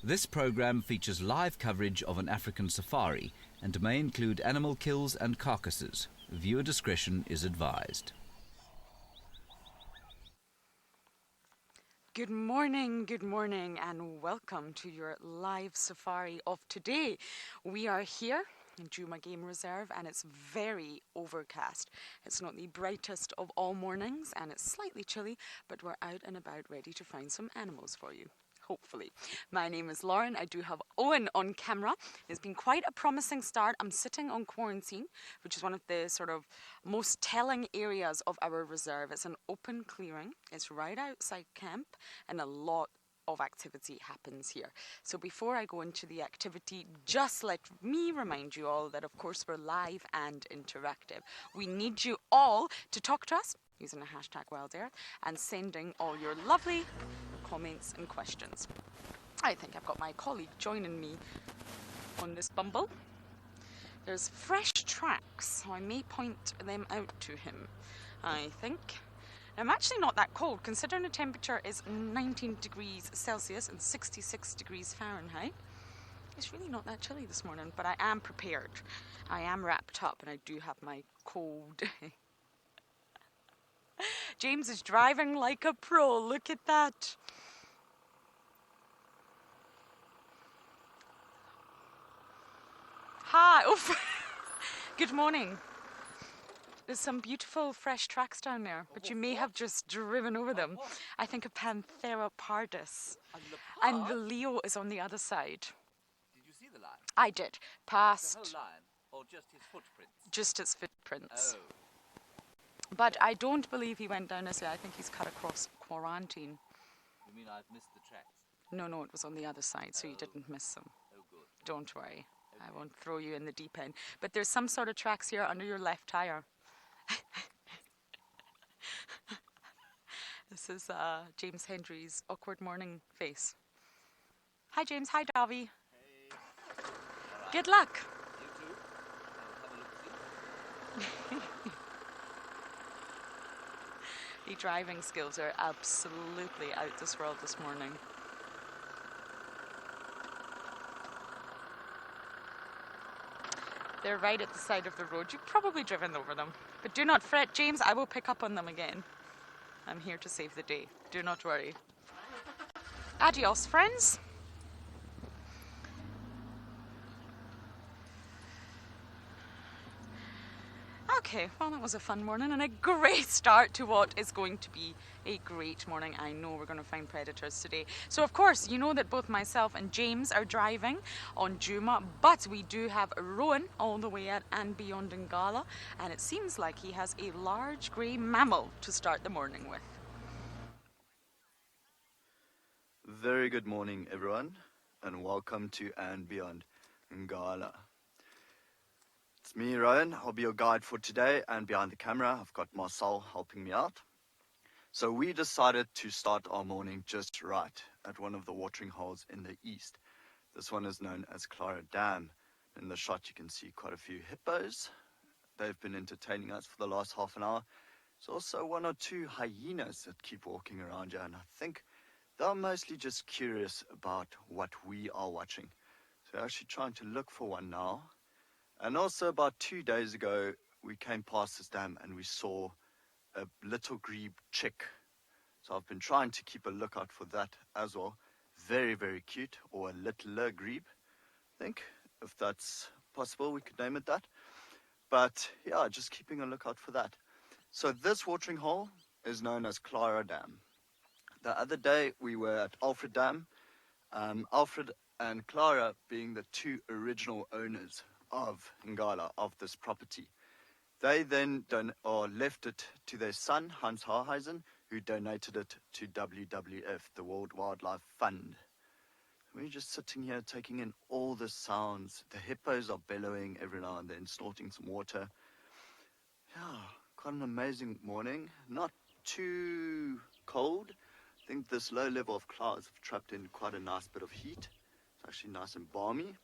This program features live coverage of an African safari and may include animal kills and carcasses. Viewer discretion is advised. Good morning, and welcome to your live safari of today. We are here in Djuma Game Reserve and it's very overcast. It's not the brightest of all mornings and it's slightly chilly, but we're out and about ready to find some animals for you. Hopefully. My name is Lauren. I do have Owen on camera. It's been quite a promising start. I'm sitting on quarantine, which is one of the sort of most telling areas of our reserve. It's an open clearing. It's right outside camp and a lot of activity happens here. So before I go into the activity, just let me remind you all that of course we're live and interactive. We need you all to talk to us using the hashtag WildEarth and sending all your lovely comments and questions. I think I've got my colleague joining me on this bumble. There's fresh tracks, so I may point them out to him, I think. I'm actually not that cold, considering the temperature is 19 degrees Celsius and 66 degrees Fahrenheit. It's really not that chilly this morning, but I am prepared. I am wrapped up and I do have my cold. James is driving like a pro, look at that. Hi, oof. Good morning. There's some beautiful fresh tracks down there, but you may have just driven over them. I think a Panthera pardus. And the Leo is on the other side. Did you see the lion? I did. Past. The whole lion, or just his footprints? Just its footprints. Oh. But I don't believe he went down this way. I think he's cut across quarantine. You mean I've missed the tracks? No, it was on the other side, so you didn't miss them. Oh, good. Don't worry. Okay. I won't throw you in the deep end. But there's some sort of tracks here under your left tire. This is James Hendry's awkward morning face. Hi, James. Hi, Davi. Hey. Right. Good luck. You too. Have a look-see. The driving skills are absolutely out this world this morning. They're right at the side of the road. You've probably driven over them. But do not fret, James. I will pick up on them again. I'm here to save the day. Do not worry. Adios, friends. Okay, well that was a fun morning and a great start to what is going to be a great morning. I know we're going to find predators today. So of course, you know that both myself and James are driving on Djuma, but we do have Rowan all the way at andBeyond in Ngala, and it seems like he has a large grey mammal to start the morning with. Very good morning everyone, and welcome to andBeyond in Ngala. It's me, Rowan. I'll be your guide for today, and behind the camera I've got Marcel helping me out. So we decided to start our morning just right at one of the watering holes in the east. This one is known as Clara Dam. In the shot you can see quite a few hippos. They've been entertaining us for the last half an hour. There's also one or two hyenas that keep walking around here, and I think they're mostly just curious about what we are watching. So we're actually trying to look for one now. And also about 2 days ago, we came past this dam and we saw a little grebe chick. So I've been trying to keep a lookout for that as well. Very, very cute, or a littler grebe, I think. If that's possible, we could name it that. But yeah, just keeping a lookout for that. So this watering hole is known as Clara Dam. The other day we were at Alfred Dam. Alfred and Clara being the two original owners of Ngala, of this property. They then left it to their son, Hans Haarhuisen, who donated it to WWF, the World Wildlife Fund. We're just sitting here taking in all the sounds. The hippos are bellowing every now and then, snorting some water. Yeah, quite an amazing morning. Not too cold. I think this low level of clouds have trapped in quite a nice bit of heat. It's actually nice and balmy.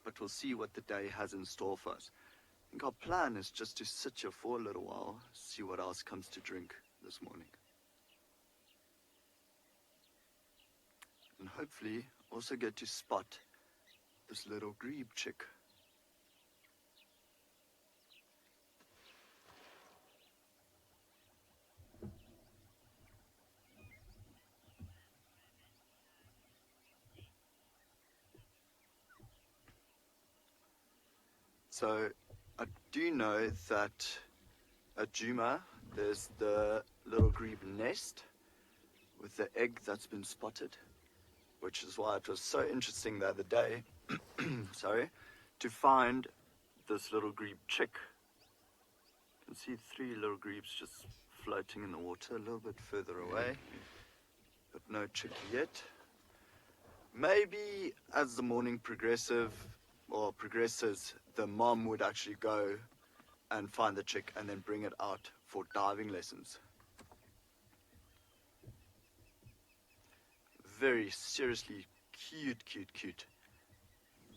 But we'll see what the day has in store for us. I think our plan is just to sit here for a little while, see what else comes to drink this morning. And hopefully also get to spot this little grebe chick. So I do know that at Djuma there's the little grebe nest with the egg that's been spotted, which is why it was so interesting the other day sorry, to find this little grebe chick. You can see 3 little grebes just floating in the water a little bit further away, but no chick yet. Maybe as the morning progresses, the mom would actually go and find the chick and then bring it out for diving lessons. Very seriously cute.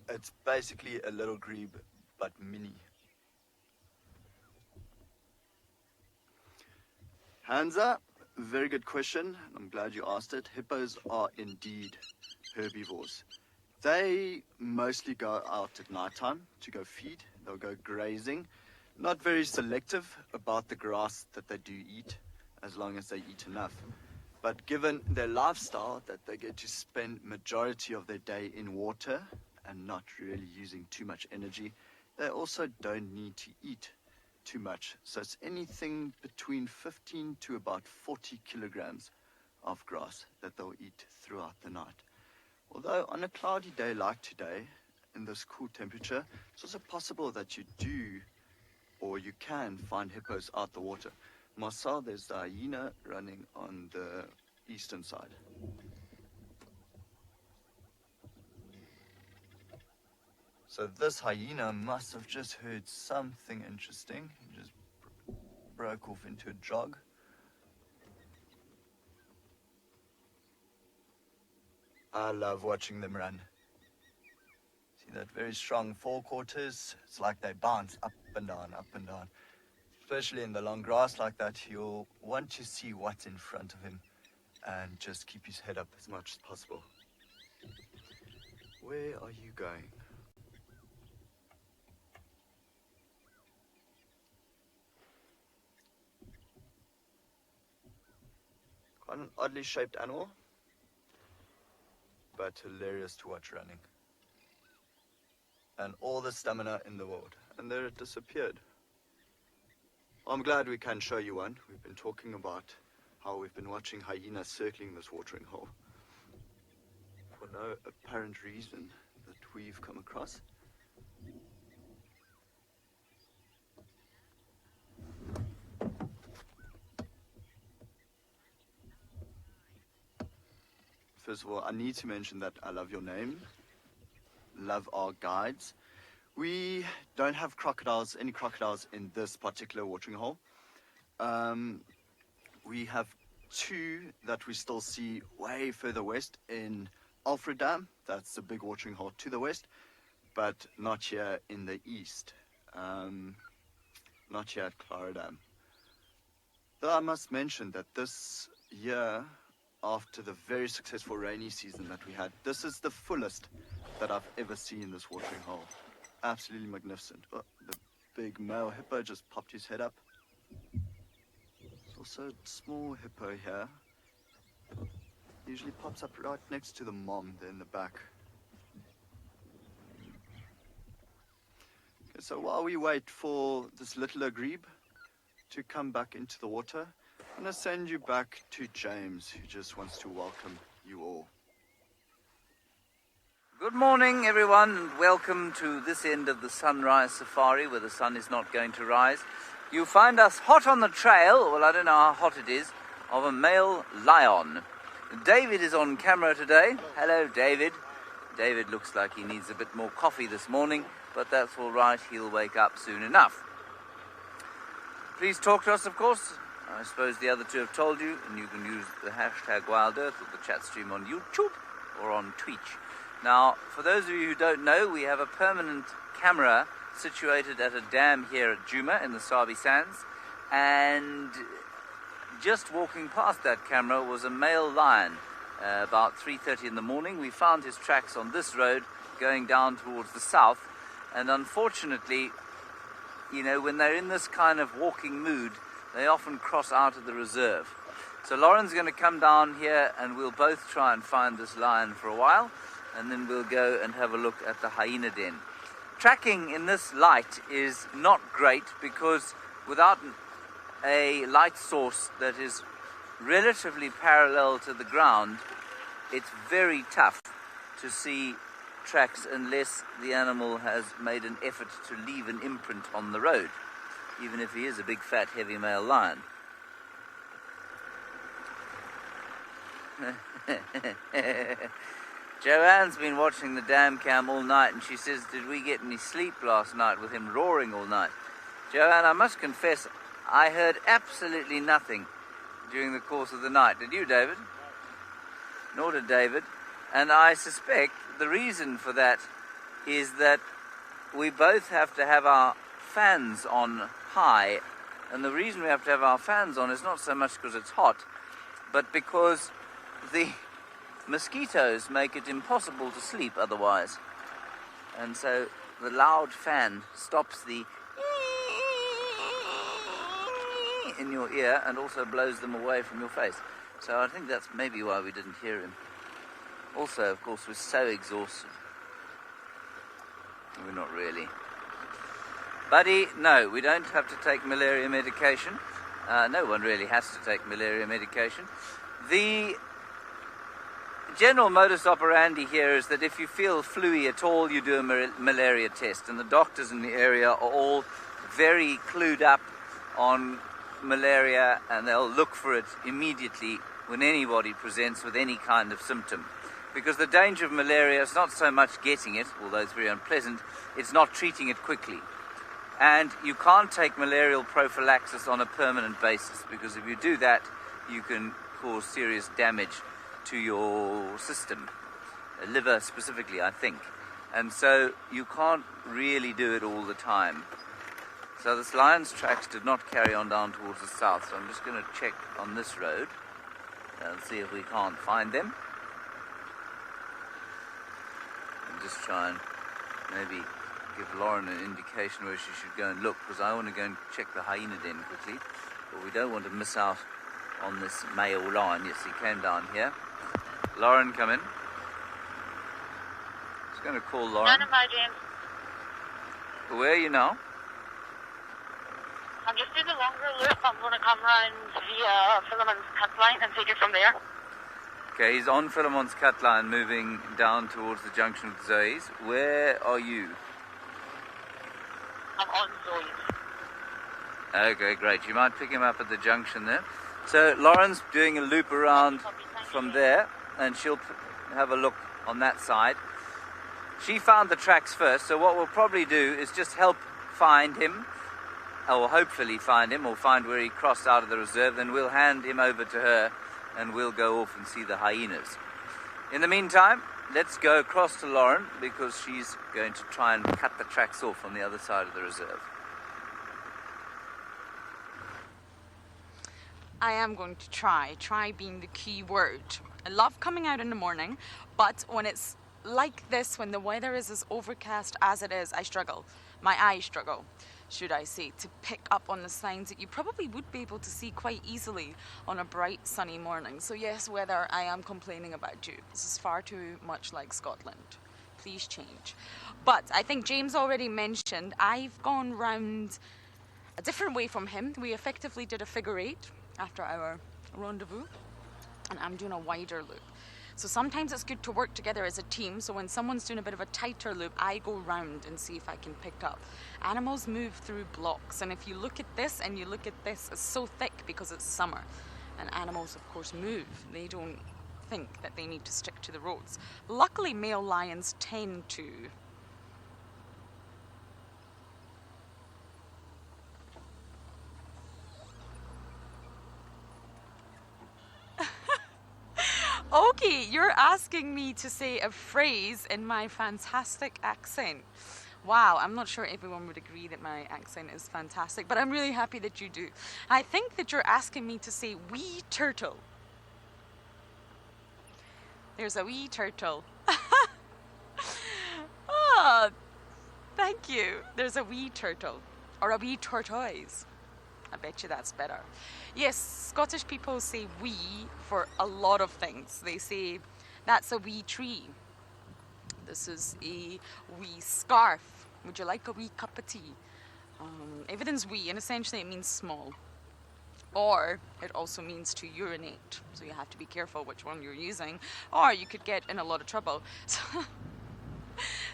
It's basically a little grebe, but mini. Hansa, very good question. I'm glad you asked it. Hippos are indeed herbivores. They mostly go out at night time to go feed. They'll go grazing. Not very selective about the grass that they do eat, as long as they eat enough. But given their lifestyle, that they get to spend majority of their day in water and not really using too much energy, they also don't need to eat too much. So it's anything between 15 to about 40 kilograms of grass that they'll eat throughout the night. Although on a cloudy day like today, in this cool temperature, it's also possible that you do, or you can find hippos out the water. Marcel, there's the hyena running on the eastern side. So this hyena must have just heard something interesting. He just broke off into a jog. I love watching them run. See that very strong forequarters? It's like they bounce up and down, up and down. Especially in the long grass like that, he'll want to see what's in front of him and just keep his head up as much as possible. Where are you going? Quite an oddly shaped animal, but hilarious to watch running. And all the stamina in the world. And there it disappeared. I'm glad we can show you one. We've been talking about how we've been watching hyenas circling this watering hole for no apparent reason that we've come across. First of all, I need to mention that I love your name. Love our guides. We don't have crocodiles, any crocodiles in this particular watering hole. We have 2 that we still see way further west in Alfred Dam. That's the big watering hole to the west, but not here in the east. Not here at Clara Dam. Though I must mention that this year, after the very successful rainy season that we had, this is the fullest that I've ever seen this watering hole. Absolutely magnificent. Oh, the big male hippo just popped his head up. There's also a small hippo here. Usually pops up right next to the mom there in the back. Okay, so while we wait for this littler grebe to come back into the water, I'm going to send you back to James, who just wants to welcome you all. Good morning, everyone, and welcome to this end of the sunrise safari where the sun is not going to rise. You find us hot on the trail, well, I don't know how hot it is, of a male lion. David is on camera today. Hello, David. David looks like he needs a bit more coffee this morning, but that's all right. He'll wake up soon enough. Please talk to us, of course. I suppose the other 2 have told you, and you can use the hashtag WildEarth or the chat stream on YouTube or on Twitch. Now, for those of you who don't know, we have a permanent camera situated at a dam here at Djuma in the Sabi Sands, and just walking past that camera was a male lion, about 3:30 in the morning. We found his tracks on this road going down towards the south, and unfortunately, you know, when they're in this kind of walking mood, they often cross out of the reserve. So Lauren's going to come down here and we'll both try and find this lion for a while, and then we'll go and have a look at the hyena den. Tracking in this light is not great because without a light source that is relatively parallel to the ground, it's very tough to see tracks unless the animal has made an effort to leave an imprint on the road, even if he is a big fat heavy male lion. Joanne's been watching the dam cam all night and she says, did we get any sleep last night with him roaring all night? Joanne, I must confess, I heard absolutely nothing during the course of the night. Did you, David? Nor did David. And I suspect the reason for that is that we both have to have our fans on high. And the reason we have to have our fans on is not so much because it's hot, but because the mosquitoes make it impossible to sleep otherwise. And so the loud fan stops the in your ear and also blows them away from your face. So I think that's maybe why we didn't hear him. Also, of course, we're so exhausted. We're not really. Buddy, no, we don't have to take malaria medication. No one really has to take malaria medication. The general modus operandi here is that if you feel fluey at all, you do a malaria test. And the doctors in the area are all very clued up on malaria, and they'll look for it immediately when anybody presents with any kind of symptom. Because the danger of malaria is not so much getting it, although it's very unpleasant, it's not treating it quickly. And you can't take malarial prophylaxis on a permanent basis, because if you do that, you can cause serious damage to your system, liver specifically, I think. And so you can't really do it all the time. So this lion's tracks did not carry on down towards the south, so I'm just going to check on this road and see if we can't find them. And just try and maybe give Lauren an indication where she should go and look, because I want to go and check the hyena den quickly, but we don't want to miss out on this male lion. Yes, he came down here. Lauren, come in. Just going to call Lauren. None of my James. Where are you now? I'm just in the longer loop. I'm going to come round via Philemon's cut line and take it from there. Okay, he's on Philemon's cut line, moving down towards the junction with Zoe's. Where are you? I'm on Zoe's. Okay, great. You might pick him up at the junction there. So Lauren's doing a loop around from there, and she'll have a look on that side. She found the tracks first, so what we'll probably do is just help find him, or hopefully find him, or find where he crossed out of the reserve. Then we'll hand him over to her, and we'll go off and see the hyenas. In the meantime, let's go across to Lauren, because she's going to try and cut the tracks off on the other side of the reserve. I am going to try being the key word. I love coming out in the morning, but when it's like this, when the weather is as overcast as it is, I struggle. My eyes struggle, should I say, to pick up on the signs that you probably would be able to see quite easily on a bright sunny morning. So yes, weather, I am complaining about you. This is far too much like Scotland. Please change. But I think James already mentioned, I've gone round a different way from him. We effectively did a figure eight after our rendezvous, and I'm doing a wider loop. So sometimes it's good to work together as a team, so when someone's doing a bit of a tighter loop, I go round and see if I can pick up. Animals move through blocks, and if you look at this and you look at this, it's so thick because it's summer, and animals of course move. They don't think that they need to stick to the roads. Luckily, male lions tend to. Okay, you're asking me to say a phrase in my fantastic accent. Wow, I'm not sure everyone would agree that my accent is fantastic, but I'm really happy that you do. I think that you're asking me to say wee turtle. There's a wee turtle. Oh, thank you. There's a wee turtle. Or a wee tortoise. I bet you that's better. Yes, Scottish people say wee for a lot of things. They say, that's a wee tree. This is a wee scarf. Would you like a wee cup of tea? Everything's wee, and essentially it means small. Or it also means to urinate. So you have to be careful which one you're using, or you could get in a lot of trouble.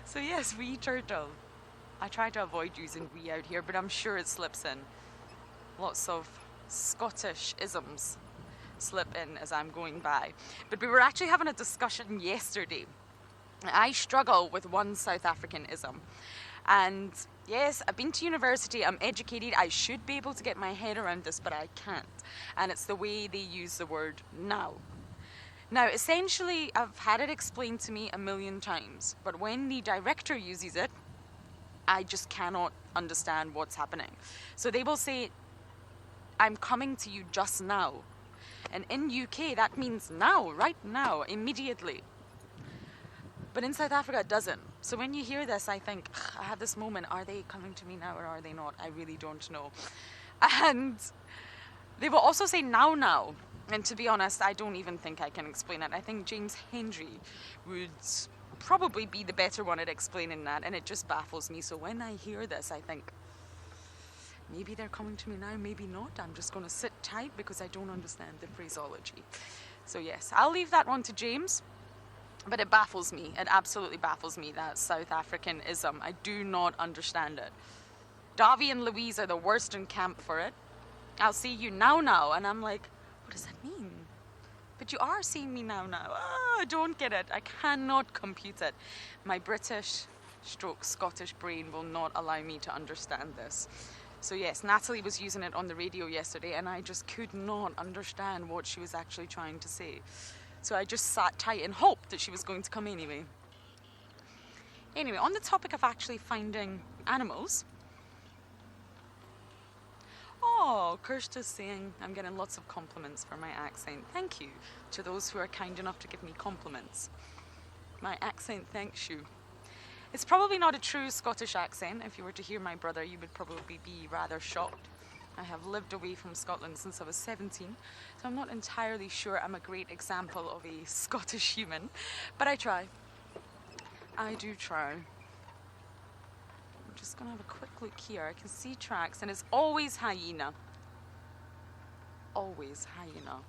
So yes, wee turtle. I try to avoid using wee out here, but I'm sure it slips in. Lots of Scottish isms slip in as I'm going by. But we were actually having a discussion yesterday. I struggle with one South African ism. And yes, I've been to university, I'm educated, I should be able to get my head around this, but I can't. And it's the way they use the word now. Now, essentially, I've had it explained to me a million times, but when the director uses it, I just cannot understand what's happening. So they will say, I'm coming to you just now. And in UK, that means now, right now, immediately. But in South Africa, it doesn't. So when you hear this, I think, I have this moment, are they coming to me now or are they not? I really don't know. And they will also say now, now. And to be honest, I don't even think I can explain it. I think James Hendry would probably be the better one at explaining that, and it just baffles me. So when I hear this, I think, maybe they're coming to me now, maybe not. I'm just going to sit tight because I don't understand the phraseology. So yes, I'll leave that one to James. But it baffles me. It absolutely baffles me, that South African ism. I do not understand it. Davy and Louise are the worst in camp for it. I'll see you now, now. And I'm like, what does that mean? But you are seeing me now, now. Oh, I don't get it. I cannot compute it. My British / Scottish brain will not allow me to understand this. So yes, Natalie was using it on the radio yesterday and I just could not understand what she was actually trying to say. So I just sat tight and hoped that she was going to come anyway. Anyway, on the topic of actually finding animals. Oh, Kirsta's saying I'm getting lots of compliments for my accent. Thank you to those who are kind enough to give me compliments. My accent thanks you. It's probably not a true Scottish accent. If you were to hear my brother, you would probably be rather shocked. I have lived away from Scotland since I was 17, so I'm not entirely sure I'm a great example of a Scottish human, but I try. I do try. I'm just going to have a quick look here. I can see tracks, and it's always hyena. Always hyena.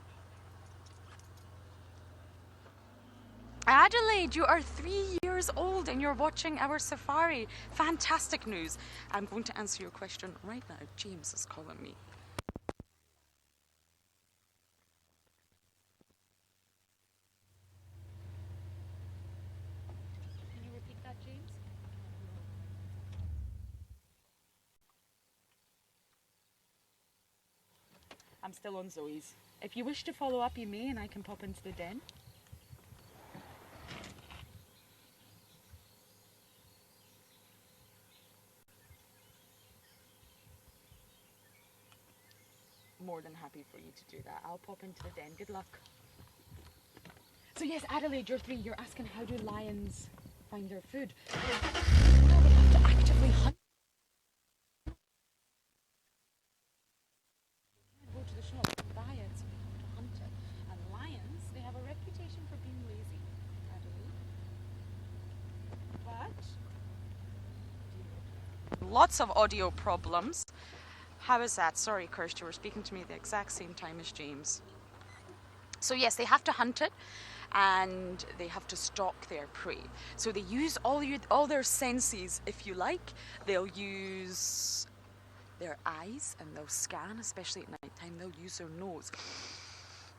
Adelaide, you are 3 years old and you're watching our safari. Fantastic news. I'm going to answer your question right now. James is calling me. Can you repeat that, James? I'm still on Zoe's. If you wish to follow up, you may, and I can pop into the den. More than happy for you to do that. I'll pop into the den. Good luck. So yes, Adelaide, you're 3. You're asking, how do lions find their food? Well, they have to actively hunt. You go to the shop and buy it, so you have to hunt it. And lions, they have a reputation for being lazy, Adelaide. But lots of audio problems. How is that? Sorry, Kirsty, we're speaking to me at the exact same time as James. So yes, they have to hunt it and they have to stalk their prey. So they use all their senses, if you like. They'll use their eyes and they'll scan, especially at night time. They'll use their nose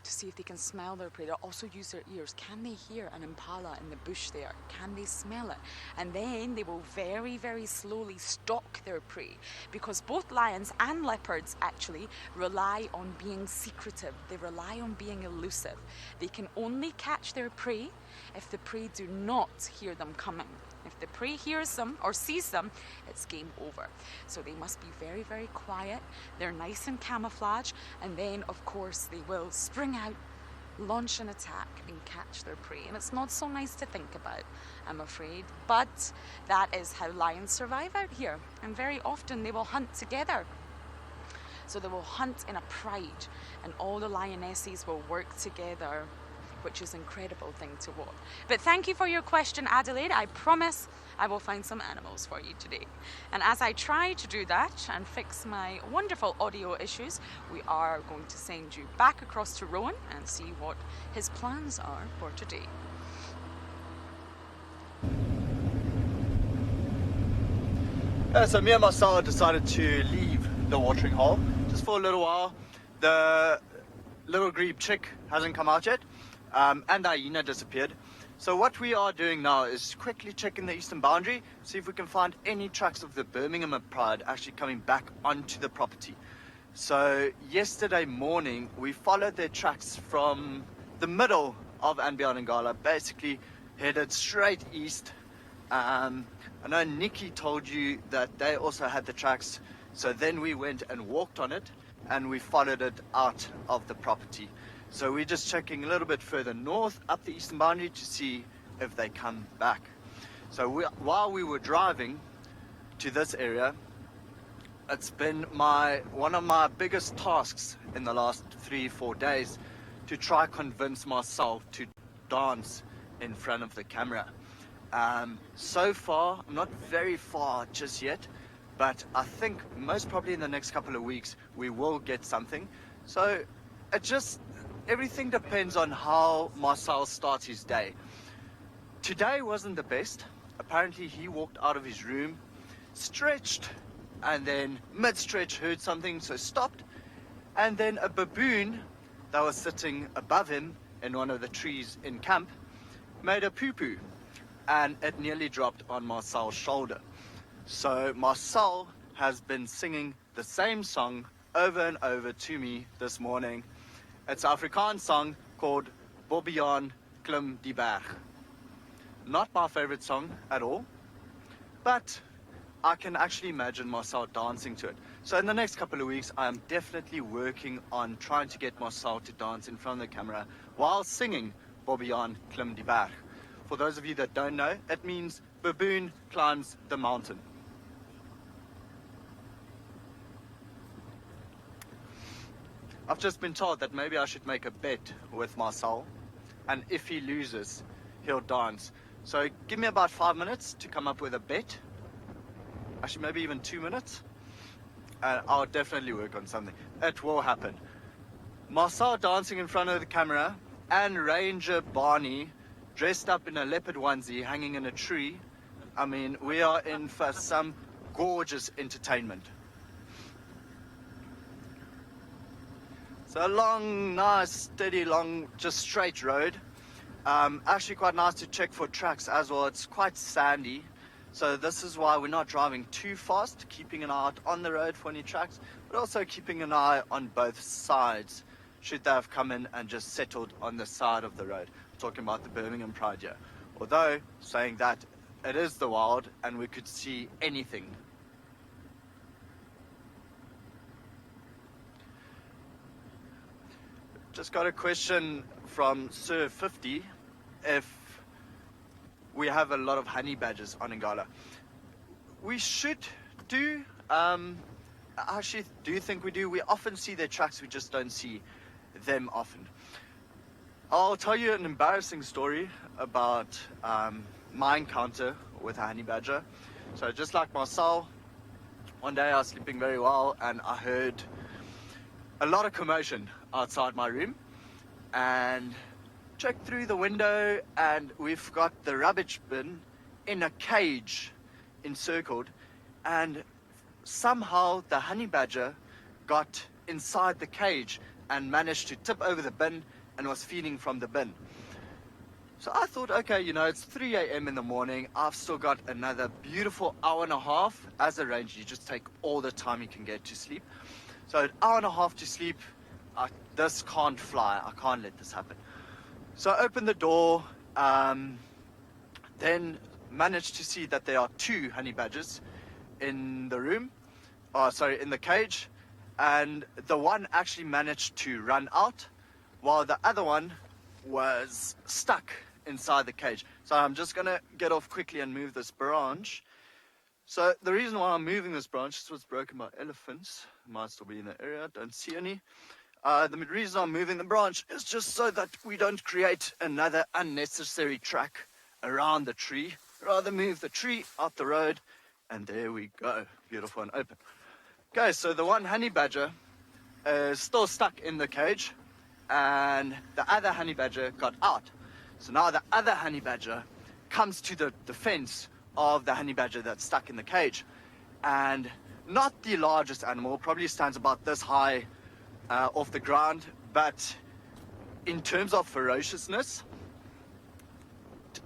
to see if they can smell their prey. They'll also use their ears. Can they hear an impala in the bush there? Can they smell it? And then they will very, very slowly stalk their prey, because both lions and leopards actually rely on being secretive. They rely on being elusive. They can only catch their prey if the prey do not hear them coming. If the prey hears them or sees them, it's game over. So they must be very, very quiet. They're nice and camouflage, and then of course they will spring out launch an attack and catch their prey. And it's not so nice to think about, I'm afraid, but that is how lions survive out here. And very often they will hunt together. So they will hunt in a pride, and all the lionesses will work together, which is an incredible thing to watch. But thank you for your question, Adelaide. I promise I will find some animals for you today. And as I try to do that and fix my wonderful audio issues, we are going to send you back across to Rowan and see what his plans are for today. So me and Marcel decided to leave the watering hole just for a little while. The little grebe chick hasn't come out yet, and the hyena disappeared. So what we are doing now is quickly checking the eastern boundary, see if we can find any tracks of the Birmingham Pride actually coming back onto the property. So yesterday morning we followed their tracks from the middle of andBeyond Ngala, basically headed straight east. I know Nikki told you that they also had the tracks, so then we went and walked on it and we followed it out of the property. So we're just checking a little bit further north up the eastern boundary to see if they come back. So while we were driving to this area, it's been one of my biggest tasks in the last 3-4 days to try convince myself to dance in front of the camera. So far, I'm not very far just yet, but I think most probably in the next couple of weeks we will get something. So everything depends on how Marcel starts his day. Today wasn't the best. Apparently he walked out of his room, stretched, and then mid-stretch heard something, so stopped. And then a baboon that was sitting above him in one of the trees in camp made a poo-poo, and it nearly dropped on Marcel's shoulder. So Marcel has been singing the same song over and over to me this morning. It's an Afrikaans song called Bobbejaan Klim die Berg. Not my favorite song at all, but I can actually imagine Marcel dancing to it. So in the next couple of weeks, I am definitely working on trying to get Marcel to dance in front of the camera while singing Bobbejaan Klim die Berg. For those of you that don't know, it means baboon climbs the mountain. I've just been told that maybe I should make a bet with Marcel, and if he loses, he'll dance. So give me about 5 minutes to come up with a bet. Actually, maybe even 2 minutes. And I'll definitely work on something. It will happen. Marcel dancing in front of the camera, and Ranger Barney dressed up in a leopard onesie hanging in a tree. I mean, we are in for some gorgeous entertainment. So a long, nice, steady, long, just straight road. Actually quite nice to check for tracks as well. It's quite sandy. So this is why we're not driving too fast, keeping an eye out on the road for any tracks, but also keeping an eye on both sides, should they have come in and just settled on the side of the road. I'm talking about the Birmingham Pride here. Although, saying that, it is the wild and we could see anything. Just got a question from Sir 50 if we have a lot of honey badgers on Ngala. We should do. I actually do think we do. We often see their tracks, we just don't see them often. I'll tell you an embarrassing story about my encounter with a honey badger. So just like Marcel, one day I was sleeping very well and I heard a lot of commotion outside my room, and checked through the window and we've got the rubbish bin in a cage encircled, and somehow the honey badger got inside the cage and managed to tip over the bin and was feeding from the bin. So I thought, okay, you know, it's 3 a.m. in the morning, I've still got another beautiful hour and a half. As a ranger, you just take all the time you can get to sleep. So an hour and a half to sleep, this can't fly, I can't let this happen. So I opened the door, then managed to see that there are 2 honey badgers in the room, in the cage, and the one actually managed to run out, while the other one was stuck inside the cage. So I'm just going to get off quickly and move this branch. So the reason why I'm moving this branch, this was broken by elephants. It might still be in the area, don't see any. The reason I'm moving the branch is just so that we don't create another unnecessary track around the tree. Rather move the tree out the road, and there we go. Beautiful and open. Okay, so the one honey badger is still stuck in the cage, and the other honey badger got out. So now the other honey badger comes to the defense of the honey badger that's stuck in the cage. And not the largest animal, probably stands about this high off the ground, but in terms of ferociousness,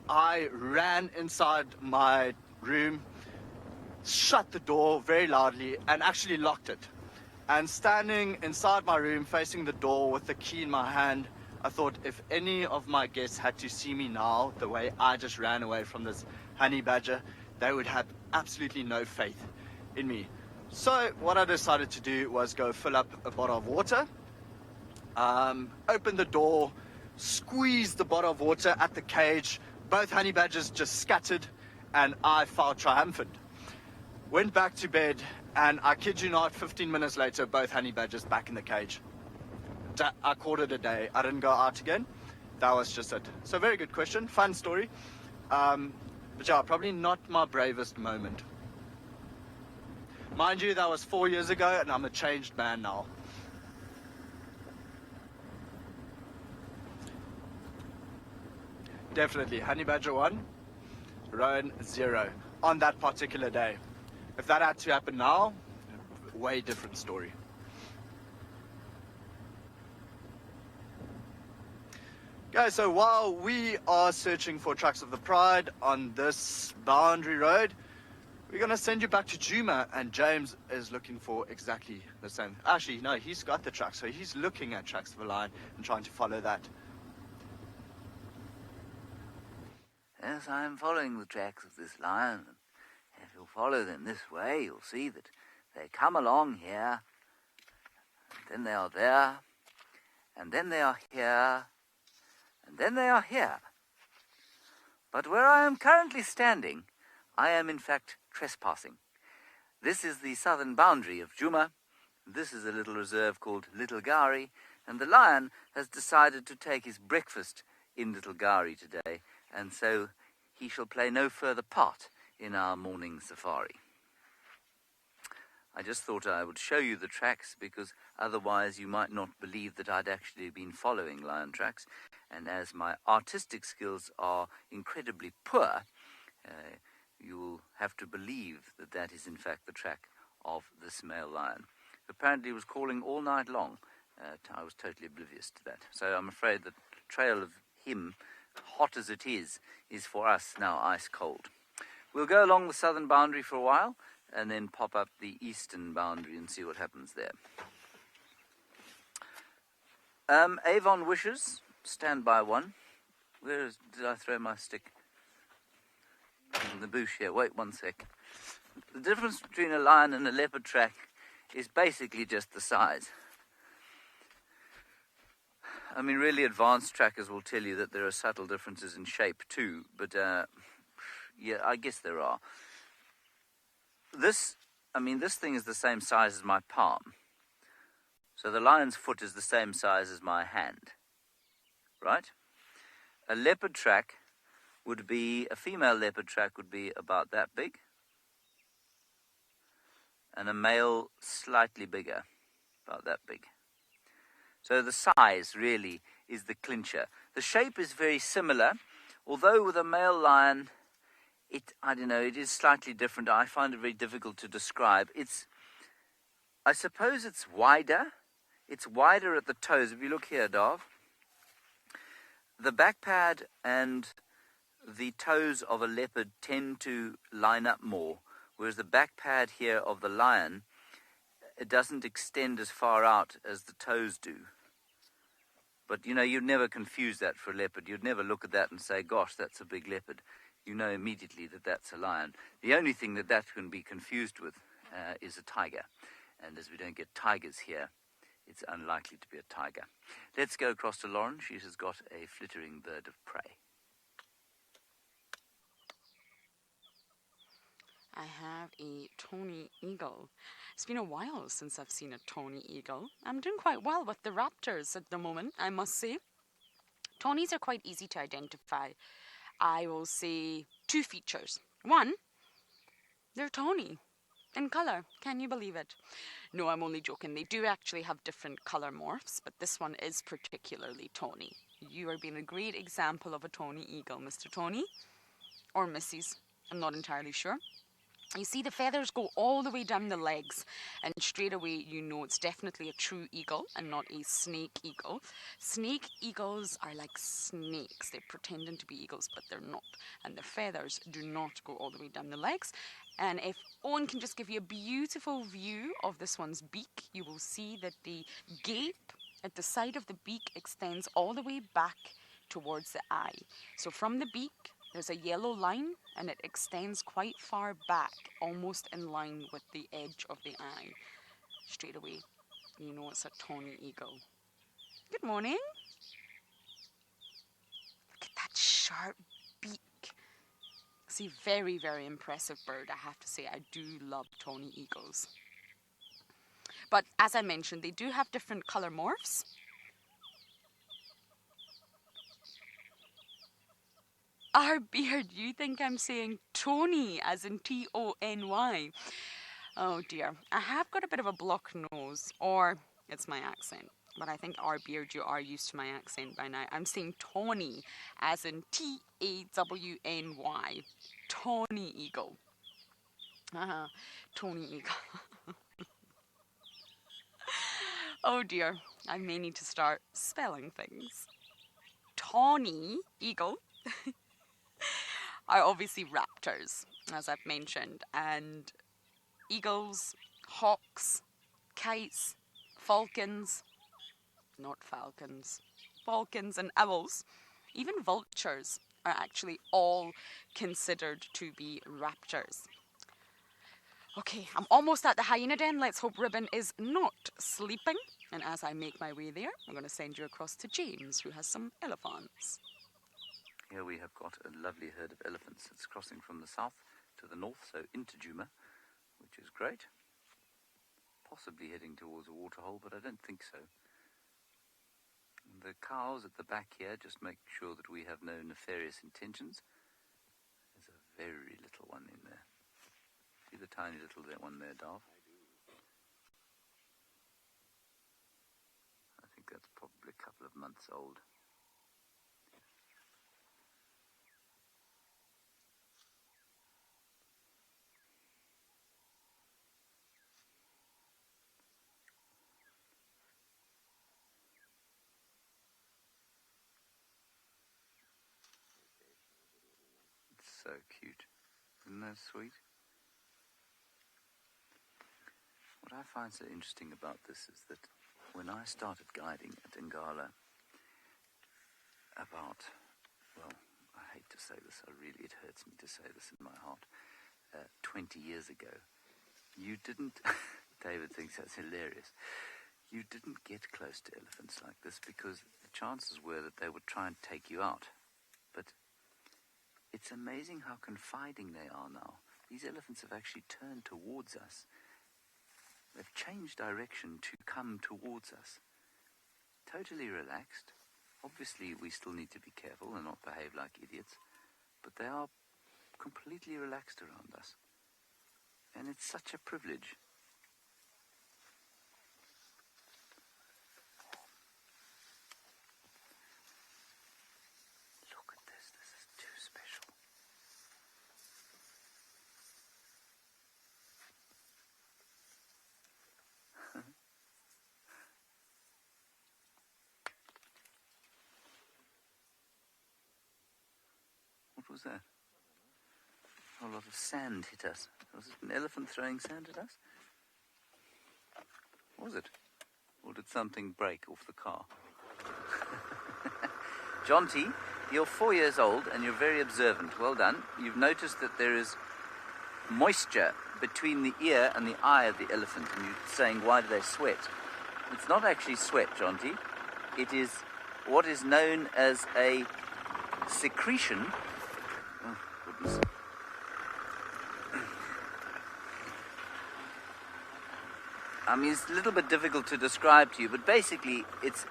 I ran inside my room, shut the door very loudly, and actually locked it. And standing inside my room facing the door with the key in my hand, I thought if any of my guests had to see me now the way I just ran away from this honey badger, they would have absolutely no faith in me. So what I decided to do was go fill up a bottle of water, open the door, squeeze the bottle of water at the cage. Both honey badgers just scattered, and I felt triumphant. Went back to bed, and I kid you not, 15 minutes later, both honey badgers back in the cage. I called it a day. I didn't go out again. That was just it. So very good question. Fun story. But yeah, probably not my bravest moment. Mind you, that was 4 years ago, and I'm a changed man now. Definitely, honey badger 1, roan 0 on that particular day. If that had to happen now, way different story. Okay, so while we are searching for tracks of the pride on this boundary road, we're going to send you back to Djuma, and James is looking for exactly the same. Actually, no, he's got the track, so he's looking at tracks of a lion and trying to follow that. Yes, I am following the tracks of this lion. If you follow them this way, you'll see that they come along here, and then they are there, and then they are here, and then they are here. But where I am currently standing, I am in fact trespassing. This is the southern boundary of Djuma. This is a little reserve called Little Gari, and the lion has decided to take his breakfast in Little Gari today, and so he shall play no further part in our morning safari. I just thought I would show you the tracks, because otherwise you might not believe that I'd actually been following lion tracks, and as my artistic skills are incredibly poor, you will have to believe that that is in fact the track of this male lion. Apparently he was calling all night long. I was totally oblivious to that. So I'm afraid the trail of him, hot as it is for us now ice cold. We'll go along the southern boundary for a while and then pop up the eastern boundary and see what happens there. Avon wishes, stand by one. Did I throw my stick? In the bush here. Wait 1 sec. The difference between a lion and a leopard track is basically just the size. I mean, really advanced trackers will tell you that there are subtle differences in shape too, but yeah, I guess there are. This thing is the same size as my palm. So the lion's foot is the same size as my hand, right? A leopard track would be, a female leopard track would be about that big, and a male slightly bigger, about that big. So the size really is the clincher. The shape is very similar, although with a male lion, it is slightly different. I find it very difficult to describe. I suppose it's wider. It's wider at the toes. If you look here, Dav, the back pad and the toes of a leopard tend to line up more, whereas the back pad here of the lion, it doesn't extend as far out as the toes do. But, you'd never confuse that for a leopard. You'd never look at that and say, gosh, that's a big leopard. You know immediately that that's a lion. The only thing that can be confused with is a tiger. And as we don't get tigers here it's unlikely to be a tiger. Let's go across to Lauren. She has got a flittering bird of prey. I have a tawny eagle. It's been a while since I've seen a tawny eagle. I'm doing quite well with the raptors at the moment, I must say. Tawnies are quite easy to identify. I will say 2 features. 1, they're tawny in colour. Can you believe it? No, I'm only joking. They do actually have different colour morphs, but this one is particularly tawny. You are being a great example of a tawny eagle, Mr. Tawny. Or Mrs. I'm not entirely sure. You see the feathers go all the way down the legs, and straight away you know it's definitely a true eagle and not a snake eagle. Snake eagles are like snakes. They're pretending to be eagles, but they're not. And the feathers do not go all the way down the legs. And if Owen can just give you a beautiful view of this one's beak, you will see that the gape at the side of the beak extends all the way back towards the eye. So from the beak, there's a yellow line, and it extends quite far back, almost in line with the edge of the eye. Straight away, you know it's a tawny eagle. Good morning. Look at that sharp beak. It's a very, very impressive bird, I have to say. I do love tawny eagles. But as I mentioned, they do have different colour morphs. Our beard, you think I'm saying Tony, as in Tony? Oh dear, I have got a bit of a block nose, or it's my accent. But I think our beard, you are used to my accent by now. I'm saying Tawny, as in Tawny. Tawny eagle. Tawny eagle. Oh dear, I may need to start spelling things. Tawny eagle are obviously raptors, as I've mentioned, and eagles, hawks, kites, falcons, and owls, even vultures are actually all considered to be raptors. Okay, I'm almost at the hyena den. Let's hope Ribbon is not sleeping. And as I make my way there, I'm going to send you across to James, who has some elephants. Here we have got a lovely herd of elephants. It's crossing from the south to the north, so into Djuma, which is great. Possibly heading towards a waterhole, but I don't think so. The cows at the back here just make sure that we have no nefarious intentions. There's a very little one in there. See the tiny little one there, Darv? I think that's probably a couple of months old. So cute. Isn't that sweet? What I find so interesting about this is that when I started guiding at Ngala about, well, I hate to say this, it hurts me to say this in my heart, 20 years ago, you didn't, David thinks that's hilarious, you didn't get close to elephants like this because the chances were that they would try and take you out. But it's amazing how confiding they are now. These elephants have actually turned towards us. They've changed direction to come towards us. Totally relaxed. Obviously, we still need to be careful and not behave like idiots, but they are completely relaxed around us. And it's such a privilege. What was that? A lot of sand hit us. Was it an elephant throwing sand at us? Was it? Or did something break off the car? John T., you're 4 years old and you're very observant. Well done. You've noticed that there is moisture between the ear and the eye of the elephant, and you're saying, why do they sweat? It's not actually sweat, Jonty. It is what is known as a secretion. Oh, goodness. I mean, it's a little bit difficult to describe to you, but basically it's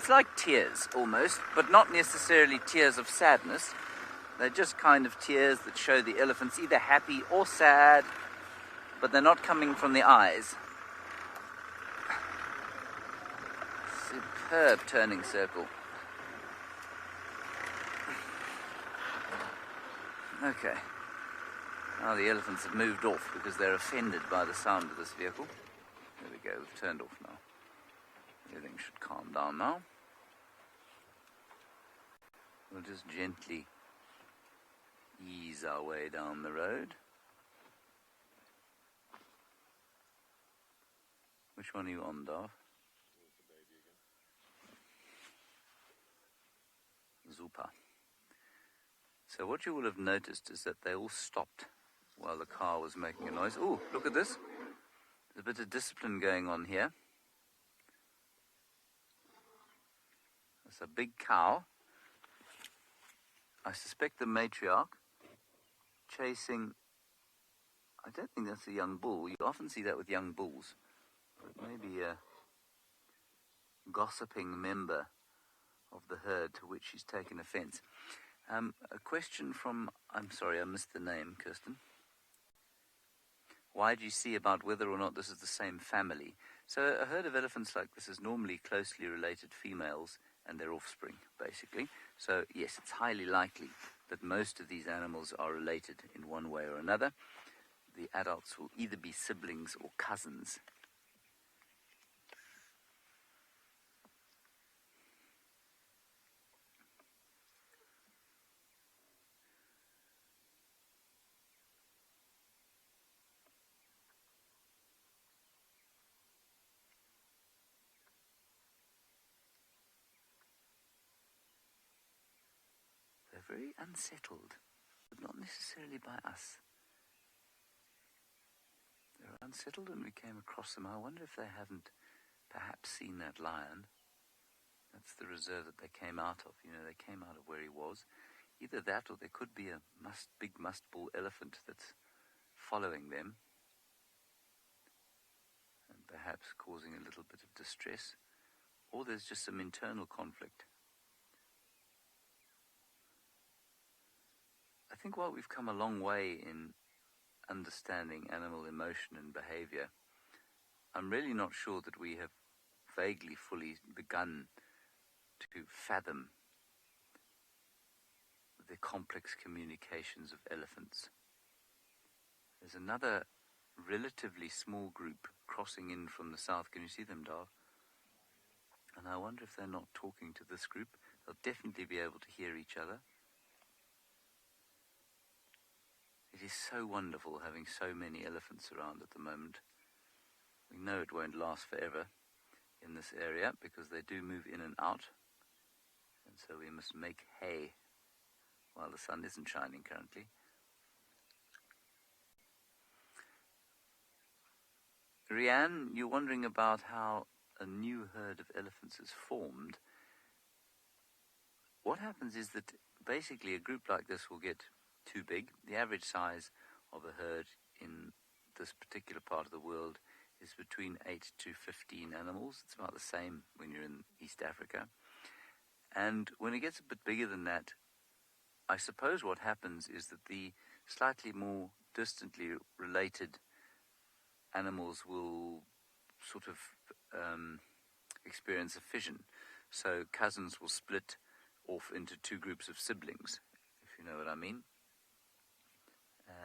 like tears almost, but not necessarily tears of sadness. They're just kind of tears that show the elephant's either happy or sad, but they're not coming from the eyes. Superb turning circle. Okay. Now the elephants have moved off because they're offended by the sound of this vehicle. There we go, we've turned off now. Everything should calm down now. We'll just gently ease our way down the road. Which one are you on, Darth? Super. So what you will have noticed is that they all stopped while the car was making a noise. Oh, look at this. There's a bit of discipline going on here. There's a big cow. I suspect the matriarch chasing, I don't think that's a young bull. You often see that with young bulls. But maybe a gossiping member of the herd to which she's taken offense. A question from, I'm sorry, I missed the name, Kirsten. Why do you see about whether or not this is the same family? So a herd of elephants like this is normally closely related females and their offspring, basically. So yes, it's highly likely that most of these animals are related in one way or another. The adults will either be siblings or cousins. Very unsettled, but not necessarily by us. They were unsettled when we came across them. I wonder if they haven't perhaps seen that lion. That's the reserve that they came out of. You know, they came out of where he was. Either that or there could be a big must bull elephant that's following them and perhaps causing a little bit of distress. Or there's just some internal conflict. I think while we've come a long way in understanding animal emotion and behavior, I'm really not sure that we have vaguely fully begun to fathom the complex communications of elephants. There's another relatively small group crossing in from the south. Can you see them, Dar? And I wonder if they're not talking to this group. They'll definitely be able to hear each other. It is so wonderful having so many elephants around at the moment. We know it won't last forever in this area because they do move in and out. And so we must make hay while the sun isn't shining currently. Rianne, you're wondering about how a new herd of elephants is formed. What happens is that basically a group like this will get too big. The average size of a herd in this particular part of the world is between 8 to 15 animals. It's about the same when you're in East Africa. And when it gets a bit bigger than that, I suppose what happens is that the slightly more distantly related animals will sort of experience a fission. So cousins will split off into two groups of siblings, if you know what I mean.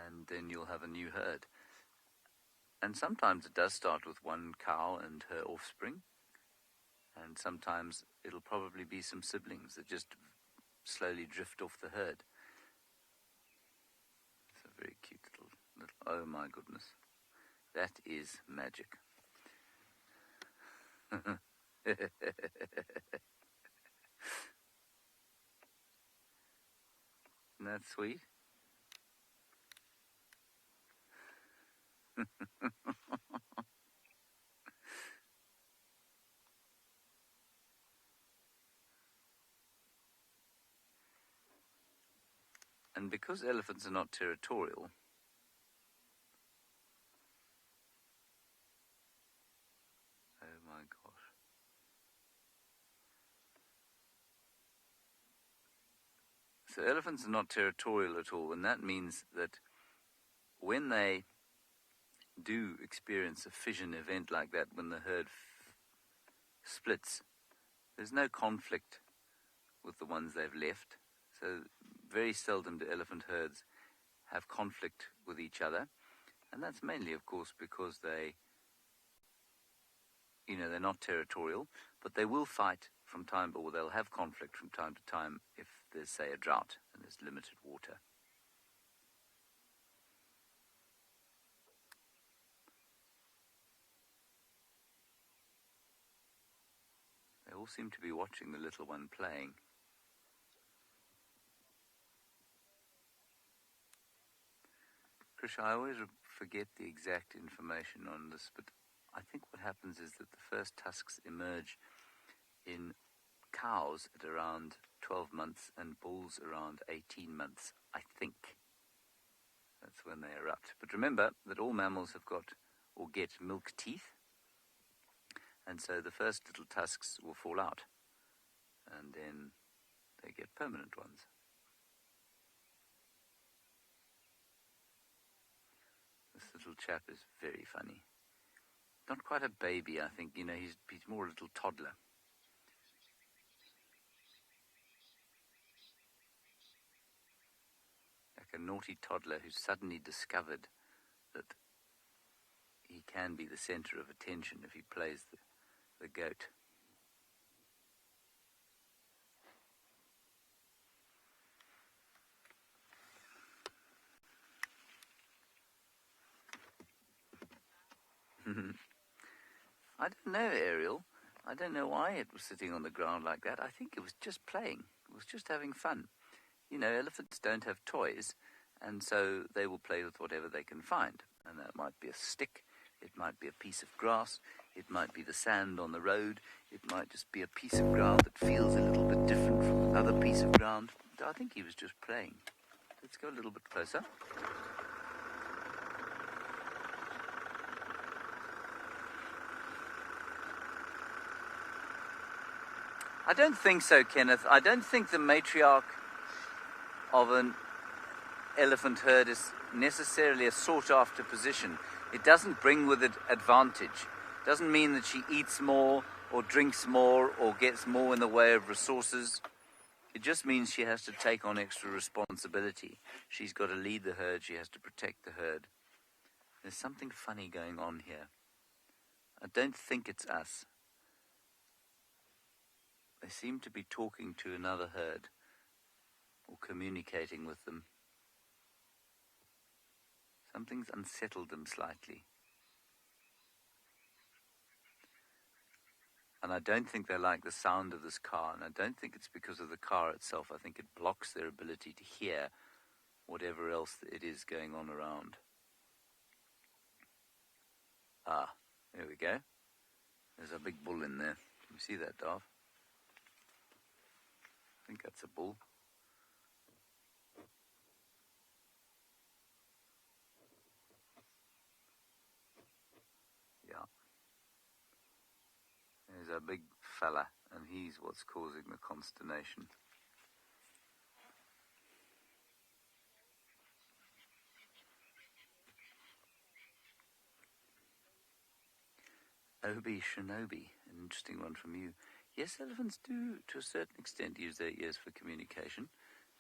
And then you'll have a new herd. And sometimes it does start with one cow and her offspring. And sometimes it'll probably be some siblings that just slowly drift off the herd. It's a very cute little, oh my goodness. That is magic. Isn't that sweet? And because elephants are not territorial, oh my gosh. So elephants are not territorial at all, and that means that when they do experience a fission event like that, when the herd splits, there's no conflict with the ones they've left. So very seldom do elephant herds have conflict with each other. And that's mainly, of course, because they're not territorial, but they will fight from time, or they'll have conflict from time to time if there's, say, a drought and there's limited water. They all seem to be watching the little one playing. Krish, I always forget the exact information on this, but I think what happens is that the first tusks emerge in cows at around 12 months and bulls around 18 months, I think. That's when they erupt. But remember that all mammals have got or get milk teeth, and so the first little tusks will fall out, and then they get permanent ones. This little chap is very funny. Not quite a baby, I think. He's more a little toddler. Like a naughty toddler who's suddenly discovered that he can be the center of attention if he plays the goat. I don't know, Ariel. I don't know why it was sitting on the ground like that. I think it was just playing. It was just having fun. Elephants don't have toys, and so they will play with whatever they can find. And that might be a stick, it might be a piece of grass, it might be the sand on the road, it might just be a piece of ground that feels a little bit different from another piece of ground. I think he was just playing. Let's go a little bit closer. I don't think so, Kenneth. I don't think the matriarch of an elephant herd is necessarily a sought-after position. It doesn't bring with it advantage. It doesn't mean that she eats more or drinks more or gets more in the way of resources. It just means she has to take on extra responsibility. She's got to lead the herd. She has to protect the herd. There's something funny going on here. I don't think it's us. They seem to be talking to another herd or communicating with them. Something's unsettled them slightly. And I don't think they like the sound of this car, and I don't think it's because of the car itself. I think it blocks their ability to hear whatever else it is going on around. Ah, there we go. There's a big bull in there. Can you see that, Darv? I think that's a bull. Yeah. There's a big fella, and he's what's causing the consternation. Obi Shinobi, an interesting one from you. Yes, elephants do, to a certain extent, use their ears for communication.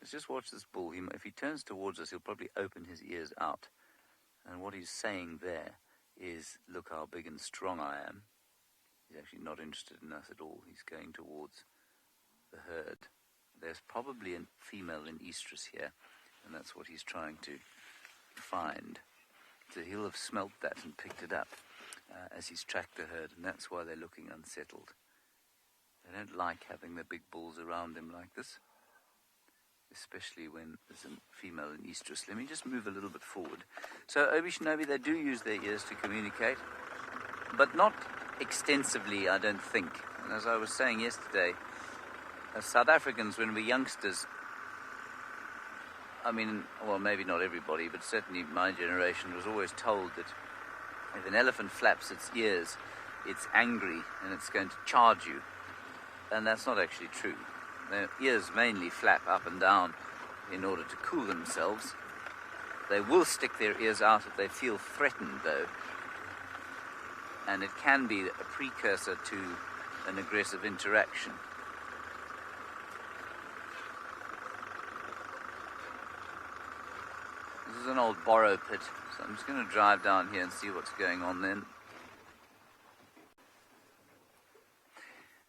Let's just watch this bull. If he turns towards us, he'll probably open his ears out. And what he's saying there is, look how big and strong I am. He's actually not interested in us at all. He's going towards the herd. There's probably a female in estrus here, and that's what he's trying to find. So he'll have smelt that and picked it up as he's tracked the herd, and that's why they're looking unsettled. They don't like having the big bulls around them like this, especially when there's a female in estrus. Let me just move a little bit forward. So Obi Shinobi, they do use their ears to communicate, but not extensively, I don't think. And as I was saying yesterday, as South Africans, when we're youngsters, I mean, well, maybe not everybody, but certainly my generation was always told that if an elephant flaps its ears, it's angry and it's going to charge you. And that's not actually true. Their ears mainly flap up and down in order to cool themselves. They will stick their ears out if they feel threatened, though. And it can be a precursor to an aggressive interaction. This is an old borrow pit, so I'm just going to drive down here and see what's going on then.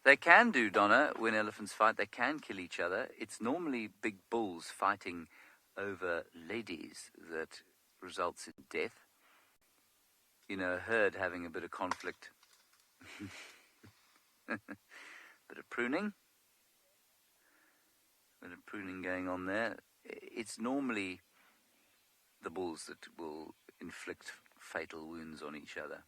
They can do, Donna, when elephants fight, they can kill each other. It's normally big bulls fighting over ladies that results in death. You know, a herd having a bit of conflict. Bit of pruning. Bit of pruning going on there. It's normally the bulls that will inflict fatal wounds on each other.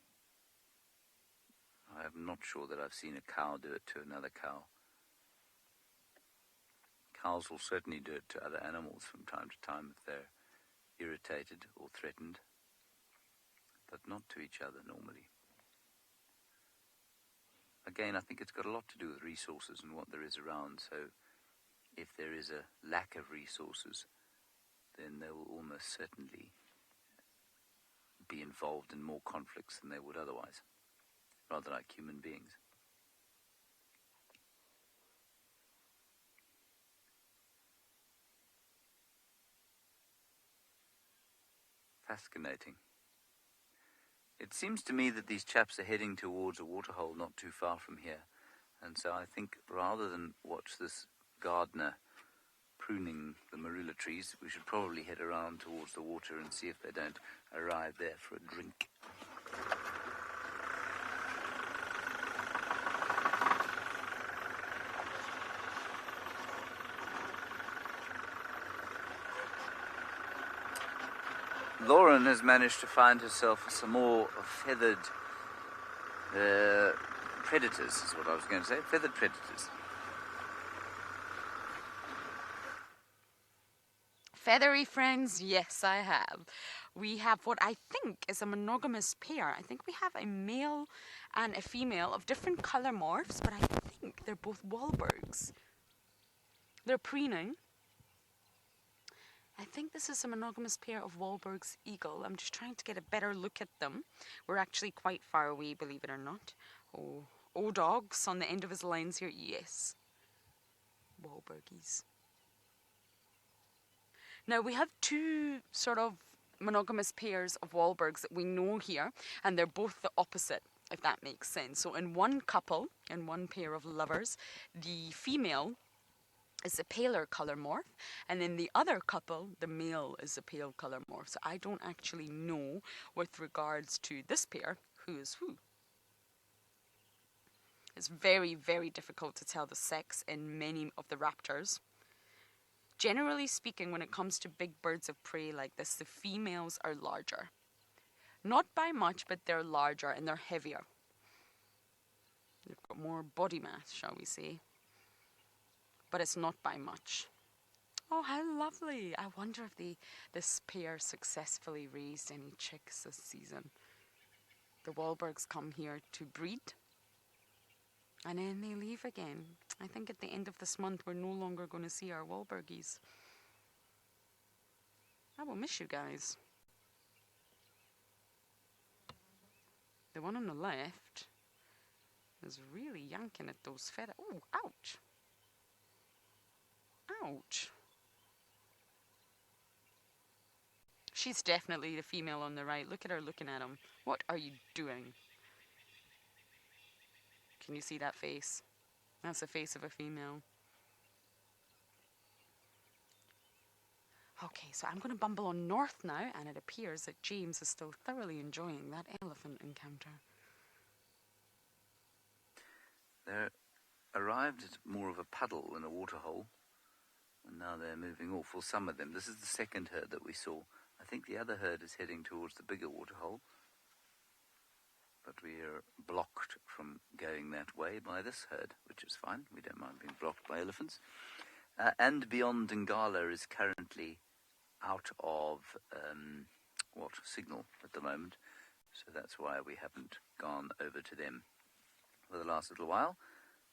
I'm not sure that I've seen a cow do it to another cow. Cows will certainly do it to other animals from time to time if they're irritated or threatened, but not to each other normally. Again, I think it's got a lot to do with resources and what there is around, so if there is a lack of resources, then they will almost certainly be involved in more conflicts than they would otherwise, rather like human beings. Fascinating. It seems to me that these chaps are heading towards a waterhole not too far from here, and so I think rather than watch this gardener pruning the marula trees, we should probably head around towards the water and see if they don't arrive there for a drink. Lauren has managed to find herself some more feathered predators, is what I was going to say. Feathered predators. Feathery friends, yes, I have. We have what I think is a monogamous pair. I think we have a male and a female of different color morphs, but I think they're both Wahlbergs. They're preening. I think this is a monogamous pair of Wahlberg's eagle. I'm just trying to get a better look at them. We're actually quite far away, believe it or not. Oh, dogs on the end of his lines here. Yes. Wahlbergies. Now, we have two sort of monogamous pairs of Wahlbergs that we know here, and they're both the opposite, if that makes sense. So in one couple, in one pair of lovers, the female is a paler color morph, and in the other couple, the male is a pale color morph. So I don't actually know with regards to this pair who is who. It's very, very difficult to tell the sex in many of the raptors. Generally speaking, when it comes to big birds of prey like this, the females are larger. Not by much, but they're larger and they're heavier. They've got more body mass, shall we say. But it's not by much. Oh, how lovely. I wonder if this pair successfully raised any chicks this season. The Wahlbergs come here to breed, and then they leave again. I think at the end of this month, we're no longer going to see our Wahlbergies. I will miss you guys. The one on the left is really yanking at those feathers. Oh, ouch. Ouch. She's definitely the female on the right. Look at her looking at him. What are you doing? Can you see that face? That's the face of a female. Okay, so I'm going to bumble on north now, and it appears that James is still thoroughly enjoying that elephant encounter. They're arrived at more of a puddle than a waterhole, and now they're moving off. Well, some of them. This is the second herd that we saw. I think the other herd is heading towards the bigger waterhole, but we are blocked from going that way by this herd, which is fine. We don't mind being blocked by elephants. andBeyond Ngala is currently out of signal at the moment, so that's why we haven't gone over to them for the last little while.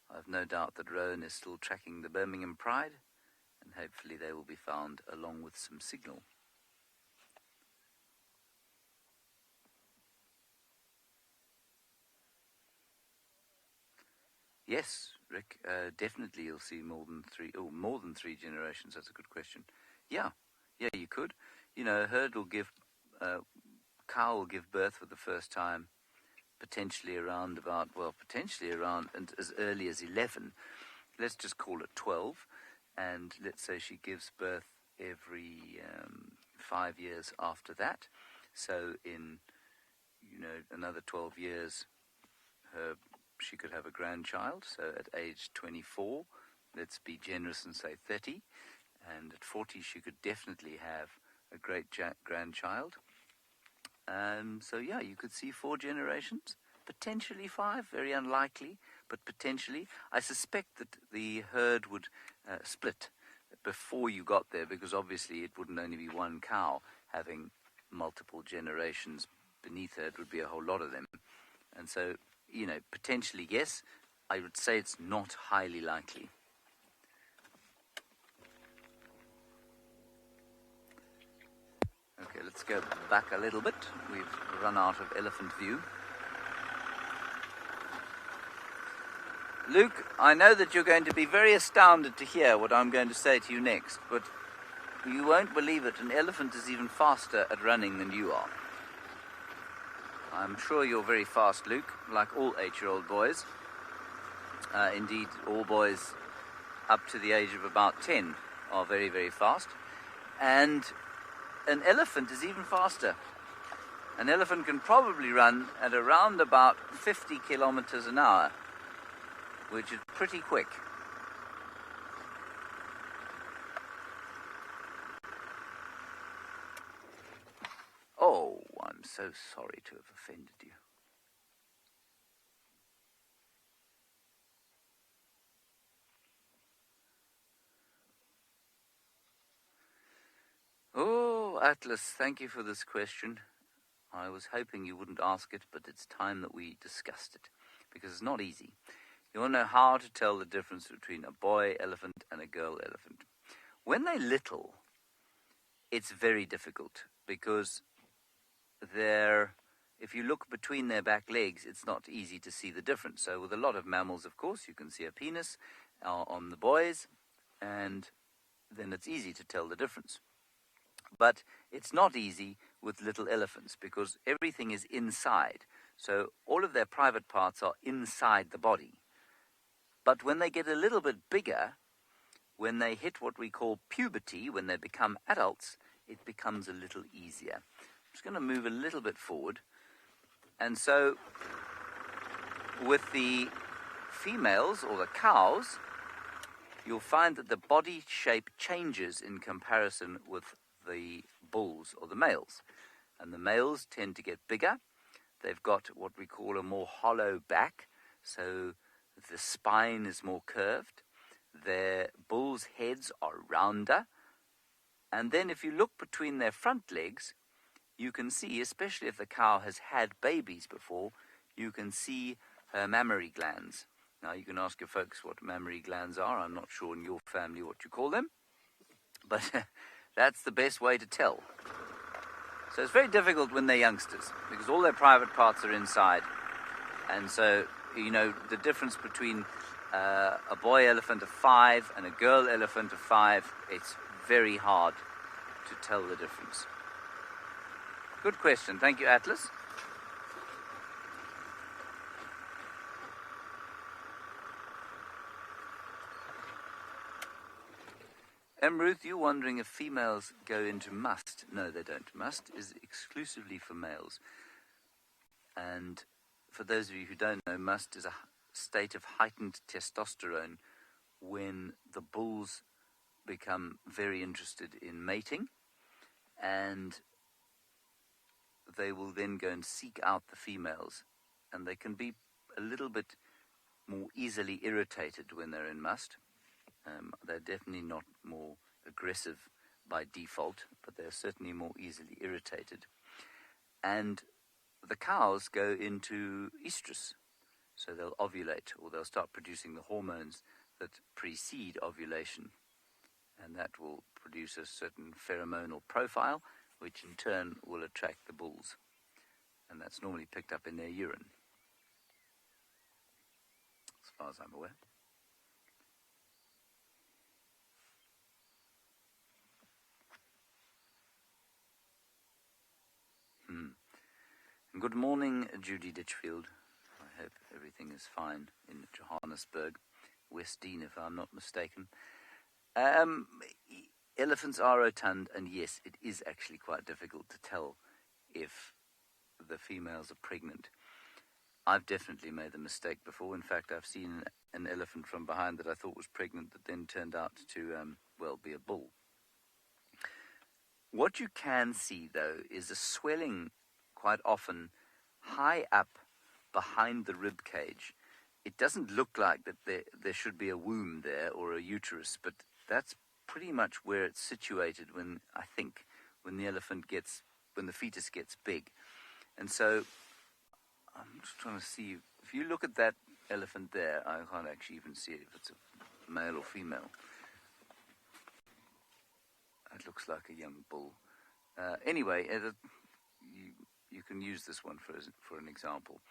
I've no doubt that Rowan is still tracking the Birmingham Pride, and hopefully they will be found along with some signal. Yes, Rick, definitely you'll see more than three generations. That's a good question. Yeah, you could. A herd will cow will give birth for the first time potentially around and as early as 11. Let's just call it 12. And let's say she gives birth every 5 years after that. So in, another 12 years, she could have a grandchild. So at age 24, let's be generous and say 30. And at 40, she could definitely have a great grandchild. So you could see 4 generations, potentially 5, very unlikely, but potentially. I suspect that the herd would split before you got there, because obviously it wouldn't only be one cow having multiple generations beneath her. It would be a whole lot of them. And so, potentially yes. I would say it's not highly likely. Okay, let's go back a little bit. We've run out of elephant view. Luke, I know that you're going to be very astounded to hear what I'm going to say to you next, but you won't believe it. An elephant is even faster at running than you are. I'm sure you're very fast, Luke, like all 8-year-old boys. Indeed, all boys up to the age of about 10 are very, very fast. And an elephant is even faster. An elephant can probably run at around about 50 kilometers an hour, which is pretty quick. Oh, I'm so sorry to have offended you. Oh, Atlas, thank you for this question. I was hoping you wouldn't ask it, but it's time that we discussed it, because it's not easy. You want to know how to tell the difference between a boy elephant and a girl elephant. When they're little, it's very difficult, because if you look between their back legs, it's not easy to see the difference. So with a lot of mammals, of course, you can see a penis on the boys, and then it's easy to tell the difference. But it's not easy with little elephants, because everything is inside. So all of their private parts are inside the body. But when they get a little bit bigger, when they hit what we call puberty, when they become adults, it becomes a little easier. I'm just going to move a little bit forward. And so with the females, or the cows, you'll find that the body shape changes in comparison with the bulls or the males. And the males tend to get bigger. They've got what we call a more hollow back, so the spine is more curved. Their bulls' heads are rounder. And then if you look between their front legs, you can see, especially if the cow has had babies before, you can see her mammary glands. Now, you can ask your folks what mammary glands are. I'm not sure in your family what you call them, but that's the best way to tell. So it's very difficult when they're youngsters, because all their private parts are inside. And so, the difference between a boy elephant of 5 and a girl elephant of 5, it's very hard to tell the difference. Good question. Thank you, Atlas. Ruth, you're wondering if females go into must. No, they don't. Must is exclusively for males. And for those of you who don't know, must is a state of heightened testosterone when the bulls become very interested in mating, and they will then go and seek out the females, and they can be a little bit more easily irritated when they're in must. They're definitely not more aggressive by default, but they're certainly more easily irritated. And the cows go into estrus, so they'll ovulate, or they'll start producing the hormones that precede ovulation, and that will produce a certain pheromonal profile, which in turn will attract the bulls, and that's normally picked up in their urine, as far as I'm aware. Good morning, Judy Ditchfield. I hope everything is fine in Johannesburg, West Dean, if I'm not mistaken. Elephants are rotund, and yes, it is actually quite difficult to tell if the females are pregnant. I've definitely made the mistake before. In fact, I've seen an elephant from behind that I thought was pregnant that then turned out to, be a bull. What you can see, though, is a swelling quite often high up behind the rib cage. It doesn't look like that there should be a womb there or a uterus, but that's pretty much where it's situated when the fetus gets big. And so I'm just trying to see, if you look at that elephant there, I can't actually even see it if it's a male or female. It looks like a young bull. Anyway, you can use this one for an example.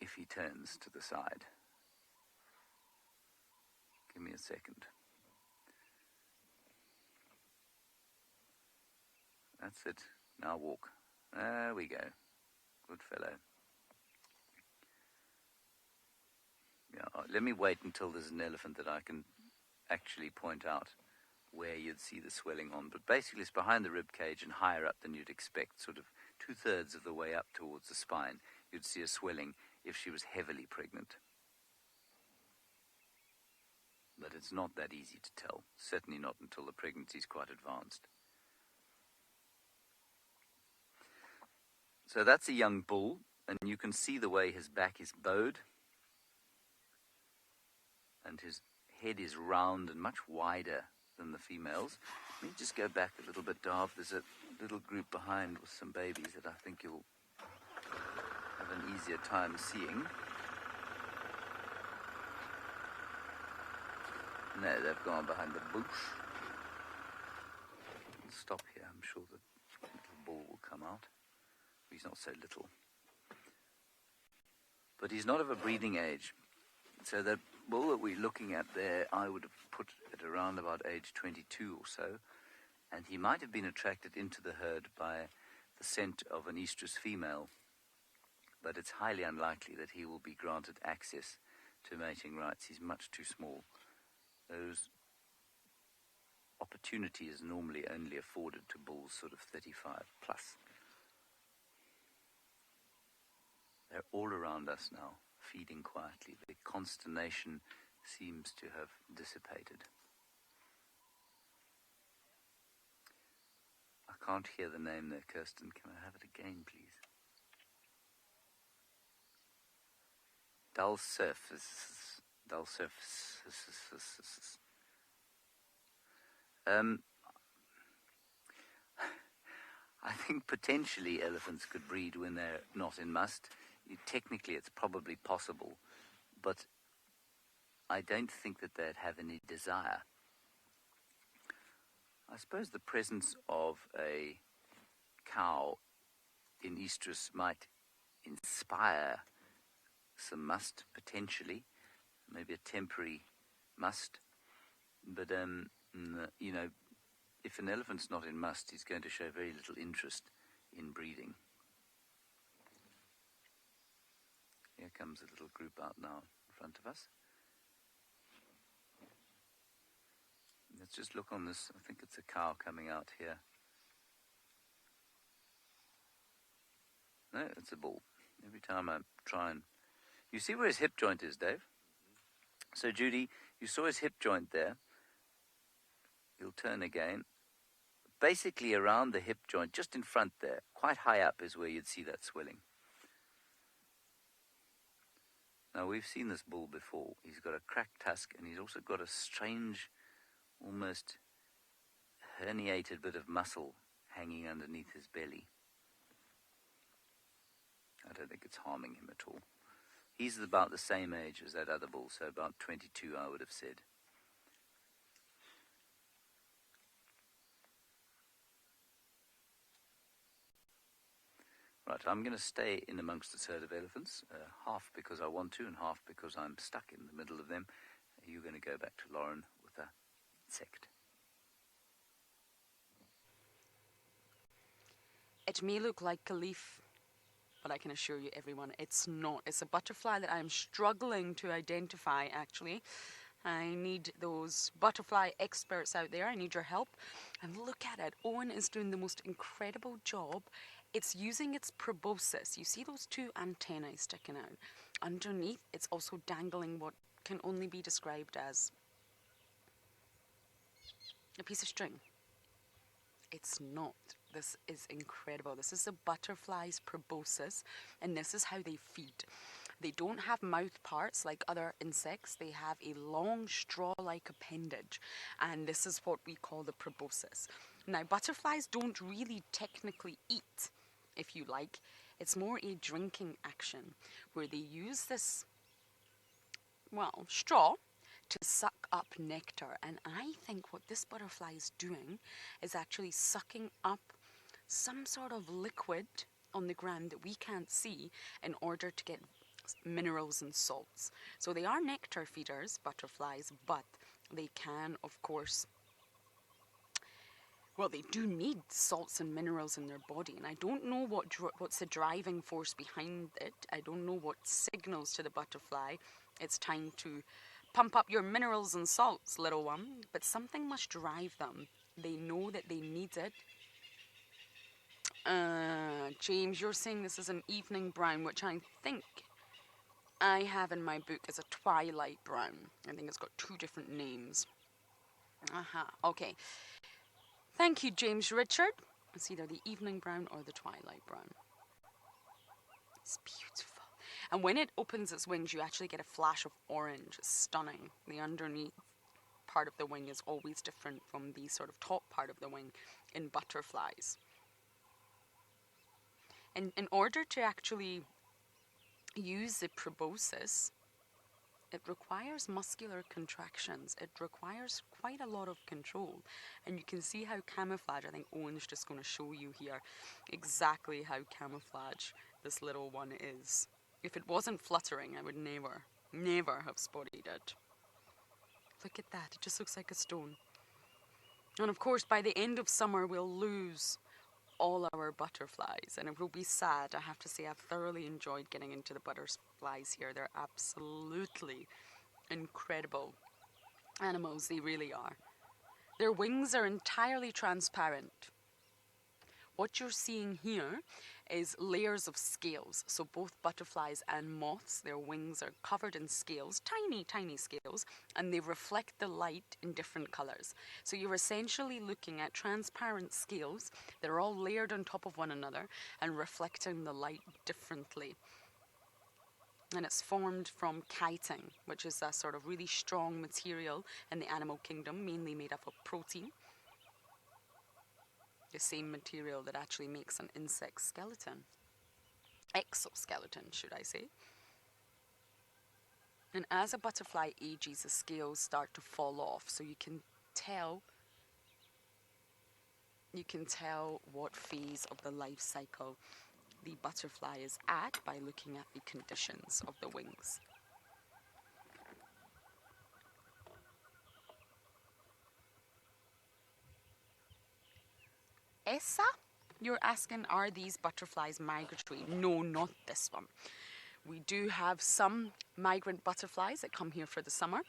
If he turns to the side. Give me a second. That's it. Now walk. There we go. Good fellow. Yeah, let me wait until there's an elephant that I can actually point out where you'd see the swelling on. But basically it's behind the rib cage and higher up than you'd expect, sort of 2/3 of the way up towards the spine. You'd see a swelling if she was heavily pregnant. But it's not that easy to tell, certainly not until the pregnancy is quite advanced. So that's a young bull, and you can see the way his back is bowed, and his head is round and much wider than the females. Let me just go back a little bit, Darv. There's a little group behind with some babies that I think you'll have an easier time seeing. No, they've gone behind the bush. I'll stop here. I'm sure the little bull will come out. He's not so little. But he's not of a breeding age. So the bull that we're looking at there, I would have put at around about age 22 or so. And he might have been attracted into the herd by the scent of an estrus female. But it's highly unlikely that he will be granted access to mating rights. He's much too small. Those opportunities are normally only afforded to bulls sort of 35 plus. They're all around us now, feeding quietly. The consternation seems to have dissipated. I can't hear the name there, Kirsten. Can I have it again, please? Dull surface. I think potentially elephants could breed when they're not in must. Technically, it's probably possible, but I don't think that they'd have any desire. I suppose the presence of a cow in estrus might inspire some must, potentially, maybe a temporary must, but, if an elephant's not in must, he's going to show very little interest in breeding. Here comes a little group out now in front of us. Let's just look on this. I think it's a cow coming out here. No, it's a bull. Every time I try and... You see where his hip joint is, Dave? So, Judy, you saw his hip joint there. He'll turn again. Basically around the hip joint, just in front there, quite high up is where you'd see that swelling. Now, we've seen this bull before. He's got a cracked tusk, and he's also got a strange, almost herniated bit of muscle hanging underneath his belly. I don't think it's harming him at all. He's about the same age as that other bull, so about 22, I would have said. Right, I'm going to stay in amongst this herd of elephants, half because I want to and half because I'm stuck in the middle of them. You're going to go back to Lauren with a insect. It may look like a leaf, but I can assure you, everyone, it's not. It's a butterfly that I'm struggling to identify, actually. I need those butterfly experts out there. I need your help. And look at it. Owen is doing the most incredible job. It's using its proboscis. You see those two antennae sticking out. Underneath, it's also dangling what can only be described as a piece of string. It's not. This is incredible. This is a butterfly's proboscis, and this is how they feed. They don't have mouth parts like other insects. They have a long straw-like appendage, and this is what we call the proboscis. Now, butterflies don't really technically eat, if you like. It's more a drinking action, where they use this, well, straw to suck up nectar. And I think what this butterfly is doing is actually sucking up some sort of liquid on the ground that we can't see in order to get minerals and salts. So they are nectar feeders, butterflies, but they can, of course, well, they do need salts and minerals in their body, and I don't know what's the driving force behind it. I don't know what signals to the butterfly it's time to pump up your minerals and salts, little one, but something must drive them. They know that they need it. James, you're saying this is an evening brown, which I think I have in my book as a twilight brown. I think it's got two different names. Okay. Thank you, James Richard. It's either the evening brown or the twilight brown. It's beautiful. And when it opens its wings, you actually get a flash of orange. It's stunning. The underneath part of the wing is always different from the sort of top part of the wing in butterflies. And in order to actually use the proboscis, it requires muscular contractions. It requires quite a lot of control. And you can see how camouflage, I think Owen's just going to show you here exactly how camouflage this little one is. If it wasn't fluttering, I would never have spotted it. Look at that, it just looks like a stone. And of course, by the end of summer, we'll lose all our butterflies, and it will be sad. I have to say I've thoroughly enjoyed getting into the butterflies here. They're absolutely incredible animals, they really are. Their wings are entirely transparent. What you're seeing here is layers of scales. So both butterflies and moths, their wings are covered in scales, tiny, tiny scales, and they reflect the light in different colors. So you're essentially looking at transparent scales that are all layered on top of one another and reflecting the light differently. And it's formed from chitin, which is a sort of really strong material in the animal kingdom, mainly made up of protein. The same material that actually makes an insect skeleton. Exoskeleton, should I say. And as a butterfly ages, the scales start to fall off. So you can tell what phase of the life cycle the butterfly is at by looking at the conditions of the wings. Essa, you're asking, are these butterflies migratory? No, not this one. We do have some migrant butterflies that come here for the summer.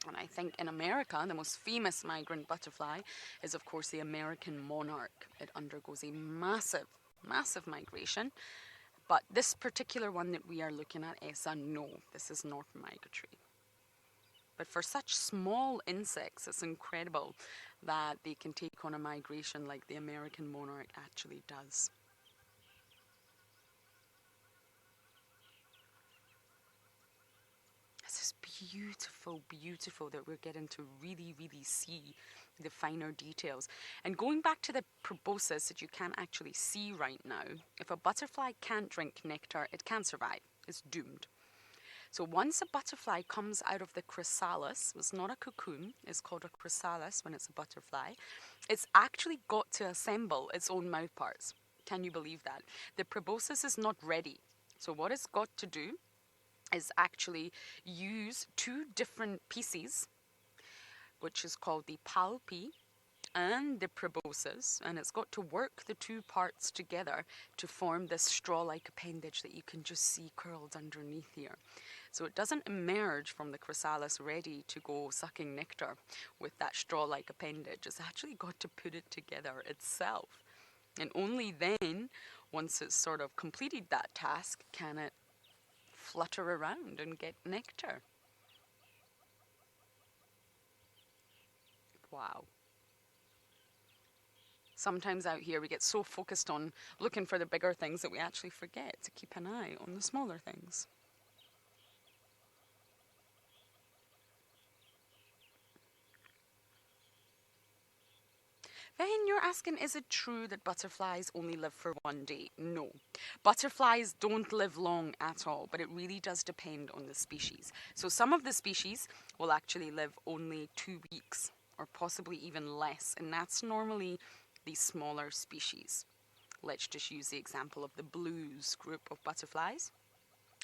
And I think in America, the most famous migrant butterfly is, of course, the American monarch. It undergoes a massive, massive migration. But this particular one that we are looking at, Essa, no, this is not migratory. But for such small insects, it's incredible that they can take on a migration like the American monarch actually does. This is beautiful, beautiful that we're getting to really, really see the finer details. And going back to the proboscis that you can't actually see right now, if a butterfly can't drink nectar, it can't survive. It's doomed. So once a butterfly comes out of the chrysalis, it's not a cocoon, it's called a chrysalis when it's a butterfly, it's actually got to assemble its own mouthparts. Can you believe that? The proboscis is not ready. So what it's got to do is actually use two different pieces, which is called the palpi and the proboscis, and it's got to work the two parts together to form this straw-like appendage that you can just see curled underneath here. So it doesn't emerge from the chrysalis ready to go sucking nectar with that straw-like appendage. It's actually got to put it together itself. And only then, once it's sort of completed that task, can it flutter around and get nectar. Wow. Sometimes out here we get so focused on looking for the bigger things that we actually forget to keep an eye on the smaller things. Then you're asking, is it true that butterflies only live for one day? No. Butterflies don't live long at all, but it really does depend on the species. So some of the species will actually live only 2 weeks, or possibly even less, and that's normally the smaller species. Let's just use the example of the blues group of butterflies.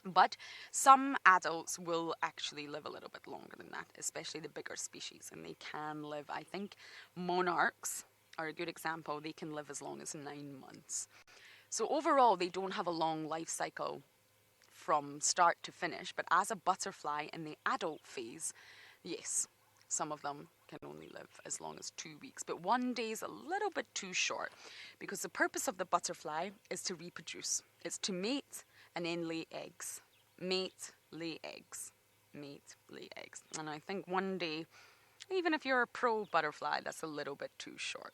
But some adults will actually live a little bit longer than that, especially the bigger species, and they can live, I think, monarchs are a good example. They can live as long as 9 months. So overall, they don't have a long life cycle from start to finish, but as a butterfly in the adult phase, yes, some of them can only live as long as 2 weeks, but 1 day is a little bit too short because the purpose of the butterfly is to reproduce. It's to mate and then lay eggs. Mate, lay eggs. Mate, lay eggs. And I think 1 day, even if you're a pro butterfly, that's a little bit too short.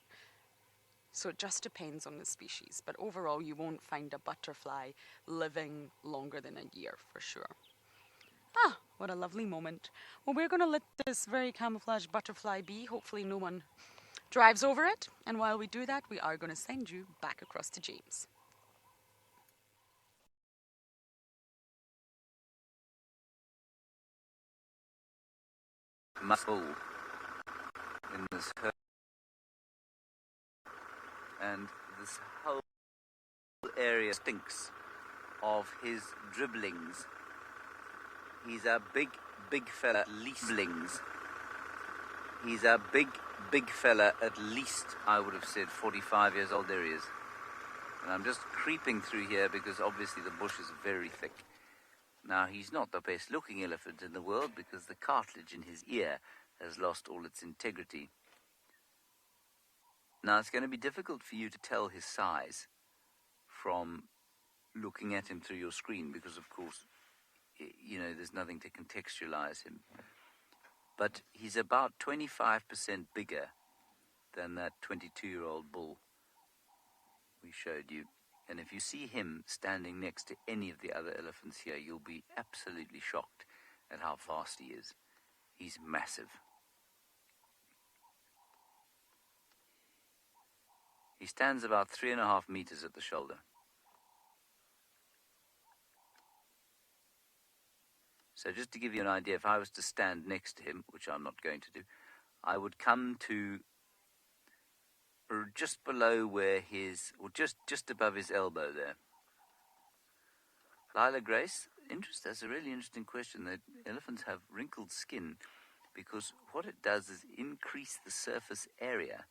So it just depends on the species, but overall you won't find a butterfly living longer than a year for sure. Ah, what a lovely moment. Well, we're going to let this very camouflaged butterfly be. Hopefully no one drives over it. And while we do that, we are going to send you back across to James. Muscle in this herd, and this whole area stinks of his dribblings. He's a big fella, at least dribblings. He's a big fella, at least I would have said 45 years old. There he is. And I'm just creeping through here because obviously the bush is very thick. Now, he's not the best looking elephant in the world because the cartilage in his ear has lost all its integrity. Now, it's going to be difficult for you to tell his size from looking at him through your screen because, of course, you know, there's nothing to contextualize him. But he's about 25% bigger than that 22-year-old bull we showed you. And if you see him standing next to any of the other elephants here, you'll be absolutely shocked at how fast he is. He's massive. He stands about 3.5 meters at the shoulder. So just to give you an idea, if I was to stand next to him, which I'm not going to do, I would come to just below where his, or just above his elbow there. Lila Grace, that's a really interesting question. That elephants have wrinkled skin because what it does is increase the surface area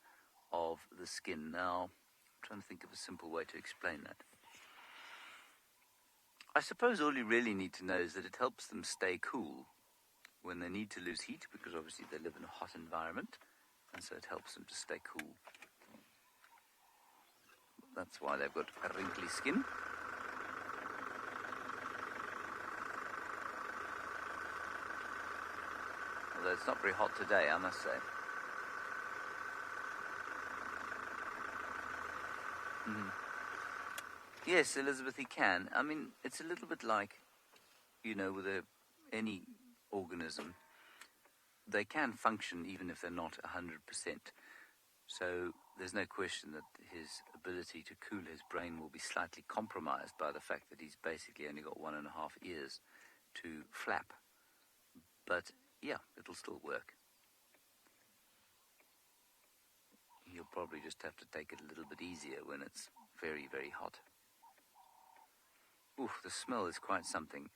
of the skin. Now, I'm trying to think of a simple way to explain that. I suppose all you really need to know is that it helps them stay cool when they need to lose heat, because obviously they live in a hot environment, and so it helps them to stay cool. That's why they've got a wrinkly skin. Although it's not very hot today, I must say. Yes, Elizabeth, he can. I mean, it's a little bit like, you know, with any organism. They can function even if they're not 100%. So there's no question that his ability to cool his brain will be slightly compromised by the fact that he's basically only got 1.5 ears to flap. But yeah, it'll still work. You'll probably just have to take it a little bit easier when it's very, very hot. Oof, the smell is quite something.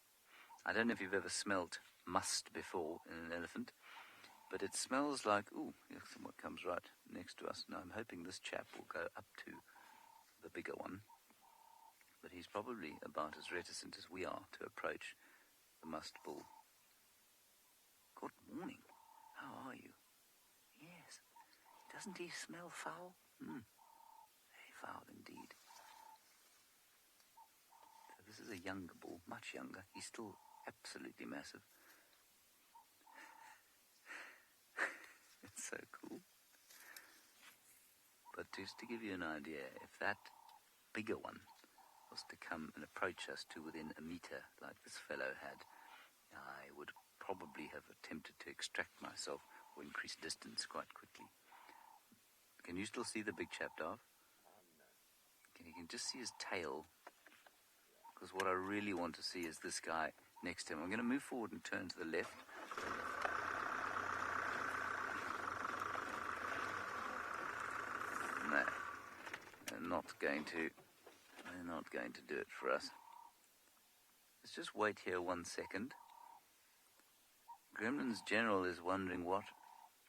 I don't know if you've ever smelt must before in an elephant, but it smells like, ooh, someone comes right next to us. Now I'm hoping this chap will go up to the bigger one, but he's probably about as reticent as we are to approach the musk bull. Good morning. How are you? Yes. Doesn't he smell foul? Very foul indeed. So this is a younger bull, much younger. He's still absolutely massive. It's so cool. But just to give you an idea, if that bigger one was to come and approach us to within a meter like this fellow had, I would probably have attempted to extract myself or increase distance quite quickly. Can you still see the big chap, Dav? You can just see his tail, because what I really want to see is this guy next to him. I'm going to move forward and turn to the left. No, they're not going to do it for us. Let's just wait here 1 second. Gremlin's General is wondering what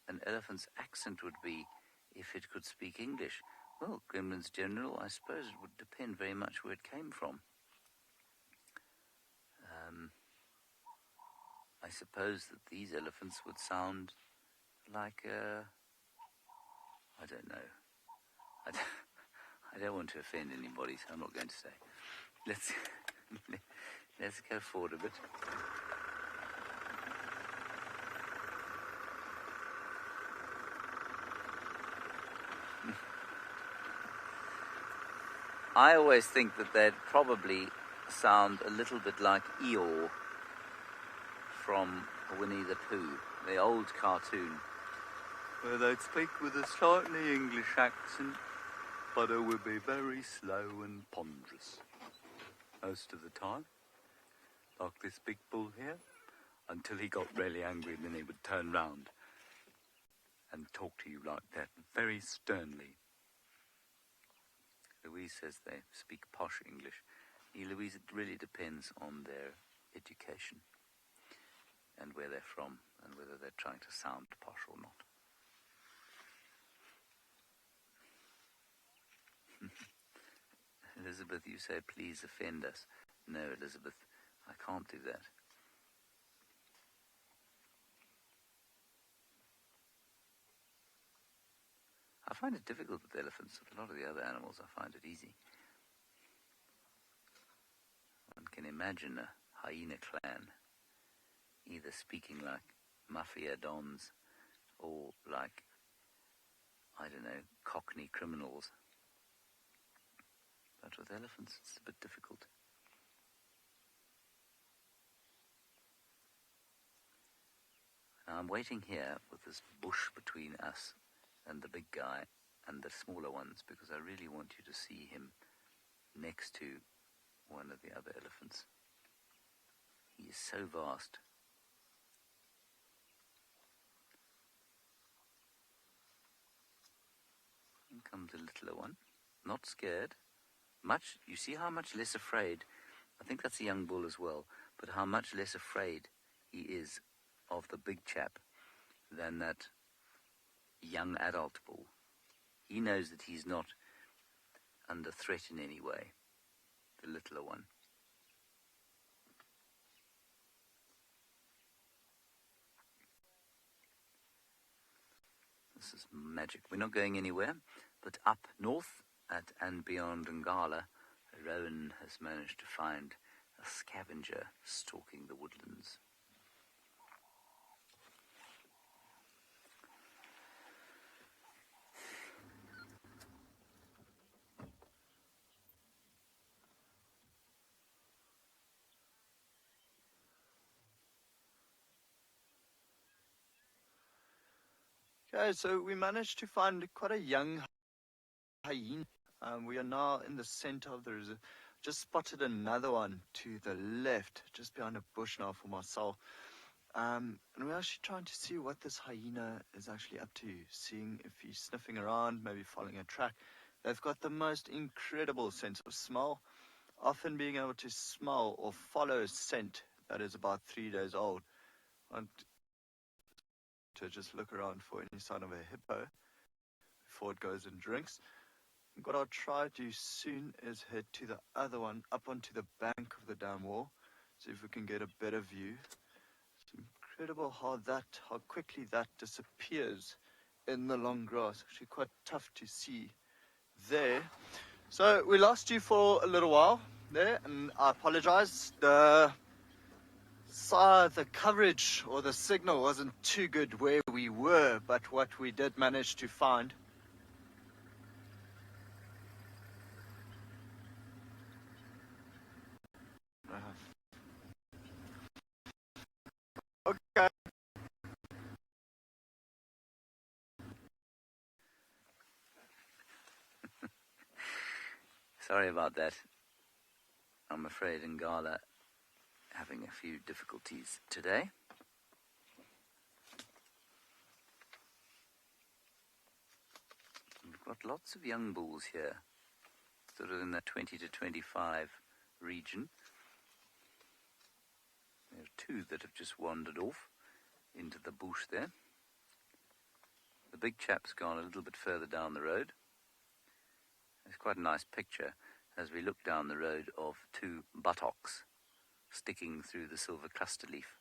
an elephant's accent would be if it could speak English. Well, Gremlin's General, I suppose it would depend very much where it came from. I suppose that these elephants would sound like, I don't know. I don't want to offend anybody, so I'm not going to say. Let's go forward a bit. I always think that they'd probably sound a little bit like Eeyore from Winnie the Pooh, the old cartoon, where they'd speak with a slightly English accent, but it would be very slow and ponderous most of the time, like this big bull here, until he got really angry, and then he would turn round and talk to you like that, very sternly. Louise says they speak posh English. Louise, it really depends on their education and where they're from and whether they're trying to sound posh or not. Elizabeth, you say, please offend us. No, Elizabeth, I can't do that. I find it difficult with elephants. With a lot of the other animals, I find it easy. One can imagine a hyena clan either speaking like mafia dons or like, I don't know, Cockney criminals. But with elephants, it's a bit difficult. Now I'm waiting here with this bush between us and the big guy and the smaller ones, because I really want you to see him next to one of the other elephants. He is so vast. In comes a littler one, not scared. You see how much less afraid, I think that's a young bull as well, but how much less afraid he is of the big chap than that young adult bull. He knows that he's not under threat in any way, the littler one. This is magic. We're not going anywhere, but up north at andBeyond Ngala, Rowan has managed to find a scavenger stalking the woodlands. Okay, so we managed to find quite a young hyena. We are now in the center of the reserve. Just spotted another one to the left, just behind a bush now for myself. And we're actually trying to see what this hyena is actually up to, seeing if he's sniffing around, maybe following a track. They've got the most incredible sense of smell, often being able to smell or follow a scent that is about 3 days old. And to just look around for any sign of a hippo before it goes and drinks. What I'll try to do soon is head to the other one, up onto the bank of the dam wall, see if we can get a better view. It's incredible how quickly that disappears in the long grass. Actually quite tough to see there. So we lost you for a little while there, and I apologize. The coverage or the signal wasn't too good where we were, but what we did manage to find. Okay. Sorry about that. I'm afraid Ngala having a few difficulties today. We've got lots of young bulls here, sort of in the 20 to 25 region. There are two that have just wandered off into the bush there. The big chap's gone a little bit further down the road. It's quite a nice picture as we look down the road of two buttocks sticking through the silver cluster leaf.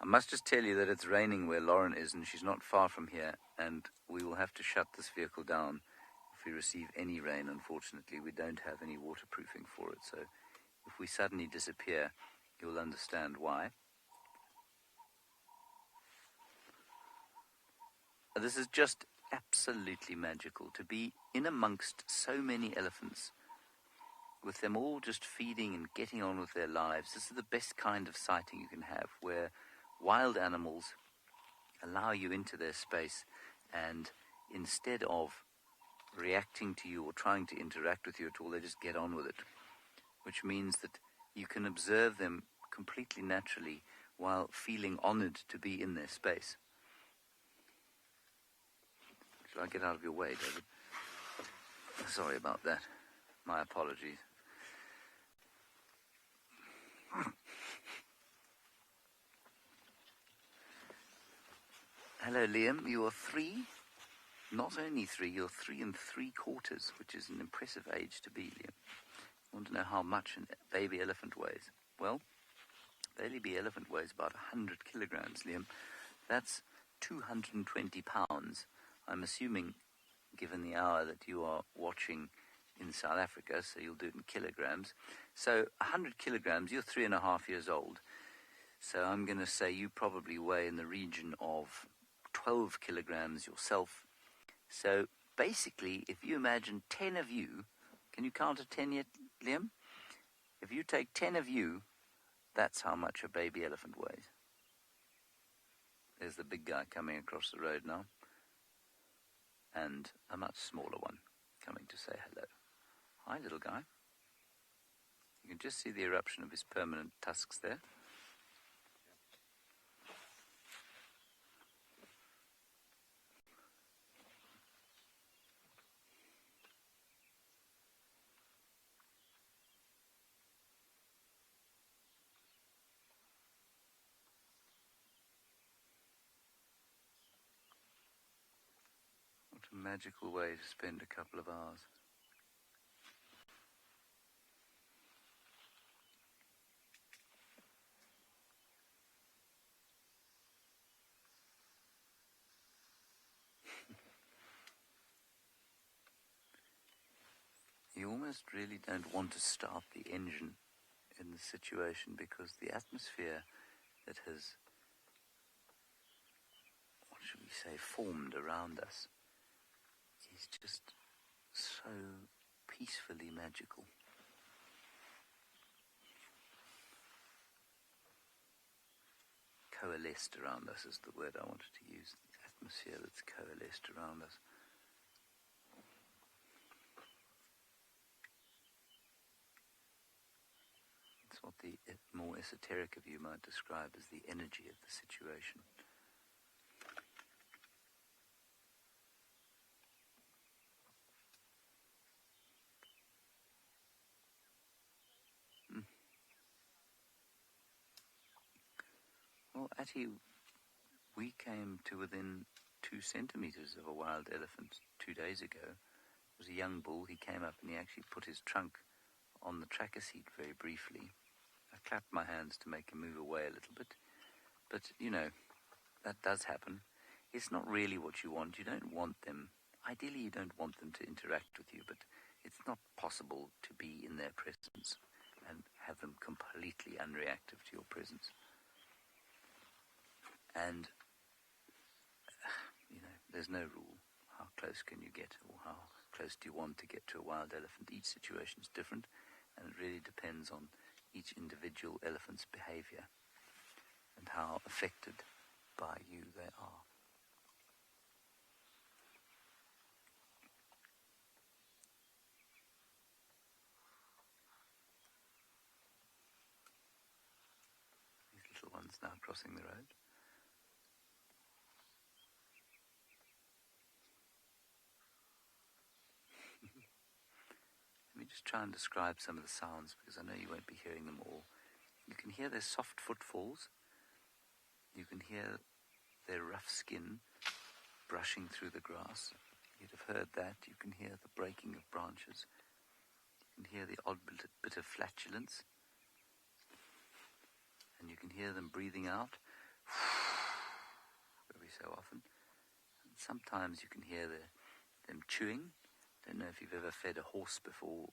I must just tell you that it's raining where Lauren is, and she's not far from here, and we will have to shut this vehicle down if we receive any rain. Unfortunately, we don't have any waterproofing for it, so if we suddenly disappear, you'll understand why. This is just absolutely magical, to be in amongst so many elephants, with them all just feeding and getting on with their lives. This is the best kind of sighting you can have, where wild animals allow you into their space, and instead of reacting to you or trying to interact with you at all, they just get on with it, which means that you can observe them completely naturally while feeling honored to be in their space. Shall I get out of your way, David? Sorry about that. My apologies. Hello, Liam. You are 3. Not only 3, you're 3 3/4, which is an impressive age to be, Liam. I want to know how much a baby elephant weighs. Well, a baby elephant weighs about 100 kilograms, Liam. That's 220 pounds. I'm assuming, given the hour, that you are watching in South Africa, so you'll do it in kilograms. So 100 kilograms, you're 3.5 years old. So I'm going to say you probably weigh in the region of 12 kilograms yourself. So basically, if you imagine 10 of you, can you count to 10 yet, Liam? If you take 10 of you, that's how much a baby elephant weighs. There's the big guy coming across the road now, and a much smaller one coming to say hello. Hi, little guy. You can just see the eruption of his permanent tusks there. What a magical way to spend a couple of hours. You almost really don't want to start the engine in the situation, because the atmosphere that has, what should we say, formed around us is just so peacefully magical. Coalesced around us is the word I wanted to use. The atmosphere that's coalesced around us. It's what the more esoteric of you might describe as the energy of the situation. Well, Atty, we came to within 2 centimeters of a wild elephant 2 days ago. It was a young bull. He came up and he actually put his trunk on the tracker seat very briefly. I clapped my hands to make him move away a little bit. But, you know, that does happen. It's not really what you want. You don't want them. Ideally, you don't want them to interact with you, but it's not possible to be in their presence and have them completely unreactive to your presence. And, you know, there's no rule. How close can you get, or how close do you want to get to a wild elephant? Each situation is different, and it really depends on each individual elephant's behavior and how affected by you they are. These little ones now crossing the road. Let me just try and describe some of the sounds, because I know you won't be hearing them all. You can hear their soft footfalls. You can hear their rough skin brushing through the grass. You'd have heard that. You can hear the breaking of branches. You can hear the odd bit of flatulence. And you can hear them breathing out every so often. And sometimes you can hear them chewing. I don't know if you've ever fed a horse before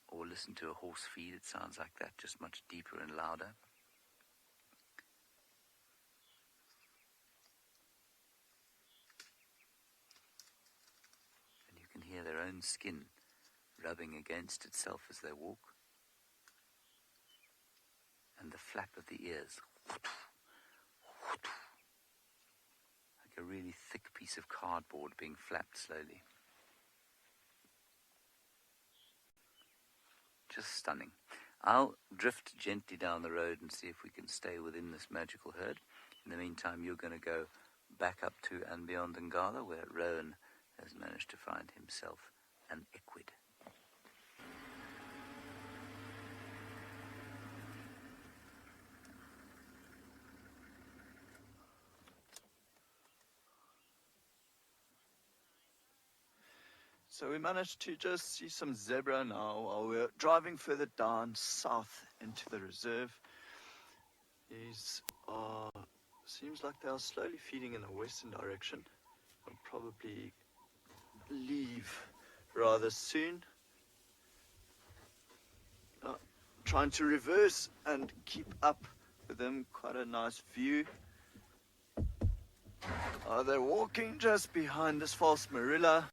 or listened to a horse feed. It sounds like that, just much deeper and louder. And you can hear their own skin rubbing against itself as they walk. And the flap of the ears. Like a really thick piece of cardboard being flapped slowly. Just stunning. I'll drift gently down the road and see if we can stay within this magical herd. In the meantime, you're going to go back up to andBeyond Ngala, where Rowan has managed to find himself an equid. So we managed to just see some zebra now while we're driving further down south into the reserve. These are, seems like they are slowly feeding in the western direction. They'll probably leave rather soon. Trying to reverse and keep up with them. Quite a nice view. They're walking just behind this false marilla.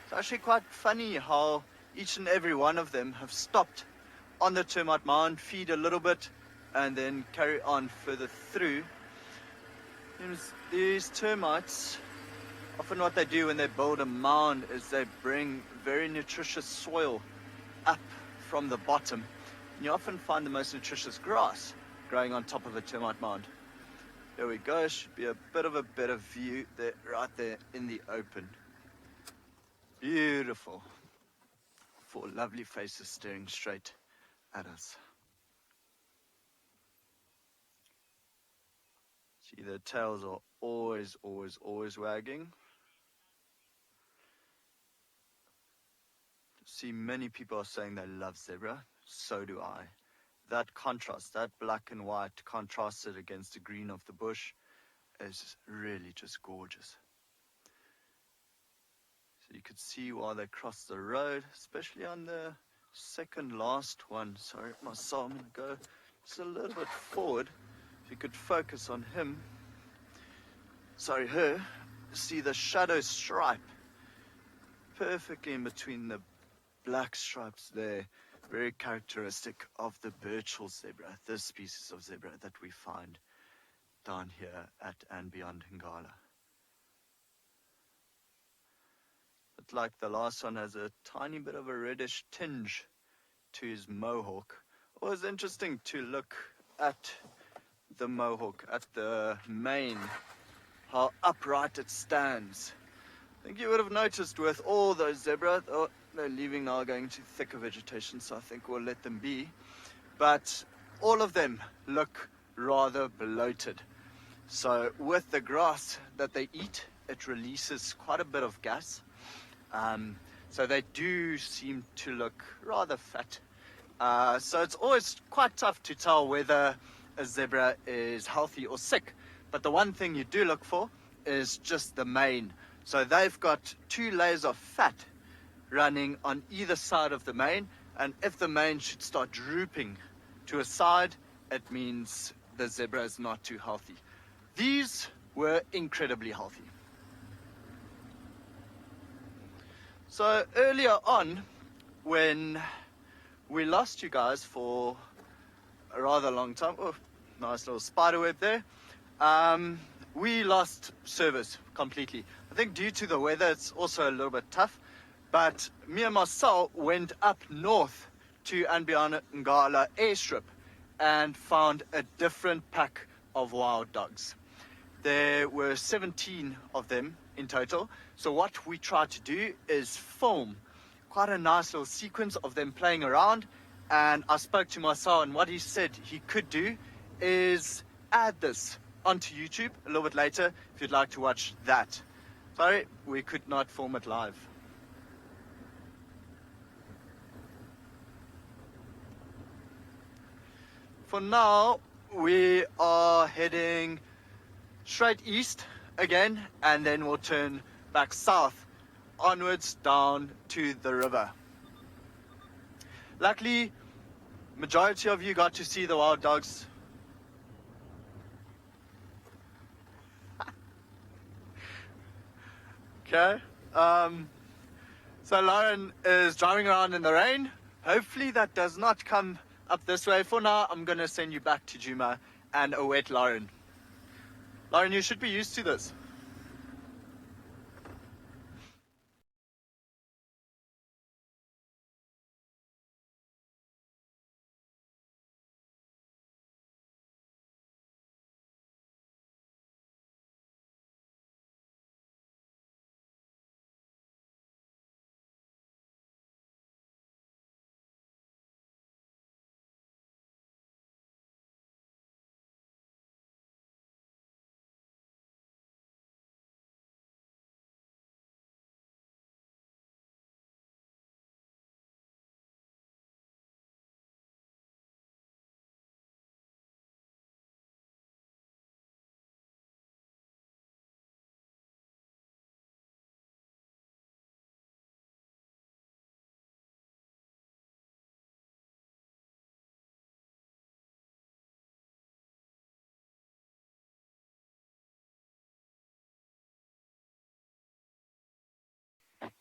It's actually quite funny how each and every one of them have stopped on the termite mound, feed a little bit, and then carry on further through. These termites, often what they do when they build a mound is they bring very nutritious soil up from the bottom. And you often find the most nutritious grass growing on top of a termite mound. There we go, should be a bit of a better view there, right there in the open. Beautiful. 4 lovely faces staring straight at us. See, their tails are always wagging. See, many people are saying they love zebra. So do I. That contrast, that black and white contrasted against the green of the bush is really just gorgeous. So you could see while they crossed the road, especially on the second last one. Sorry, myself, I'm going to go just a little bit forward. If you could focus on him. Sorry, her. See the shadow stripe perfectly in between the black stripes there. Very characteristic of the Birchall zebra, this species of zebra that we find down here at andBeyond Ngala. But like the last one, has a tiny bit of a reddish tinge to his mohawk. It was interesting to look at the mohawk, at the mane, how upright it stands. I think you would have noticed with all those zebra, oh, they're leaving now, going to thicker vegetation, so I think we'll let them be. But all of them look rather bloated. So with the grass that they eat, it releases quite a bit of gas. So they do seem to look rather fat. So it's always quite tough to tell whether a zebra is healthy or sick. But the one thing you do look for is just the mane. So they've got 2 layers of fat running on either side of the mane, and if the mane should start drooping to a side, it means the zebra is not too healthy. These were incredibly healthy. So earlier on, when we lost you guys for a rather long time, oh, nice little spider web there, we lost service completely. I think due to the weather, it's also a little bit tough. But me and Marcel went up north to andBeyond Ngala airstrip and found a different pack of wild dogs. There were 17 of them in total. So what we tried to do is film quite a nice little sequence of them playing around. And I spoke to Marcel, and what he said he could do is add this onto YouTube a little bit later if you'd like to watch that. Sorry, we could not film it live. For now, we are heading straight east again, and then we'll turn back south, onwards down to the river. Luckily, majority of you got to see the wild dogs. Okay, so Lauren is driving around in the rain. Hopefully that does not come up this way. For now, I'm going to send you back to Djuma and await Lauren. Lauren, you should be used to this.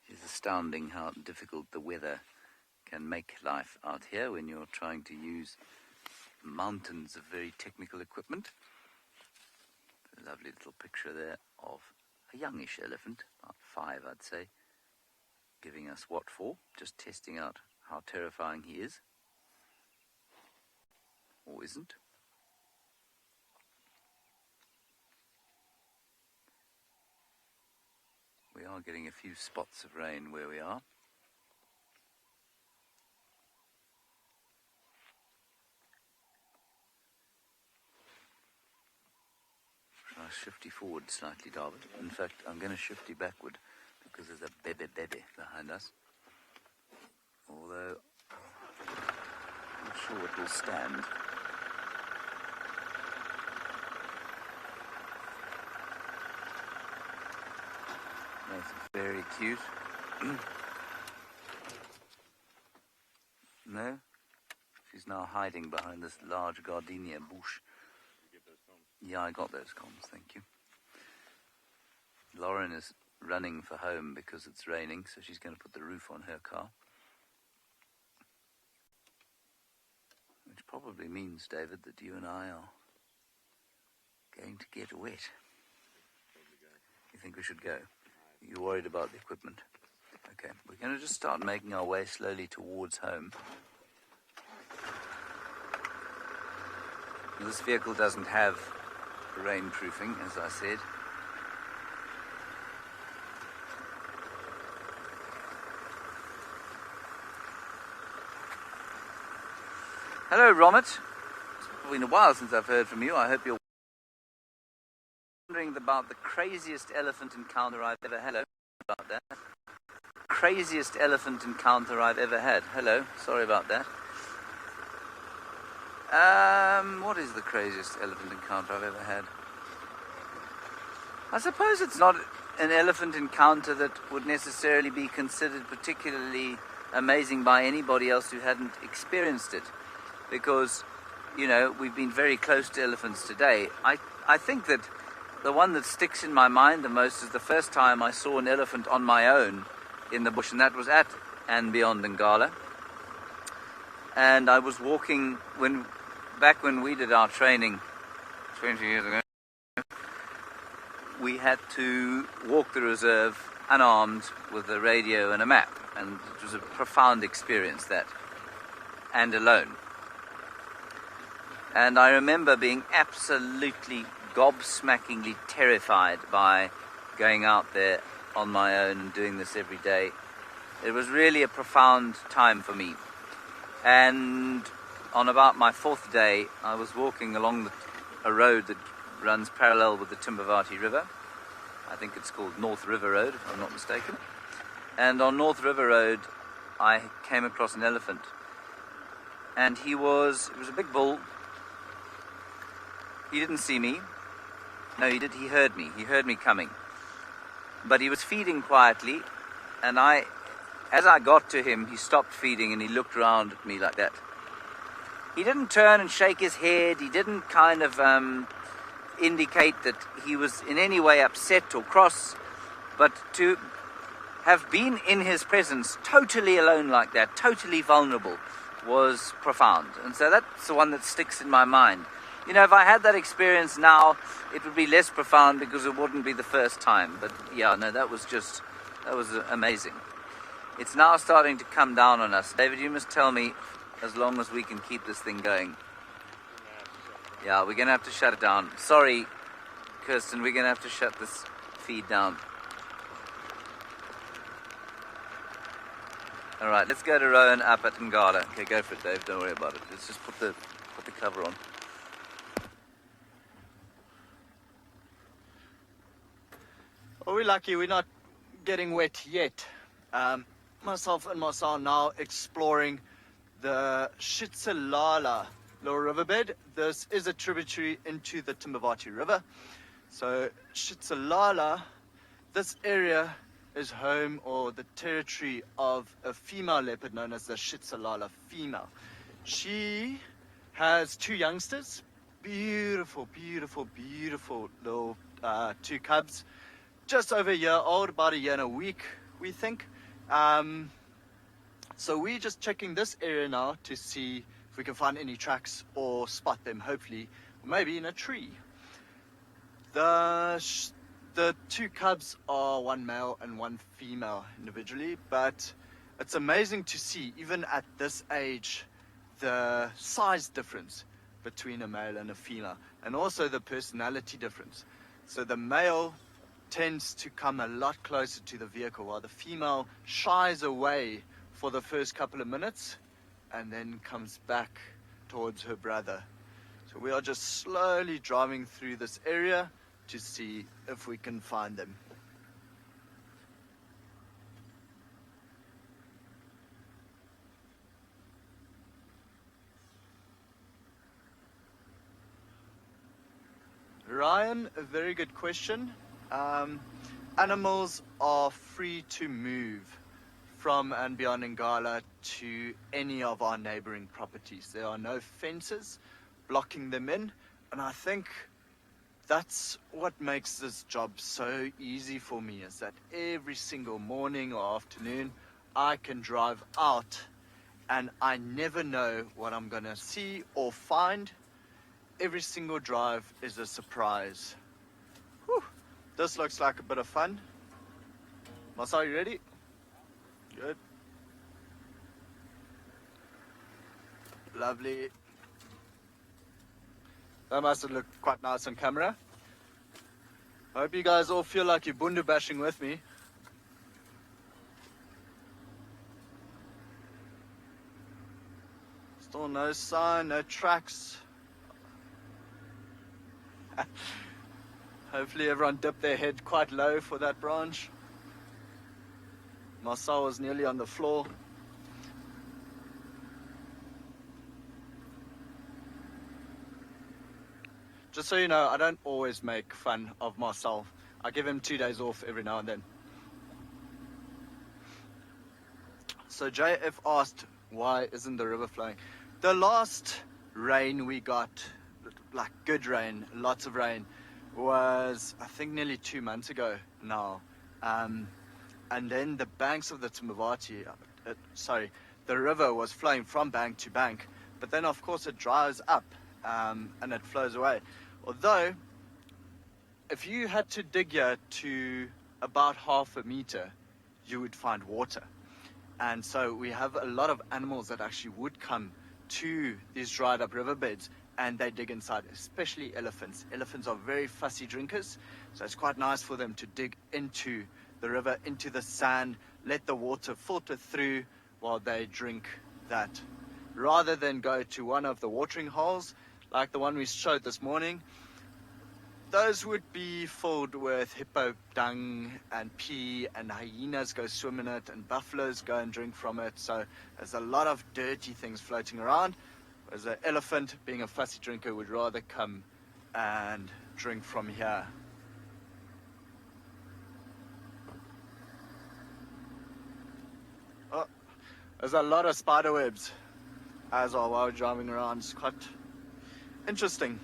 It's astounding how difficult the weather can make life out here when you're trying to use mountains of very technical equipment. A lovely little picture there of a youngish elephant, about 5 I'd say, giving us what for, just testing out how terrifying he is, or isn't. We are getting a few spots of rain where we are. Shall I shift you forward slightly, David? In fact, I'm going to shift you backward because there's a bebe behind us. Although, I'm not sure it will stand. That's very cute. No? She's now hiding behind this large gardenia bush. Yeah, I got those comms, thank you. Lauren is running for home because it's raining, so she's going to put the roof on her car. Which probably means, David, that you and I are going to get wet. You think we should go? You're worried about the equipment? Okay, we're going to just start making our way slowly towards home. This vehicle doesn't have rainproofing, as I said. Hello, Romet. It's been a while since I've heard from you. I hope you're wondering about the craziest elephant encounter I've ever had. Hello, about that. Craziest elephant encounter I've ever had. Hello, sorry about that. What is the craziest elephant encounter I've ever had? I suppose it's not an elephant encounter that would necessarily be considered particularly amazing by anybody else who hadn't experienced it. Because, you know, we've been very close to elephants today. I think that the one that sticks in my mind the most is the first time I saw an elephant on my own in the bush, and that was at andBeyond in Ngala. And I was walking back when we did our training 20 years ago. We had to walk the reserve unarmed with a radio and a map, and it was a profound experience, that, and alone. And I remember being absolutely gobsmackingly terrified by going out there on my own and doing this every day. It was really a profound time for me. And on about my fourth day, I was walking along a road that runs parallel with the Timbavati River. I think it's called North River Road, if I'm not mistaken. And on North River Road, I came across an elephant. And it was a big bull. He didn't see me. No, he did. He heard me. He heard me coming. But he was feeding quietly, and as I got to him, he stopped feeding and he looked around at me like that. He didn't turn and shake his head. He didn't kind of indicate that he was in any way upset or cross. But to have been in his presence totally alone like that, totally vulnerable, was profound. And so that's the one that sticks in my mind. You know, if I had that experience now, it would be less profound because it wouldn't be the first time. But yeah, no, that was amazing. It's now starting to come down on us. David, you must tell me as long as we can keep this thing going. Yeah, we're going to have to shut it down. Sorry, Kirsten, we're going to have to shut this feed down. All right, let's go to Rowan up at Ngala. Okay, go for it, Dave. Don't worry about it. Let's just put the cover on. Well, we're lucky we're not getting wet yet. Myself and Marcel are now exploring the Shitsalala little riverbed. This is a tributary into the Timbavati River. So Shitsalala, this area is home or the territory of a female leopard known as the Shitsalala female. She has two youngsters, beautiful, beautiful, beautiful little two cubs. Just over a year old, about a year and a week, we think. So we're just checking this area now to see if we can find any tracks or spot them, hopefully, maybe in a tree. The two cubs are one male and one female individually, but it's amazing to see, even at this age, the size difference between a male and a female, and also the personality difference. So the male tends to come a lot closer to the vehicle, while the female shies away for the first couple of minutes and then comes back towards her brother. So we are just slowly driving through this area to see if we can find them. Ryan, a very good question. Animals are free to move from andBeyond Ngala to any of our neighboring properties. There are no fences blocking them in, and I think that's what makes this job so easy for me, is that every single morning or afternoon I can drive out and I never know what I'm gonna see or find. Every single drive is a surprise. Whew. This looks like a bit of fun. Marcel, you ready? Good. Lovely. That must have looked quite nice on camera. I hope you guys all feel like you're bundu bashing with me. Still no sign, no tracks. Hopefully everyone dipped their head quite low for that branch. Marcel was nearly on the floor. Just so you know, I don't always make fun of Marcel. I give him 2 days off every now and then. So JF asked, why isn't the river flowing? The last rain we got, like good rain, lots of rain, was I think nearly 2 months ago now. And then the banks of the Timavati, the river was flowing from bank to bank. But then of course it dries up and it flows away. Although, if you had to dig here to about 1/2 meter, you would find water. And so we have a lot of animals that actually would come to these dried up riverbeds and they dig inside, especially elephants. Elephants are very fussy drinkers, so it's quite nice for them to dig into the river, into the sand, let the water filter through while they drink that. Rather than go to one of the watering holes, like the one we showed this morning, those would be filled with hippo dung and pee, and hyenas go swim in it, and buffaloes go and drink from it. So there's a lot of dirty things floating around, whereas an elephant, being a fussy drinker, would rather come and drink from here. Oh, there's a lot of spider webs as well while driving around. It's quite interesting.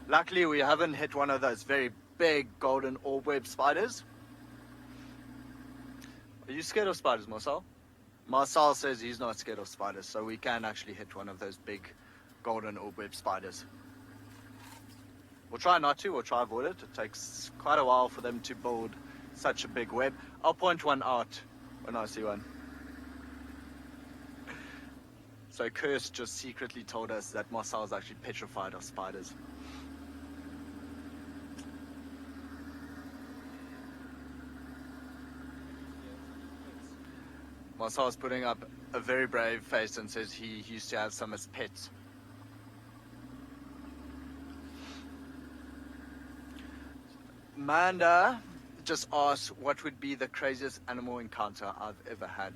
Luckily, we haven't hit one of those very big golden orb web spiders. Are you scared of spiders, Marcel? Marcel says he's not scared of spiders, so we can actually hit one of those big golden orb web spiders. We'll try not to, we'll try avoid it. It takes quite a while for them to build such a big web. I'll point one out when I see one. So Kirst just secretly told us that Marcel is actually petrified of spiders. Marcel is putting up a very brave face and says he used to have some as pets. Amanda just asked what would be the craziest animal encounter I've ever had.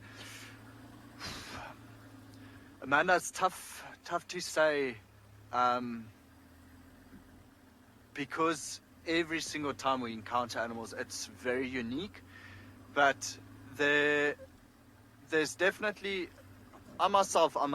Amanda, it's tough to say, because every single time we encounter animals, it's very unique. But there's definitely, I'm a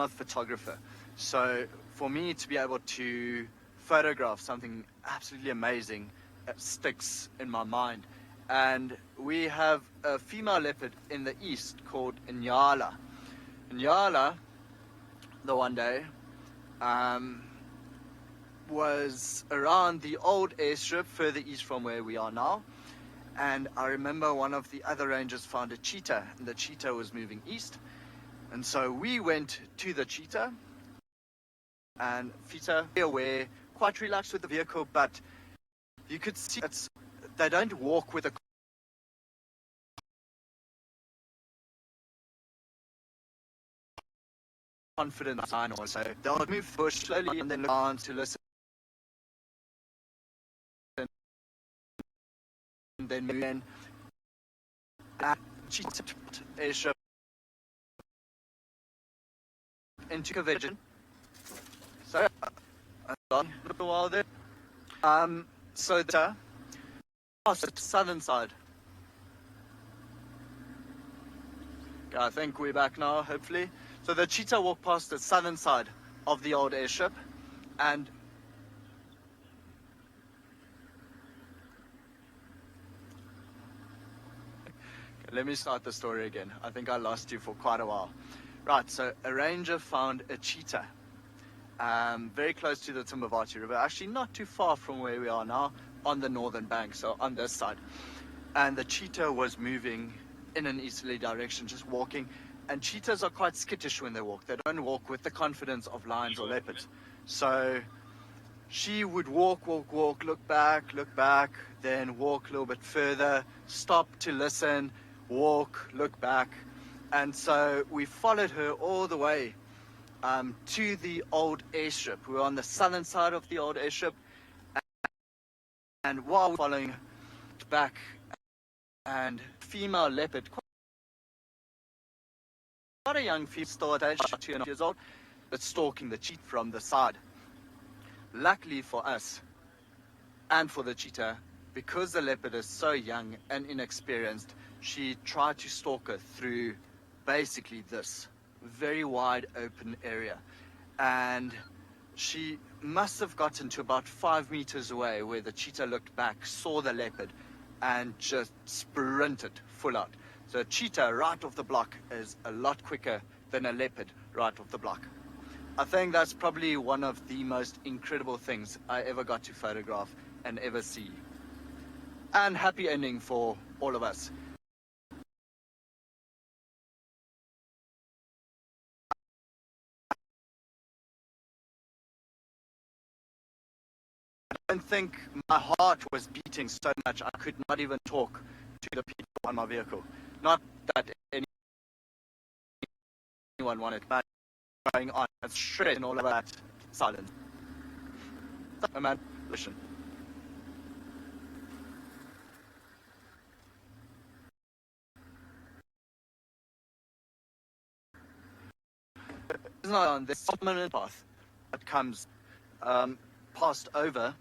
photographer, so for me to be able to photograph something absolutely amazing, it sticks in my mind. And we have a female leopard in the east called Ngala. Ngala, the one day, was around the old airstrip further east from where we are now. And I remember one of the other rangers found a cheetah, and the cheetah was moving east. And so we went to the cheetah, and cheetah, aware, quite relaxed with the vehicle, but you could see they don't walk with a confident sign, or so they'll move bush slowly and then look on to listen, and then move in. Cheetah airship into a vision. So a little while there. So the southern side. Okay, I think we're back now, hopefully. So the cheetah walked past the southern side of the old airship, and let me start the story again. I think I lost you for quite a while. Right, so a ranger found a cheetah very close to the Timbavati River, actually not too far from where we are now, on the northern bank, so on this side. And the cheetah was moving in an easterly direction, just walking. And cheetahs are quite skittish when they walk. They don't walk with the confidence of lions or leopards. So she would walk, look back, then walk a little bit further, stop to listen, walk, look back. And so we followed her all the way to the old airstrip. We were on the southern side of the old airstrip. And while we were following back, and female leopard, quite a young female, still at age 2.5 years old, but stalking the cheetah from the side. Luckily for us and for the cheetah, because the leopard is so young and inexperienced, she tried to stalk her through basically this very wide open area. And she must have gotten to about 5 meters away, where the cheetah looked back, saw the leopard, and just sprinted full out. So a cheetah right off the block is a lot quicker than a leopard right off the block. I think that's probably one of the most incredible things I ever got to photograph and ever see. And happy ending for all of us. I don't think my heart was beating so much I could not even talk to the people on my vehicle. Not that anyone wanted, but going on, it's shred and all of that silence. Oh man, listen. It's not on this permanent path that comes passed over.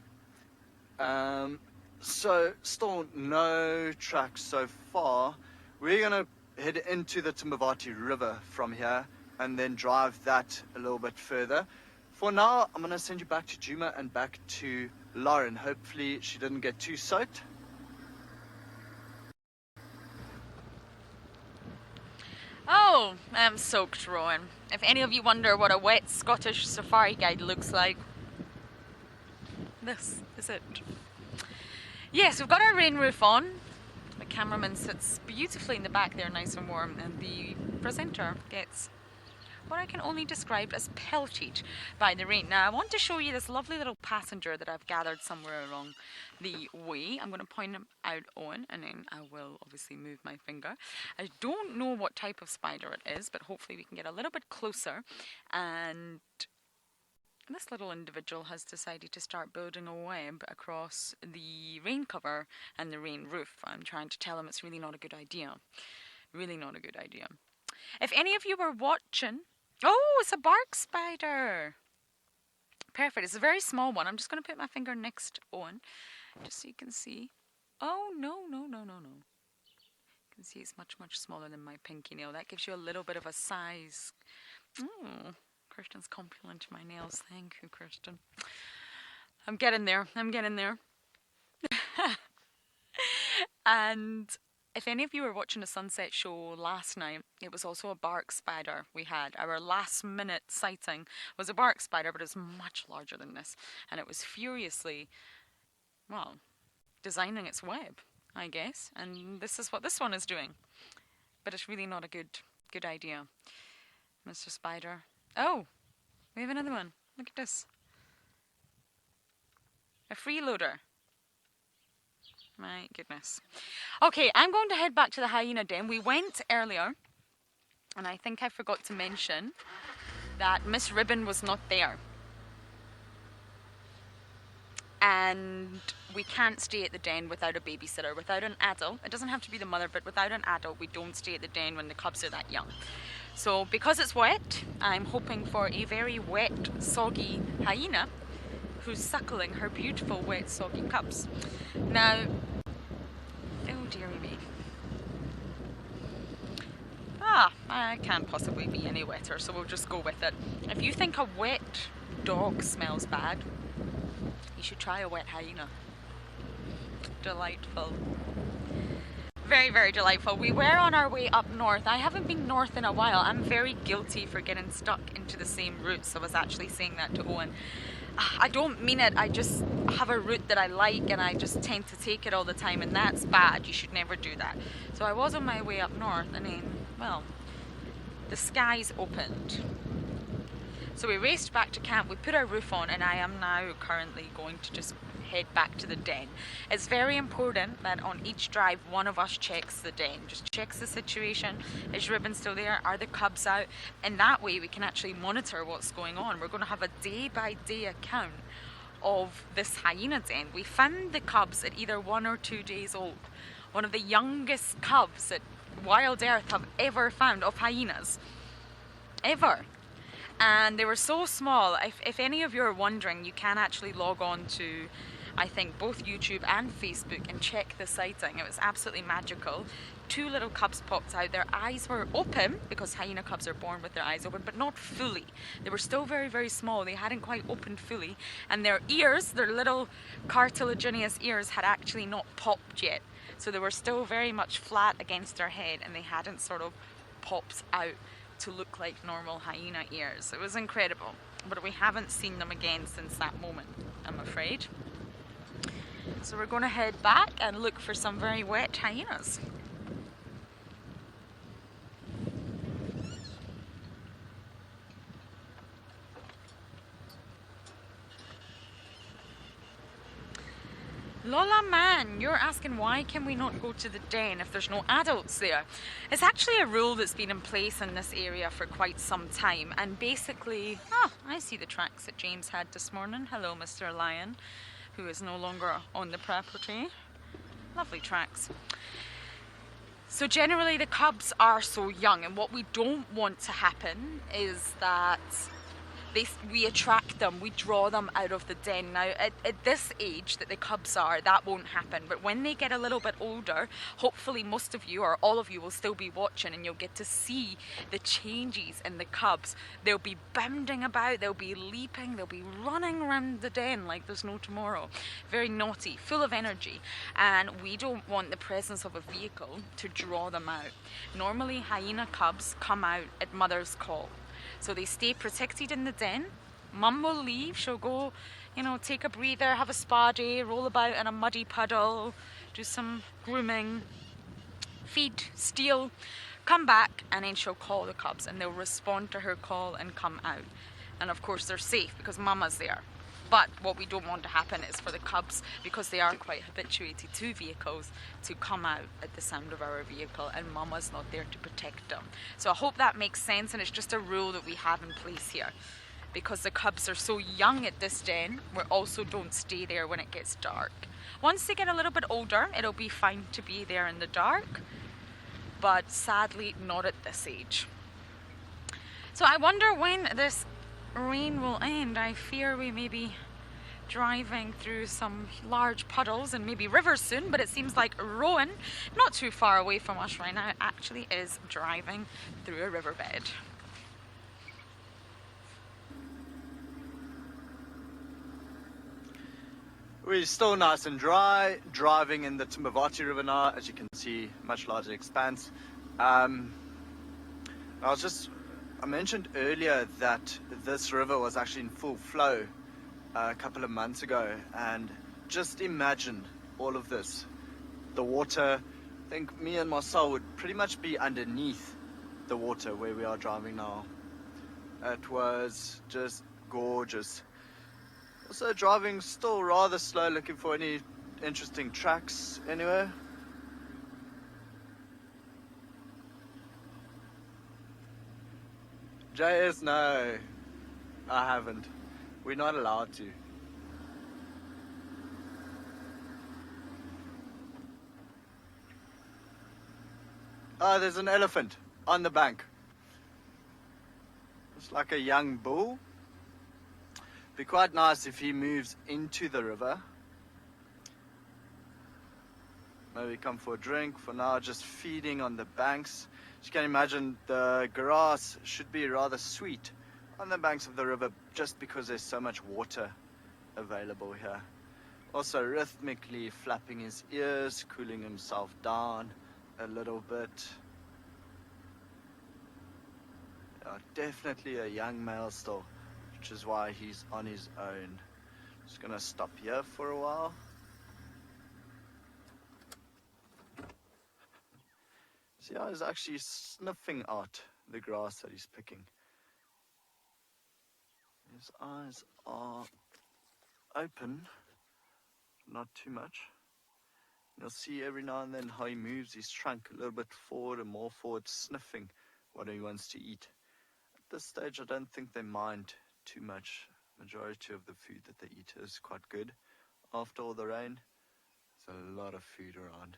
So still no tracks so far. We're gonna head into the Timbavati River from here and then drive that a little bit further. For now, I'm gonna send you back to Djuma and back to Lauren. Hopefully she didn't get too soaked. Oh, I'm soaked, Rowan. If any of you wonder what a wet Scottish safari guide looks like, this is it. Yes, we've got our rain roof on. The cameraman sits beautifully in the back there, nice and warm, and the presenter gets what I can only describe as pelted by the rain. Now, I want to show you this lovely little passenger that I've gathered somewhere along the way. I'm going to point him out on, and then I will obviously move my finger. I don't know what type of spider it is, but hopefully we can get a little bit closer. And this little individual has decided to start building a web across the rain cover and the rain roof. I'm trying to tell him it's really not a good idea. Really not a good idea. If any of you were watching... Oh, it's a bark spider. Perfect. It's a very small one. I'm just going to put my finger next on, just so you can see. Oh, no. You can see it's much, much smaller than my pinky nail. That gives you a little bit of a size. Oh, Christian's complimenting my nails. Thank you, Christian. I'm getting there. And if any of you were watching a sunset show last night, it was also a bark spider we had. Our last minute sighting was a bark spider, but it was much larger than this. And it was furiously, well, designing its web, I guess. And this is what this one is doing. But it's really not a good idea. Mr. Spider. Oh, we have another one. Look at this. A freeloader. My goodness. Okay, I'm going to head back to the hyena den. We went earlier, and I think I forgot to mention that Miss Ribbon was not there. And we can't stay at the den without a babysitter, without an adult. It doesn't have to be the mother, but without an adult, we don't stay at the den when the cubs are that young. So because it's wet, I'm hoping for a very wet, soggy hyena who's suckling her beautiful, wet, soggy cubs. Now, oh dearie me. I can't possibly be any wetter, so we'll just go with it. If you think a wet dog smells bad, you should try a wet hyena. Delightful. very, very delightful. We were on our way up north. I haven't been north in a while. I'm very guilty for getting stuck into the same routes. I was actually saying that to Owen. I don't mean it, I just have a route that I like and I just tend to take it all the time, and that's bad. You should never do that. So I was on my way up north and then, well, the skies opened. So we raced back to camp, we put our roof on, and I am now currently going to just head back to the den. It's very important that on each drive one of us checks the den, just checks the situation. Is Ribbon still there? Are the cubs out? And that way we can actually monitor what's going on. We're going to have a day-by-day account of this hyena den. We found the cubs at either 1 or 2 days old. One of the youngest cubs that WildEarth have ever found of hyenas. Ever. And they were so small. If any of you are wondering, you can actually log on to, I think, both YouTube and Facebook and check the sighting. It was absolutely magical. 2 little cubs popped out. Their eyes were open, because hyena cubs are born with their eyes open, but not fully. They were still very, very small. They hadn't quite opened fully. And their ears, their little cartilaginous ears, had actually not popped yet. So they were still very much flat against their head, and they hadn't sort of popped out to look like normal hyena ears. It was incredible, but we haven't seen them again since that moment, I'm afraid. So we're going to head back and look for some very wet hyenas. Lola man, you're asking why can we not go to the den if there's no adults there? It's actually a rule that's been in place in this area for quite some time, and basically, I see the tracks that James had this morning. Hello Mr. Lion, who is no longer on the property. Lovely tracks. So generally the cubs are so young, and what we don't want to happen is that we attract them, we draw them out of the den. Now at this age that the cubs are, that won't happen, but when they get a little bit older, hopefully most of you or all of you will still be watching, and you'll get to see the changes in the cubs. They'll be bounding about, they'll be leaping, they'll be running around the den like there's no tomorrow. Very naughty, full of energy, and we don't want the presence of a vehicle to draw them out. Normally hyena cubs come out at mother's call. So they stay protected in the den. Mum will leave, she'll go, take a breather, have a spa day, roll about in a muddy puddle, do some grooming, feed, steal, come back, and then she'll call the cubs and they'll respond to her call and come out. And of course they're safe because Mama's there. But what we don't want to happen is for the cubs, because they are quite habituated to vehicles, to come out at the sound of our vehicle, and Mama's not there to protect them. So I hope that makes sense, and it's just a rule that we have in place here. Because the cubs are so young at this den, we also don't stay there when it gets dark. Once they get a little bit older, it'll be fine to be there in the dark, but sadly not at this age. So I wonder when this rain will end. I fear we may be driving through some large puddles and maybe rivers soon, but it seems like Rowan, not too far away from us right now, actually is driving through a riverbed. We're still nice and dry, driving in the Timbavati River now, as you can see, much larger expanse. I mentioned earlier that this river was actually in full flow a couple of months ago, and just imagine all of this. The water, I think me and Marcel would pretty much be underneath the water where we are driving now. It was just gorgeous. Also driving still rather slow, looking for any interesting tracks anywhere. JS, no, I haven't. We're not allowed to. Oh, there's an elephant on the bank. It's like a young bull. Be quite nice if he moves into the river. Maybe come for a drink. For now, just feeding on the banks. As you can imagine, the grass should be rather sweet on the banks of the river just because there's so much water available here. Also rhythmically flapping his ears, cooling himself down. a little bit. Definitely a young male still, which is why he's on his own. Just gonna stop here for a while. See how he's actually sniffing out the grass that he's picking. His eyes are open, not too much. You'll see every now and then how he moves his trunk a little bit forward and more forward, sniffing what he wants to eat. At this stage, I don't think they mind too much. Majority of the food that they eat is quite good. After all the rain, there's a lot of food around.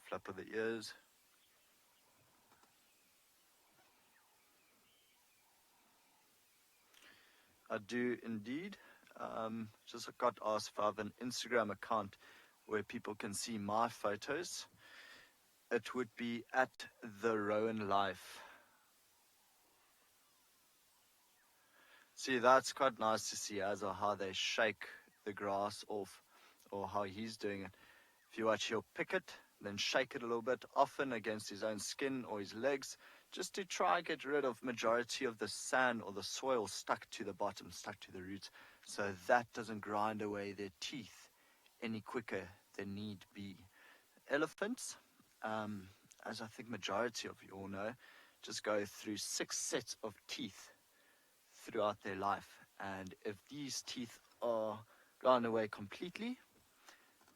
Flap of the ears. I do indeed. Just got asked if I have an Instagram account where people can see my photos. It would be at thereon life. See, that's quite nice to see as or how they shake the grass off, or how he's doing it. If you watch, he'll pick it, then shake it a little bit, often against his own skin or his legs, just to try and get rid of majority of the sand or the soil stuck to the bottom, stuck to the roots, so that doesn't grind away their teeth any quicker than need be. Elephants, as I think majority of you all know, just go through 6 sets of teeth throughout their life, and if these teeth are gone away completely,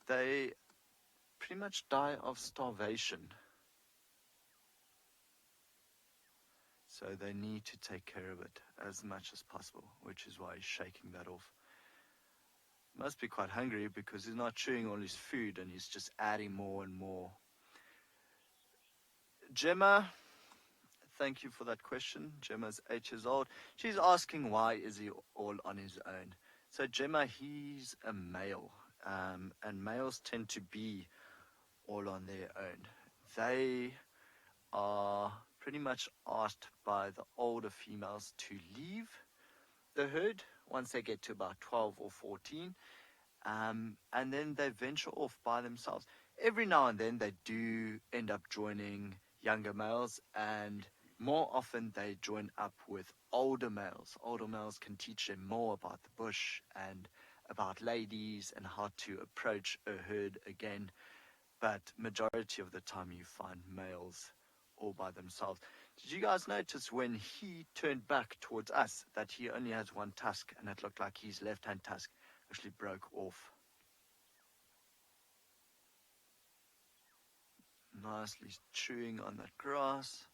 they pretty much die of starvation. So they need to take care of it as much as possible, which is why he's shaking that off. Must be quite hungry because he's not chewing all his food and he's just adding more and more. Djuma, thank you for that question. Djuma's 8 years old. She's asking why is he all on his own. So Djuma, he's a male, and males tend to be all on their own. They are pretty much asked by the older females to leave the herd once they get to about 12 or 14, and then they venture off by themselves. Every now and then they do end up joining younger males, and more often they join up with older males. Older males can teach them more about the bush and about ladies and how to approach a herd again. But majority of the time you find males all by themselves. Did you guys notice when he turned back towards us that he only has one tusk, and it looked like his left-hand tusk actually broke off? Nicely chewing on that grass.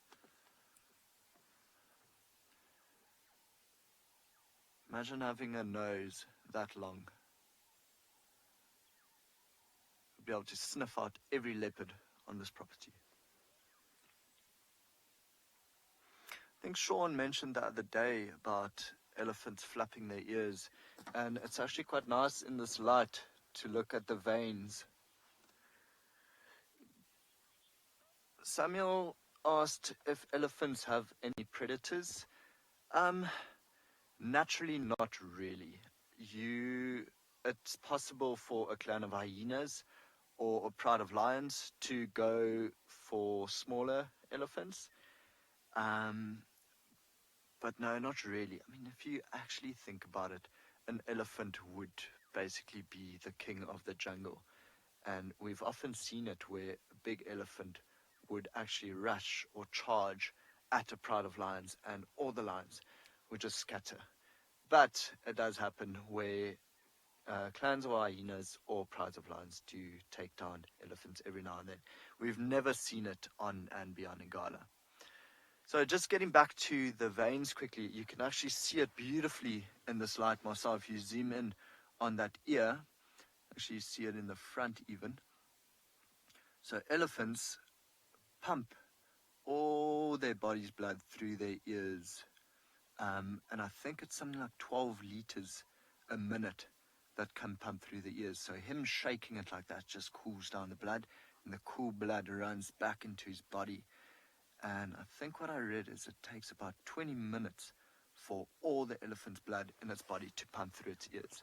Imagine having a nose that long. You'll be able to sniff out every leopard on this property. I think Sean mentioned the other day about elephants flapping their ears, and it's actually quite nice in this light to look at the veins. Samuel asked if elephants have any predators. Naturally, not really. It's possible for a clan of hyenas or a pride of lions to go for smaller elephants. But no, not really. I mean, if you actually think about it, an elephant would basically be the king of the jungle. And we've often seen it where a big elephant would actually rush or charge at a pride of lions, and all the lions would just scatter. But it does happen where clans of hyenas or prides of lions do take down elephants every now and then. We've never seen it on andBeyond in Ngala. So just getting back to the veins quickly, you can actually see it beautifully in this light, Marcel. If you zoom in on that ear, actually you see it in the front even. So elephants pump all their body's blood through their ears. And I think it's something like 12 liters a minute that can pump through the ears. So him shaking it like that just cools down the blood, and the cool blood runs back into his body. And I think what I read is it takes about 20 minutes for all the elephant's blood in its body to pump through its ears.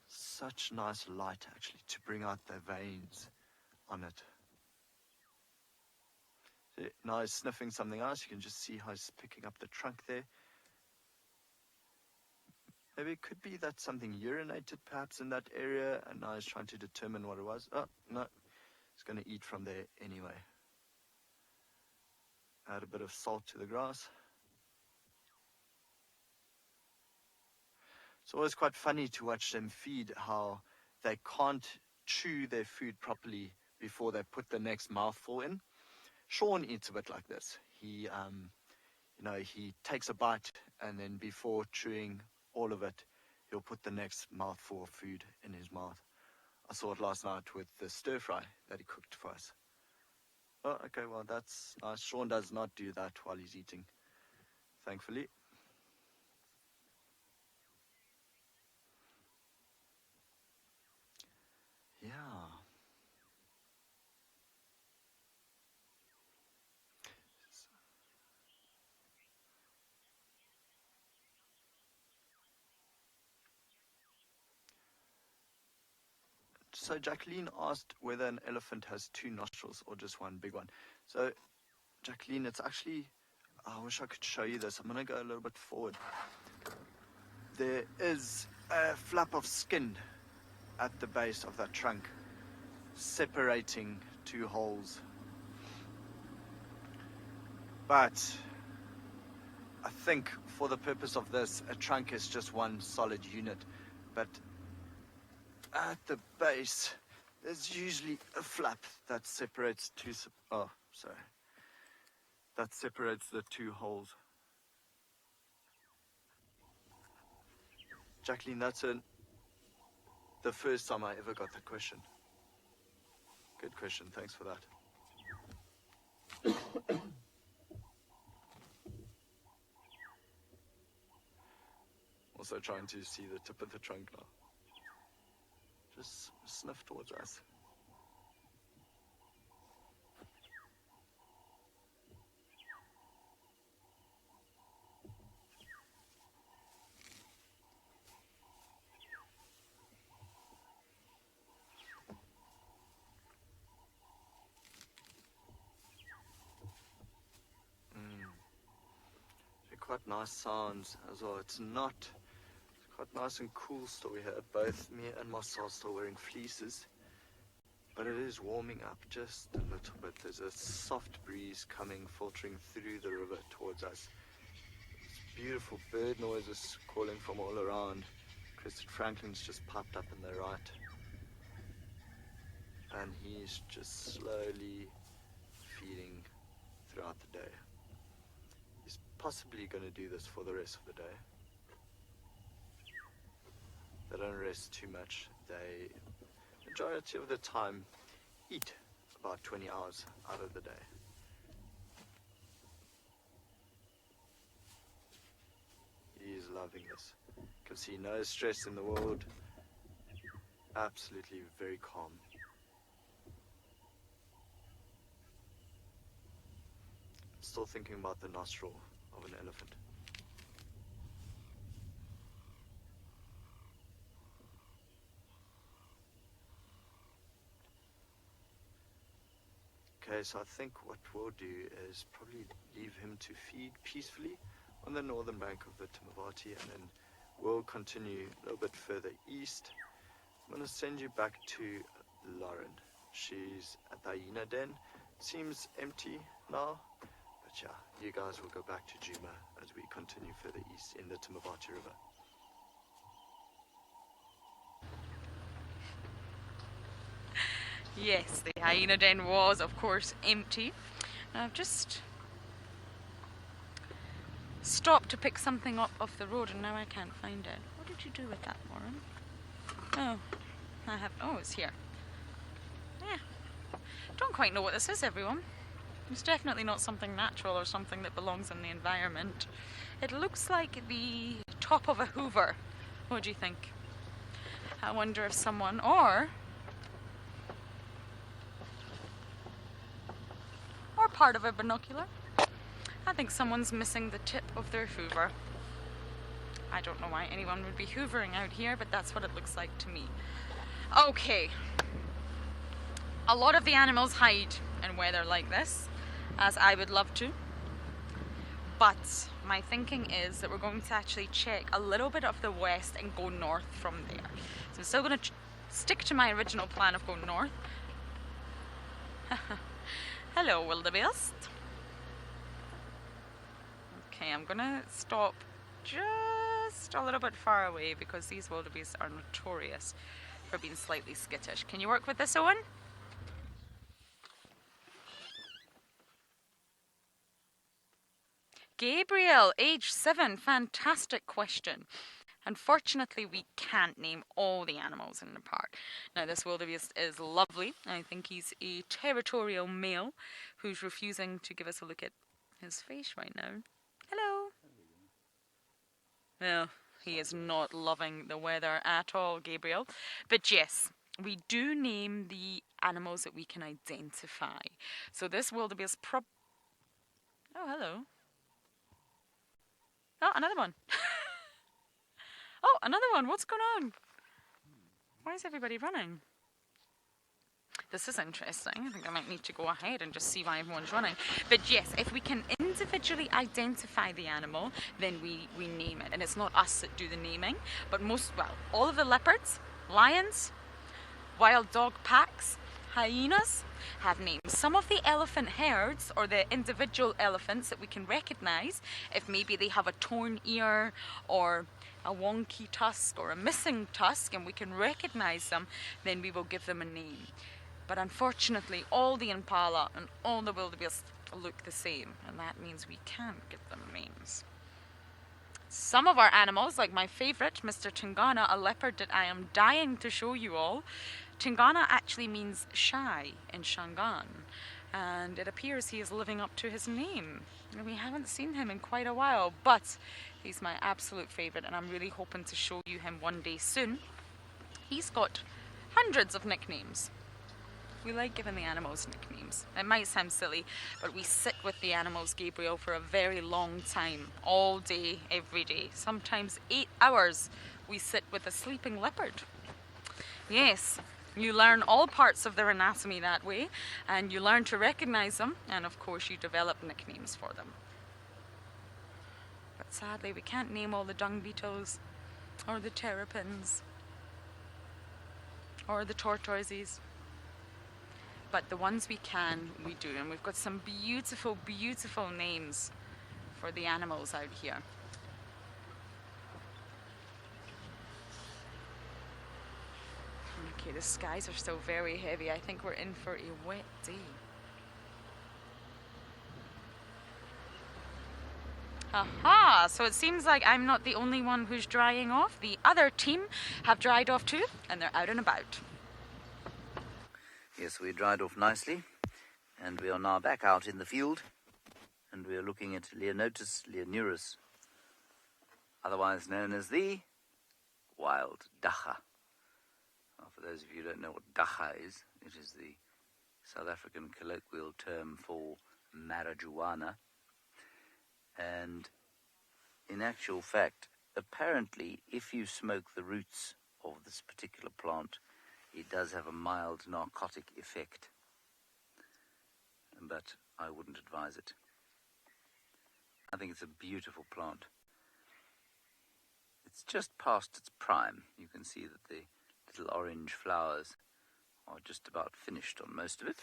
Such nice light actually to bring out the veins on it. So now he's sniffing something else. You can just see how he's picking up the trunk there. Maybe it could be that something urinated perhaps in that area, and now he's trying to determine what it was. Oh, no, he's going to eat from there anyway. Add a bit of salt to the grass. It's always quite funny to watch them feed, how they can't chew their food properly before they put the next mouthful in. Sean eats a bit like this. He takes a bite, and then before chewing all of it, he'll put the next mouthful of food in his mouth. I saw it last night with the stir fry that he cooked for us. Oh, okay, well, that's nice. Sean does not do that while he's eating, thankfully. Yeah. So Jacqueline asked whether an elephant has two nostrils or just one big one. So Jacqueline, it's actually, I wish I could show you this. I'm going to go a little bit forward. There is a flap of skin at the base of that trunk, separating two holes. But I think for the purpose of this, a trunk is just one solid unit. But at the base, there's usually a flap that separates that separates the two holes. Jacqueline, that's the first time I ever got that question. Good question, thanks for that. Also trying to see the tip of the trunk now. Just sniff towards us. Quite nice sounds as well. It's quite nice and cool still. We had both me and Marcel still wearing fleeces, but it is warming up just a little bit. There's a soft breeze coming, filtering through the river towards us. It's beautiful bird noises calling from all around. Crested Franklin's just popped up in the right, and he's just slowly feeding throughout the day. He's possibly going to do this for the rest of the day. They don't rest too much. They, majority of the time, eat about 20 hours out of the day. He is loving this. You can see no stress in the world. Absolutely very calm. Still thinking about the nostril of an elephant. Okay, so I think what we'll do is probably leave him to feed peacefully on the northern bank of the Timavati, and then we'll continue a little bit further east. I'm going to send you back to Lauren. She's at the hyena den. Seems empty now, but yeah, you guys will go back to Djuma as we continue further east in the Timavati River. Yes, the hyena den was, of course, empty. I've just stopped to pick something up off the road and now I can't find it. What did you do with that, Lauren? Oh, it's here. Yeah. Don't quite know what this is, everyone. It's definitely not something natural or something that belongs in the environment. It looks like the top of a hoover. What do you think? I wonder if someone, or part of a binocular. I think someone's missing the tip of their hoover. I don't know why anyone would be hoovering out here, but that's what it looks like to me. Okay. A lot of the animals hide in weather like this, as I would love to. But my thinking is that we're going to actually check a little bit of the west and go north from there. So I'm still going to stick to my original plan of going north. Hello, Wildebeest. Okay, I'm going to stop just a little bit far away because these wildebeests are notorious for being slightly skittish. Can you work with this, Owen? Gabriel, age 7, fantastic question. Unfortunately, we can't name all the animals in the park. Now, this wildebeest is lovely. I think he's a territorial male who's refusing to give us a look at his face right now. Hello. No, he is not loving the weather at all, Gabriel. But yes, we do name the animals that we can identify. So this wildebeest Oh, hello. Oh, another one. Oh, another one. What's going on? Why is everybody running? This is interesting. I think I might need to go ahead and just see why everyone's running. But yes, if we can individually identify the animal, then we name it. And it's not us that do the naming, but all of the leopards, lions, wild dog packs, hyenas have names. Some of the elephant herds, or the individual elephants that we can recognize, if maybe they have a torn ear or a wonky tusk or a missing tusk and we can recognize them, then we will give them a name. But unfortunately, all the impala and all the wildebeest look the same, and that means we can't give them names. Some of our animals, like my favorite, Mr. Tingana, a leopard that I am dying to show you all. Tingana actually means shy in Shangaan, and it appears he is living up to his name. We haven't seen him in quite a while, but he's my absolute favorite, and I'm really hoping to show you him one day soon. He's got hundreds of nicknames. We like giving the animals nicknames. It might sound silly, but we sit with the animals, Gabriel, for a very long time. All day, every day. Sometimes 8 hours we sit with a sleeping leopard. Yes, you learn all parts of their anatomy that way, and you learn to recognize them, and of course you develop nicknames for them. But sadly, we can't name all the dung beetles, or the terrapins, or the tortoises. But the ones we can, we do. And we've got some beautiful, beautiful names for the animals out here. Okay, the skies are still very heavy. I think we're in for a wet day. Aha! So it seems like I'm not the only one who's drying off. The other team have dried off too, and they're out and about. Yes, we dried off nicely, and we are now back out in the field, and we are looking at Leonotus leonurus, otherwise known as the wild dagga. Well, for those of you who don't know what dagga is, it is the South African colloquial term for marijuana, and in actual fact, apparently, if you smoke the roots of this particular plant, it does have a mild narcotic effect, but I wouldn't advise it. I think it's a beautiful plant. It's just past its prime. You can see that the little orange flowers are just about finished on most of it.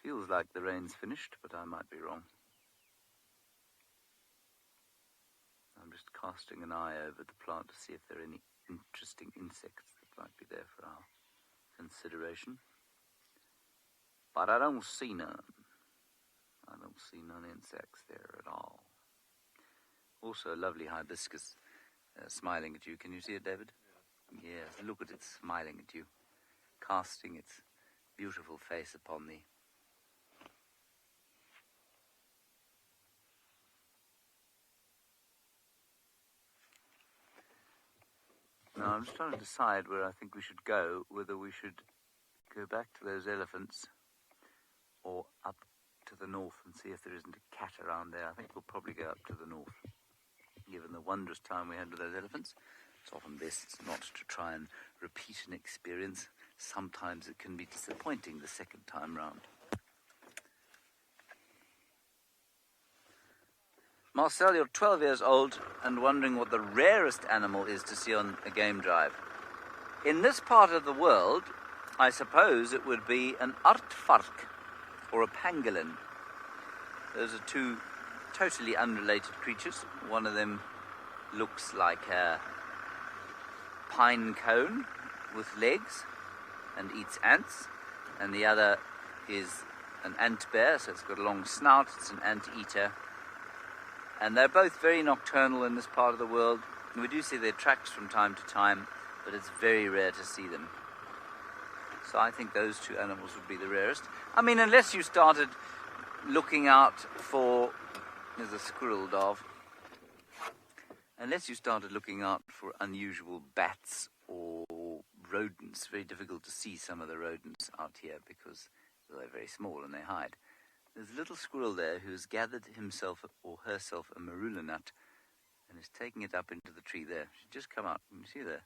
Feels like the rain's finished, but I might be wrong. I'm just casting an eye over the plant to see if there are any interesting insects that might be there for our consideration. But I don't see none. I don't see none insects there at all. Also a lovely hibiscus smiling at you. Can you see it, David? Yes, look at it smiling at you, casting its beautiful face upon the Now, I'm just trying to decide where I think we should go, whether we should go back to those elephants or up to the north and see if there isn't a cat around there. I think we'll probably go up to the north. Given the wondrous time we had with those elephants, it's often best not to try and repeat an experience. Sometimes it can be disappointing the second time round. Marcel, you're 12 years old and wondering what the rarest animal is to see on a game drive. In this part of the world, I suppose it would be an aardvark or a pangolin. Those are two totally unrelated creatures. One of them looks like a pine cone with legs and eats ants, and the other is an ant bear, so it's got a long snout, it's an ant-eater. And they're both very nocturnal in this part of the world. We do see their tracks from time to time, but it's very rare to see them. So I think those two animals would be the rarest. I mean, unless you started looking out for... There's a squirrel, Dov. Unless you started looking out for unusual bats or rodents. Very difficult to see some of the rodents out here because they're very small and they hide. There's a little squirrel there who has gathered himself or herself a marula nut and is taking it up into the tree there. She just come out. Can you see there?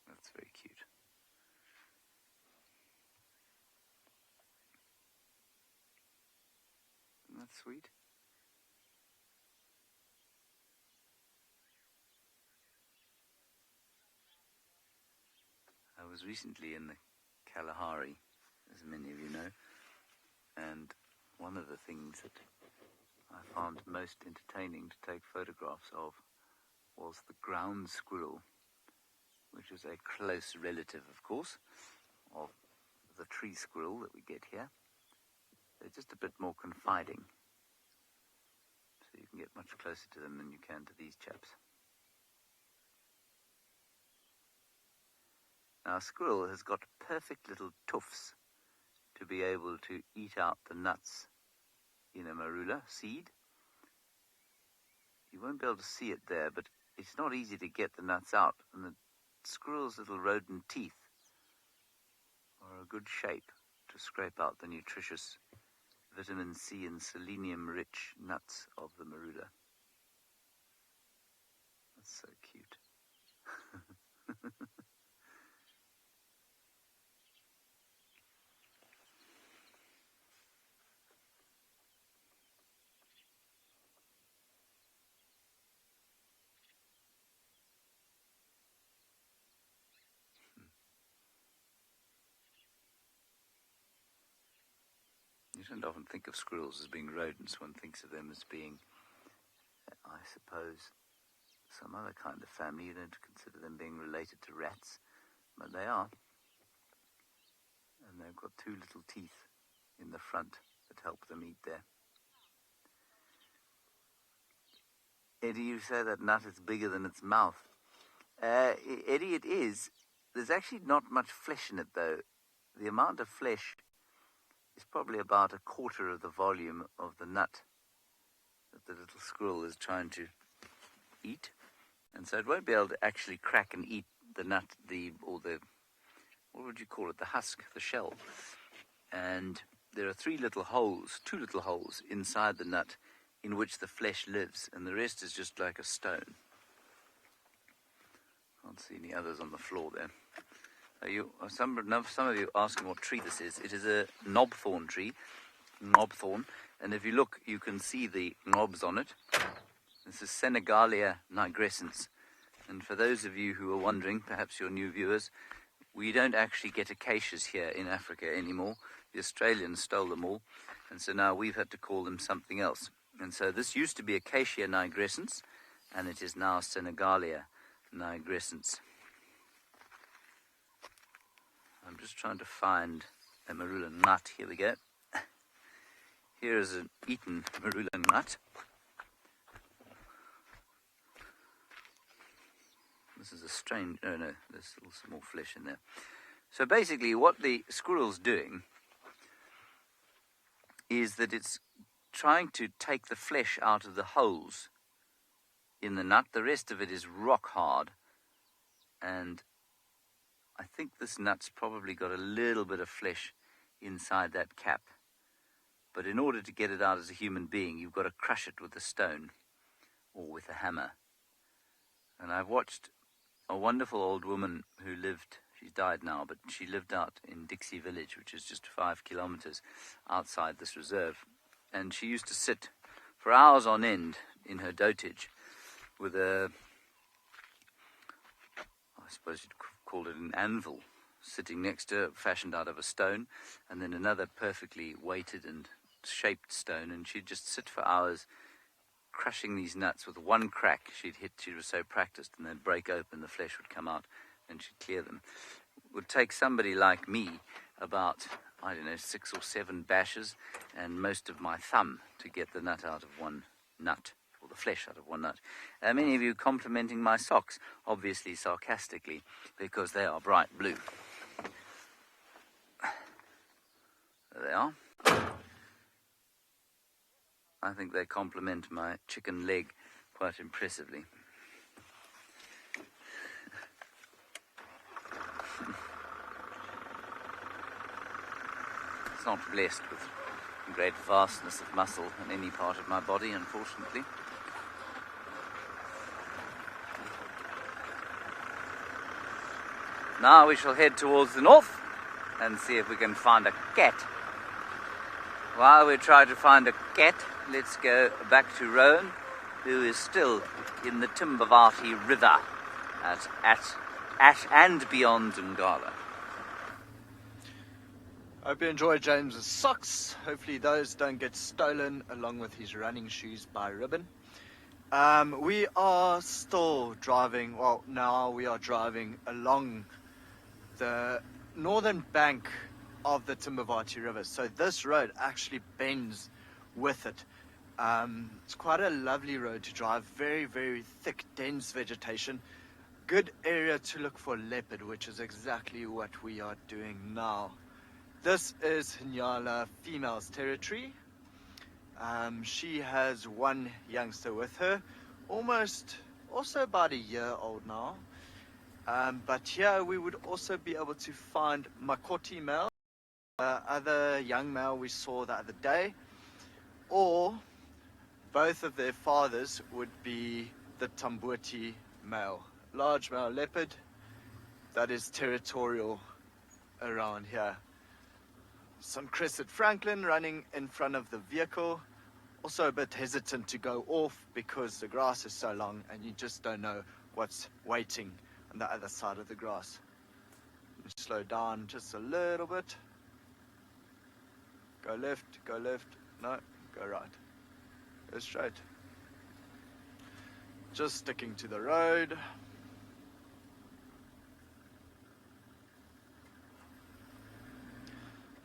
That's very cute. Isn't that sweet? I was recently in the Kalahari, as many of you know, and one of the things that I found most entertaining to take photographs of was the ground squirrel, which is a close relative, of course, of the tree squirrel that we get here. They're just a bit more confiding, so you can get much closer to them than you can to these chaps. Now, a squirrel has got perfect little tuffs to be able to eat out the nuts in a marula seed. You won't be able to see it there, but it's not easy to get the nuts out, and the squirrel's little rodent teeth are a good shape to scrape out the nutritious vitamin C and selenium-rich nuts of the marula. That's so cute. You don't often think of squirrels as being rodents. One thinks of them as being, I suppose, some other kind of family. You don't consider them being related to rats, but they are. And they've got two little teeth in the front that help them eat there. Eddie, you say that nut is bigger than its mouth. Eddie, it is. There's actually not much flesh in it, though. The amount of flesh is probably about a quarter of the volume of the nut that the little squirrel is trying to eat. And so it won't be able to actually crack and eat the nut, what would you call it, the husk, the shell. And there are two little holes inside the nut in which the flesh lives, and the rest is just like a stone. Can't see any others on the floor there. Some of you are asking what tree this is. It is a knobthorn tree, and if you look, you can see the knobs on it. This is Senegalia nigrescens, and for those of you who are wondering, perhaps you're new viewers, we don't actually get acacias here in Africa anymore. The Australians stole them all, and so now we've had to call them something else. And so this used to be Acacia nigrescens, and it is now Senegalia nigrescens. I'm just trying to find a marula nut. Here we go. Here is an eaten marula nut. This is a strange... Oh no, there's still some more flesh in there. So basically what the squirrel's doing is that it's trying to take the flesh out of the holes in the nut. The rest of it is rock hard, and I think this nut's probably got a little bit of flesh inside that cap. But in order to get it out as a human being, you've got to crush it with a stone or with a hammer. And I've watched a wonderful old woman who lived, she's died now, but she lived out in Dixie Village, which is just 5 kilometers outside this reserve. And she used to sit for hours on end in her dotage with a, I suppose you'd call it an anvil, sitting next to her, fashioned out of a stone, and then another perfectly weighted and shaped stone, and she'd just sit for hours crushing these nuts with one crack. She was so practiced, and they'd break open, the flesh would come out, and she'd clear them. It would take somebody like me about, I don't know, 6 or 7 bashes and most of my thumb to get the nut out of one nut, or the flesh out of one nut. Many of you complimenting my socks, obviously sarcastically, because they are bright blue. There they are. I think they complement my chicken leg quite impressively. It's not blessed with great vastness of muscle in any part of my body, unfortunately. Now we shall head towards the north and see if we can find a cat. While we try to find a cat, let's go back to Rowan, who is still in the Timbavati River at and beyond Ngala. I hope you enjoy James's socks. Hopefully those don't get stolen along with his running shoes by Ribbon. We are still driving, well now we are driving along the northern bank of the Timbavati River. So this road actually bends with it. It's quite a lovely road to drive, very, very thick, dense vegetation. Good area to look for leopard, which is exactly what we are doing now. This is Ngala female's territory. She has one youngster with her, also about a year old now. But here we would also be able to find Makoti male, other young male we saw the other day, or both of their fathers would be the Tambuti male, large male leopard that is territorial around here. Some crested francolin running in front of the vehicle, also a bit hesitant to go off because the grass is so long and you just don't know what's waiting on the other side of the grass. Slow down just a little bit. Go left, no, go right. Go straight. Just sticking to the road.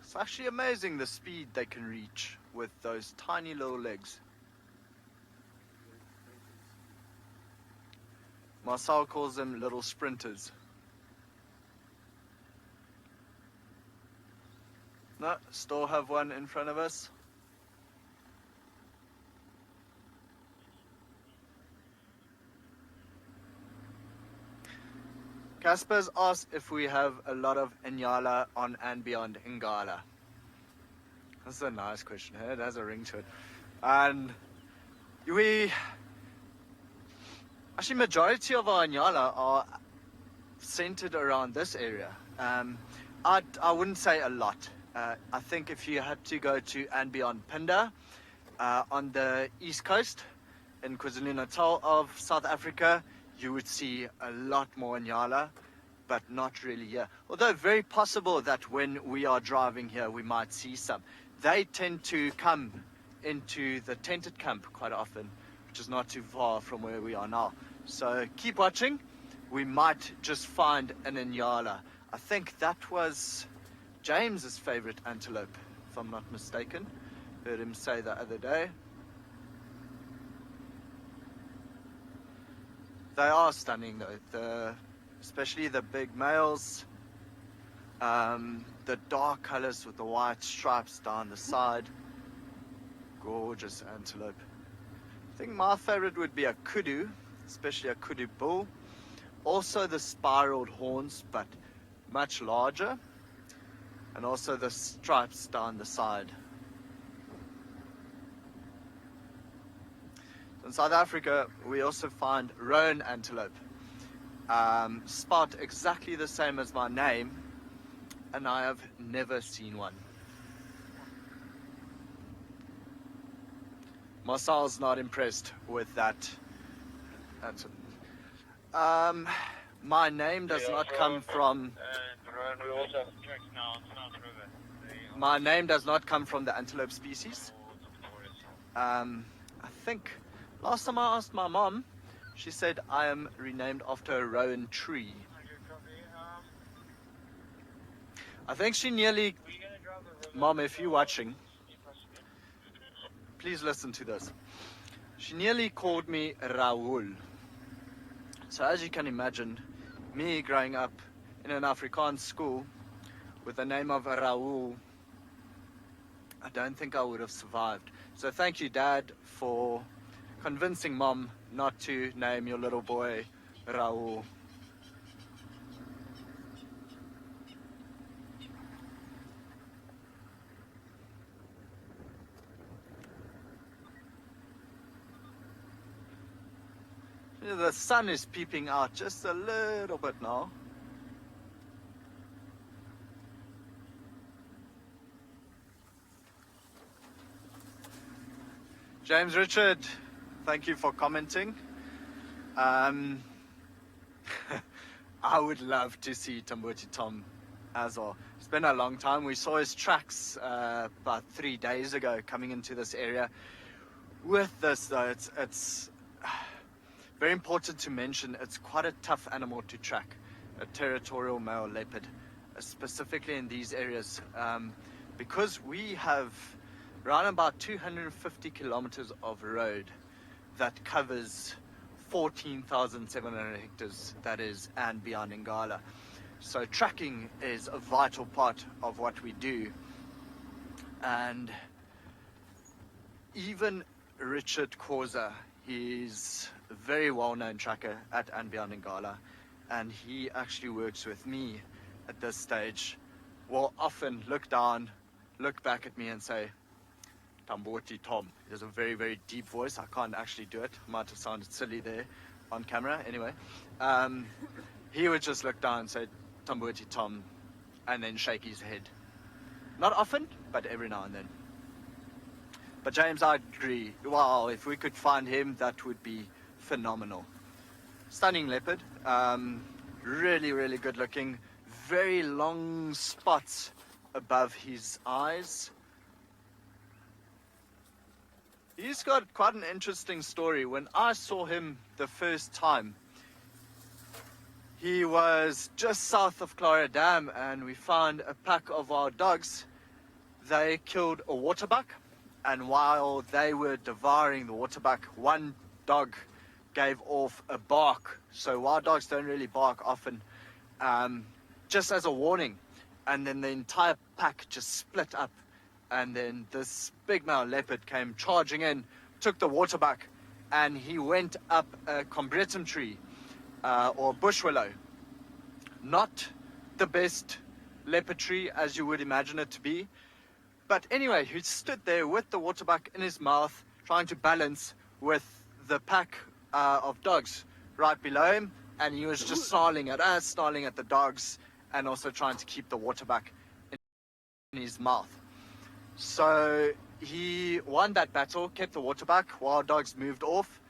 It's actually amazing the speed they can reach with those tiny little legs. Marcel calls them little sprinters. No, still have one in front of us. Casper's asked if we have a lot of Ngala on andBeyond Ngala. That's a nice question, hey? It has a ring to it. And actually majority of our Ngala are centered around this area. I wouldn't say a lot. I think if you had to go to andBeyond Pinda on the east coast in KwaZulu-Natal of South Africa, you would see a lot more Ngala, but not really here. Although very possible that when we are driving here, we might see some. They tend to come into the tented camp quite often, which is not too far from where we are now. So keep watching. We might just find an Ngala. I think that was James's favorite antelope, if I'm not mistaken. Heard him say the other day. They are stunning though, especially the big males. The dark colors with the white stripes down the side. Gorgeous antelope. I think my favorite would be a kudu, especially a kudu bull. Also the spiraled horns, but much larger, and also the stripes down the side. In South Africa, we also find roan antelope, spot exactly the same as my name, and I have never seen one. Marcel's not impressed with that. My name does not come from. My name does not come from the antelope species. I think last time I asked my mom, she said I am renamed after a rowan tree. I think she nearly. Mom, if you're watching, please listen to this. She nearly called me Raoul. So as you can imagine, me growing up in an Afrikaans school with the name of Raoul, I don't think I would have survived. So thank you, Dad, for convincing Mom not to name your little boy Raoul. The sun is peeping out just a little bit now. James Richard, thank you for commenting. I would love to see Tambuti Tom as well. It's been a long time. We saw his tracks about 3 days ago coming into this area. With this though, it's very important to mention, it's quite a tough animal to track, a territorial male leopard, specifically in these areas, because we have around about 250 kilometers of road that covers 14,700 hectares, that is andBeyond Ngala. So tracking is a vital part of what we do. And even Richard Causa, he's a very well-known tracker at andBeyond Ngala, and he actually works with me at this stage, will often look down, look back at me and say, Tambuti Tom. He has a very, very deep voice. I can't actually do it. Might have sounded silly there on camera. Anyway, he would just look down and say, Tambuti Tom, and then shake his head. Not often, but every now and then. But James, I agree. Wow, if we could find him, that would be phenomenal. Stunning leopard. Really, really good looking. Very long spots above his eyes. He's got quite an interesting story. When I saw him the first time, he was just south of Clara Dam, and we found a pack of our dogs. They killed a waterbuck, and while they were devouring the waterbuck, one dog gave off a bark. So wild dogs don't really bark often, just as a warning. And then the entire pack just split up. And then this big male leopard came charging in, took the waterbuck, and he went up a combretum tree, or bush willow. Not the best leopard tree as you would imagine it to be. But anyway, he stood there with the waterbuck in his mouth, trying to balance with the pack of dogs right below him, and he was just snarling at us, snarling at the dogs, and also trying to keep the waterbuck in his mouth. So he won that battle, kept the waterbuck, wild dogs moved off,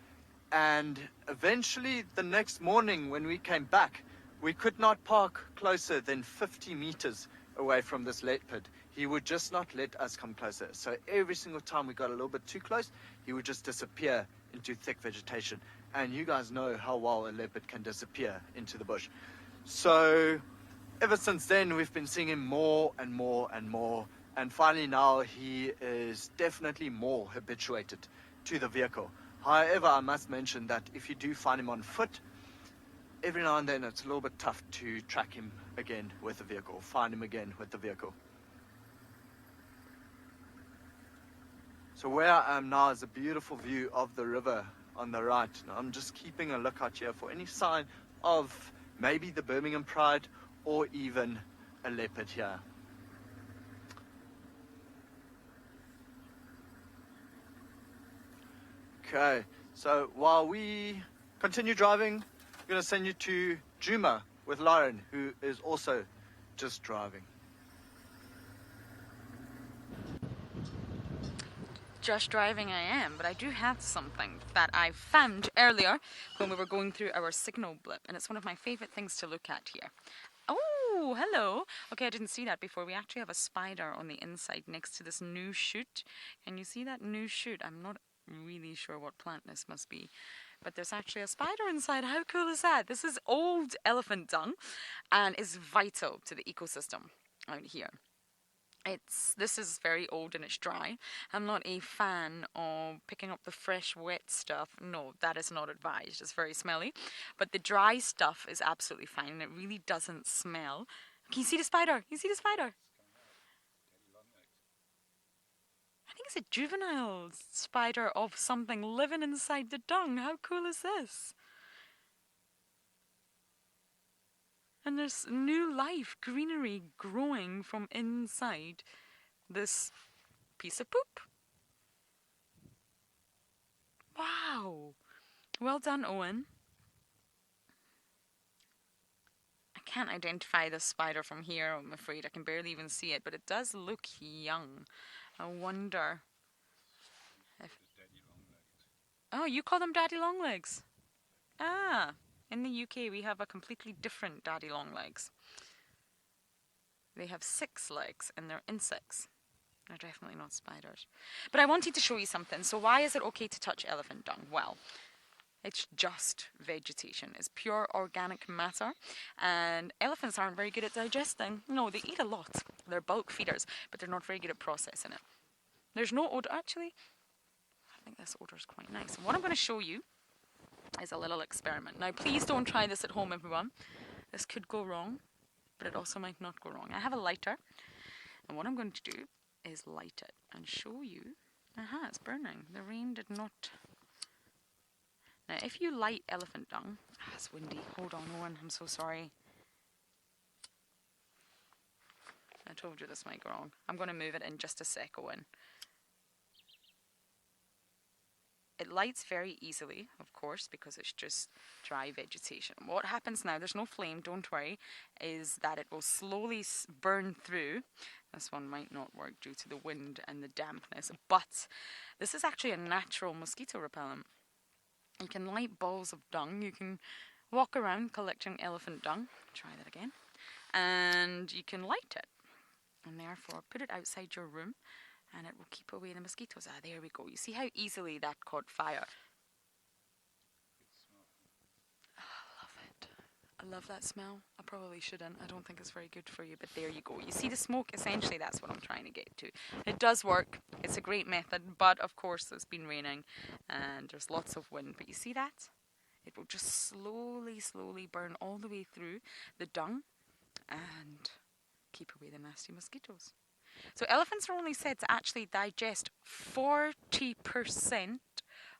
and eventually the next morning when we came back, we could not park closer than 50 meters away from this leopard. He would just not let us come closer. So every single time we got a little bit too close, he would just disappear into thick vegetation. And you guys know how well a leopard can disappear into the bush. So ever since then, we've been seeing him more and more and more. And finally now, he is definitely more habituated to the vehicle. However, I must mention that if you do find him on foot, every now and then it's a little bit tough to track him again with the vehicle, find him again with the vehicle. So where I am now is a beautiful view of the river on the right. Now I'm just keeping a lookout here for any sign of maybe the Birmingham Pride or even a leopard here. Okay, so while we continue driving, I'm going to send you to Djuma with Lauren, who is also just driving. Just driving I am, but I do have something that I found earlier when we were going through our signal blip, and it's one of my favorite things to look at here. Oh, hello. Okay, I didn't see that before. We actually have a spider on the inside next to this new shoot. Can you see that new shoot? I'm not really sure what plant this must be, but there's actually a spider inside. How cool is that? This is old elephant dung and is vital to the ecosystem out here. This is very old and it's dry. I'm not a fan of picking up the fresh wet stuff. No, that is not advised. It's very smelly. But the dry stuff is absolutely fine and it really doesn't smell. Can you see the spider? You see the spider? I think it's a juvenile spider of something living inside the dung. How cool is this? And there's new life, greenery growing from inside this piece of poop. Wow. Well done, Owen. I can't identify the spider from here, I'm afraid. I can barely even see it, but it does look young. I wonder if... Oh, you call them daddy longlegs? Ah. In the UK, we have a completely different daddy longlegs. They have 6 legs and they're insects. They're definitely not spiders. But I wanted to show you something. So why is it okay to touch elephant dung? Well, it's just vegetation. It's pure organic matter. And elephants aren't very good at digesting. No, they eat a lot. They're bulk feeders, but they're not very good at processing it. There's no odor. Actually, I think this odor is quite nice. What I'm going to show you is a little experiment. Now please don't try this at home, everyone. This could go wrong, but it also might not go wrong. I have a lighter, and what I'm going to do is light it and show you. Aha, it's burning. The rain did not. Now if you light elephant dung, it's windy. Hold on, Owen, I'm so sorry. I told you this might go wrong. I'm going to move it in just a sec, Owen. It lights very easily, of course, because it's just dry vegetation. What happens now, there's no flame, don't worry, is that it will slowly burn through. This one might not work due to the wind and the dampness, but this is actually a natural mosquito repellent. You can light balls of dung. You can walk around collecting elephant dung. Try that again. And you can light it. And therefore, put it outside your room. And it will keep away the mosquitoes. Ah, there we go. You see how easily that caught fire? Oh, I love it. I love that smell. I probably shouldn't. I don't think it's very good for you, but there you go. You see the smoke? Essentially, that's what I'm trying to get to. It does work. It's a great method, but of course, it's been raining and there's lots of wind. But you see that? It will just slowly, slowly burn all the way through the dung and keep away the nasty mosquitoes. So elephants are only said to actually digest 40%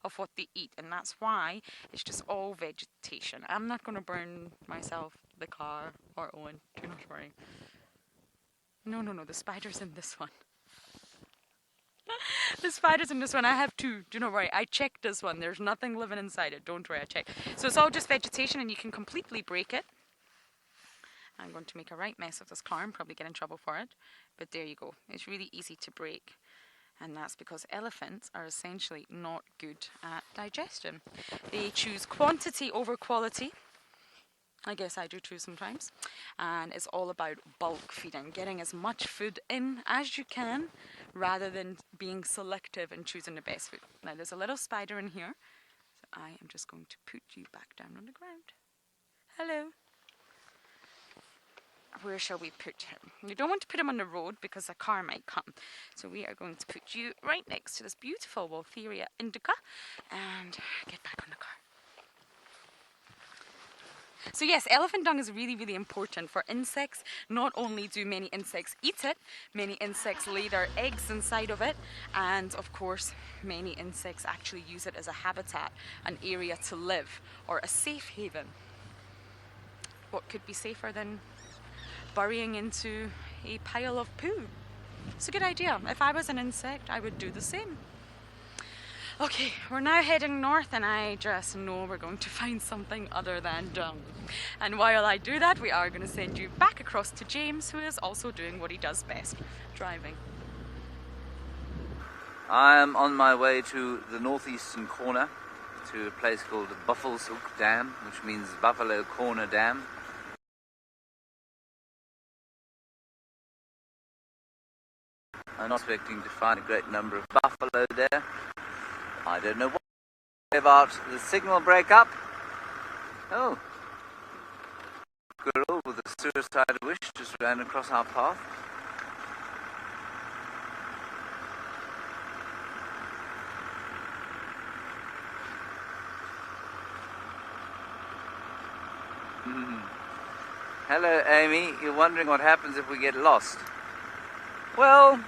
of what they eat, and that's why it's just all vegetation. I'm not going to burn myself, the car, or Owen. Do not worry. No, the spider's in this one. The spider's in this one. I have 2. Do not worry. I checked this one. There's nothing living inside it. Don't worry, I checked. So it's all just vegetation, and you can completely break it. I'm going to make a right mess of this car and probably get in trouble for it. But there you go. It's really easy to break. And that's because elephants are essentially not good at digestion. They choose quantity over quality. I guess I do too sometimes. And it's all about bulk feeding. Getting as much food in as you can rather than being selective and choosing the best food. Now there's a little spider in here. So I am just going to put you back down on the ground. Hello. Where shall we put him? You don't want to put him on the road because a car might come. So we are going to put you right next to this beautiful Wolferia indica and get back on the car. So yes, elephant dung is really, really important for insects. Not only do many insects eat it, many insects lay their eggs inside of it, and of course many insects actually use it as a habitat, an area to live, or a safe haven. What could be safer than burying into a pile of poo. It's a good idea. If I was an insect, I would do the same. Okay, we're now heading north, and I just know we're going to find something other than dung. And while I do that, we are going to send you back across to James, who is also doing what he does best, driving. I am on my way to the northeastern corner, to a place called Buffelshoek Dam, which means Buffalo Corner Dam. I'm not expecting to find a great number of buffalo there. I don't know what about the signal breakup. Oh, squirrel with a suicide wish just ran across our path. Hello, Amy. You're wondering what happens if we get lost. Well,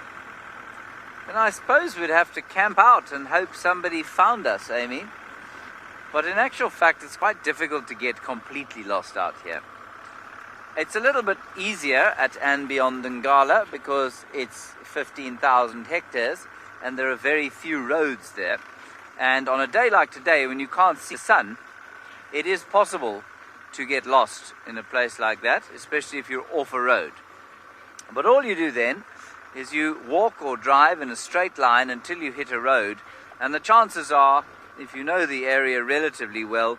then I suppose we'd have to camp out and hope somebody found us, Amy. But in actual fact, it's quite difficult to get completely lost out here. It's a little bit easier at andBeyond Ngala because it's 15,000 hectares and there are very few roads there. And on a day like today, when you can't see the sun, it is possible to get lost in a place like that, especially if you're off a road. But all you do then is you walk or drive in a straight line until you hit a road, and the chances are, if you know the area relatively well,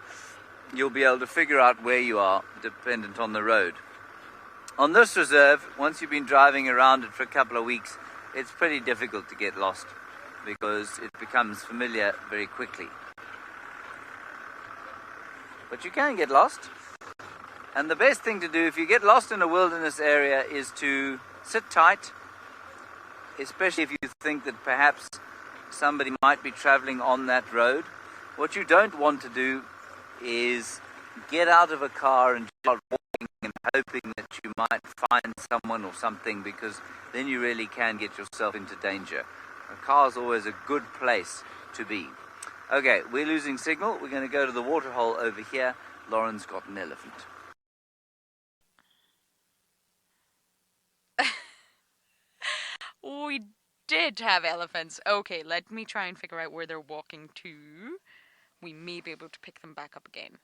you'll be able to figure out where you are, dependent on the road. On this reserve, once you've been driving around it for a couple of weeks, it's pretty difficult to get lost because it becomes familiar very quickly. But you can get lost. And the best thing to do if you get lost in a wilderness area is to sit tight, especially if you think that perhaps somebody might be traveling on that road. What you don't want to do is get out of a car and start walking and hoping that you might find someone or something, because then you really can get yourself into danger. A car is always a good place to be. Okay, we're losing signal. We're going to go to the waterhole over here. Lauren's got an elephant. We did have elephants. Okay, let me try and figure out where they're walking to. We may be able to pick them back up again.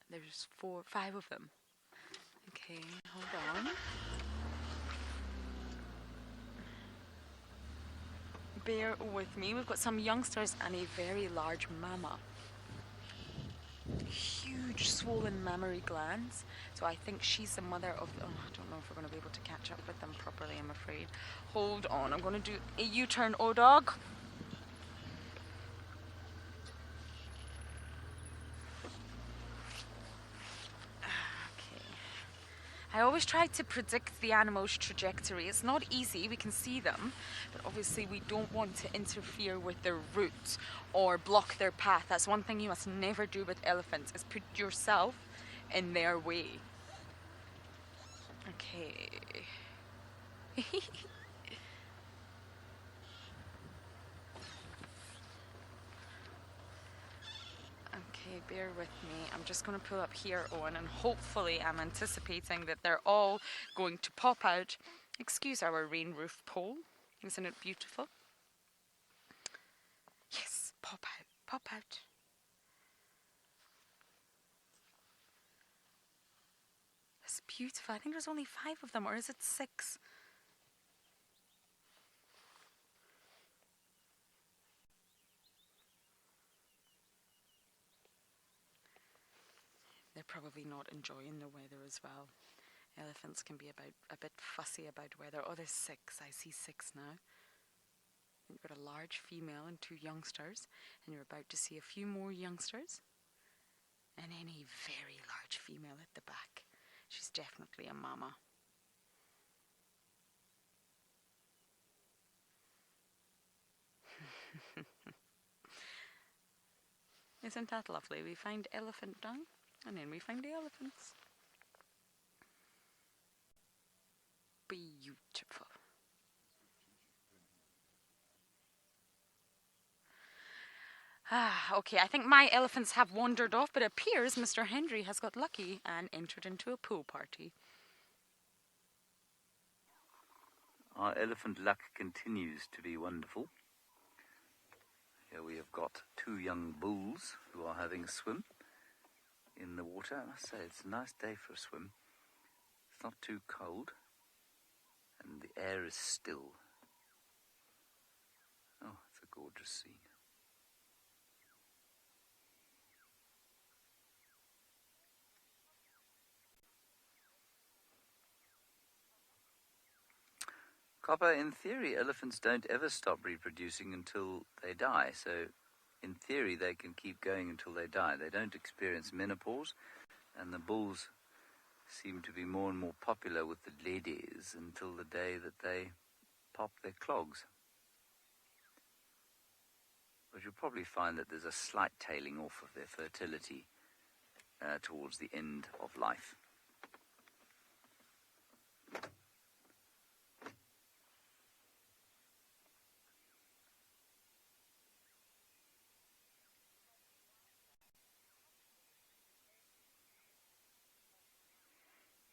There's 5 of them. Okay, hold on. Bear with me. We've got some youngsters and a very large mama. Huge swollen mammary glands. So I think she's the mother of... Oh, I don't know if we're going to be able to catch up with them properly, I'm afraid. Hold on. I'm going to do a U-turn, O-Dog. I always try to predict the animal's trajectory. It's not easy, we can see them, but obviously we don't want to interfere with their route or block their path. That's one thing you must never do with elephants, is put yourself in their way. Okay. Okay, bear with me. I'm just going to pull up here, Owen, and hopefully I'm anticipating that they're all going to pop out. Excuse our rain roof pole. Isn't it beautiful? Yes, pop out, pop out. That's beautiful. I think there's only 5 of them, or is it 6? They're probably not enjoying the weather as well. Elephants can be a bit fussy about weather. Oh, there's 6. I see 6 now. You've got a large female and 2 youngsters, and you're about to see a few more youngsters, and then a very large female at the back. She's definitely a mama. Isn't that lovely? We find elephant dung, and then we find the elephants. Beautiful. Okay, I think my elephants have wandered off, but it appears Mr. Henry has got lucky and entered into a pool party. Our elephant luck continues to be wonderful. Here we have got 2 young bulls who are having a swim in the water. I must say, it's a nice day for a swim. It's not too cold, and the air is still. Oh, it's a gorgeous scene. Copper, in theory, elephants don't ever stop reproducing until they die. So, in theory, they can keep going until they die. They don't experience menopause, and the bulls seem to be more and more popular with the ladies until the day that they pop their clogs. But you'll probably find that there's a slight tailing off of their fertility towards the end of life.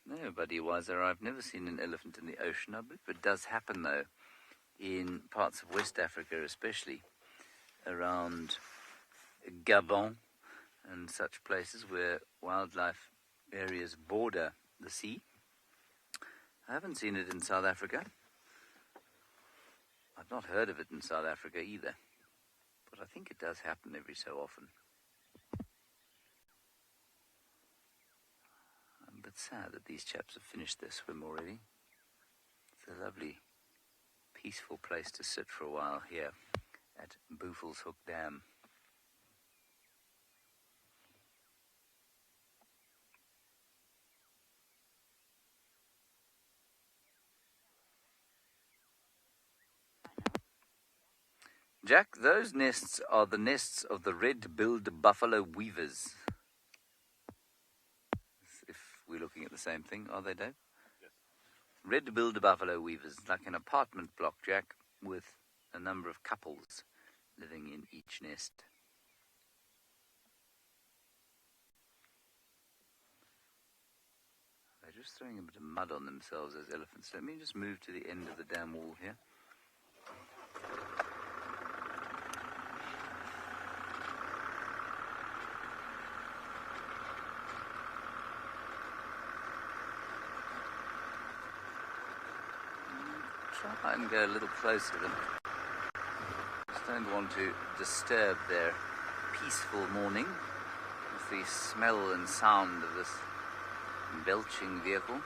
No, Buddy Wiser, I've never seen an elephant in the ocean. I believe it does happen, though, in parts of West Africa, especially around Gabon and such places where wildlife areas border the sea. I haven't seen it in South Africa. I've not heard of it in South Africa either, but I think it does happen every so often. I'm a bit sad that these chaps have finished their swim already. It's a lovely, peaceful place to sit for a while here at Boofles Hook Dam. Jack, those nests are the nests of the red-billed buffalo weavers. If we're looking at the same thing, are they, Dave? Yes. Red-billed buffalo weavers, like an apartment block, Jack, with a number of couples living in each nest. They're just throwing a bit of mud on themselves, those elephants. Let me just move to the end of the dam wall here. Try and go a little closer to them. Just don't want to disturb their peaceful morning with the smell and sound of this belching vehicle.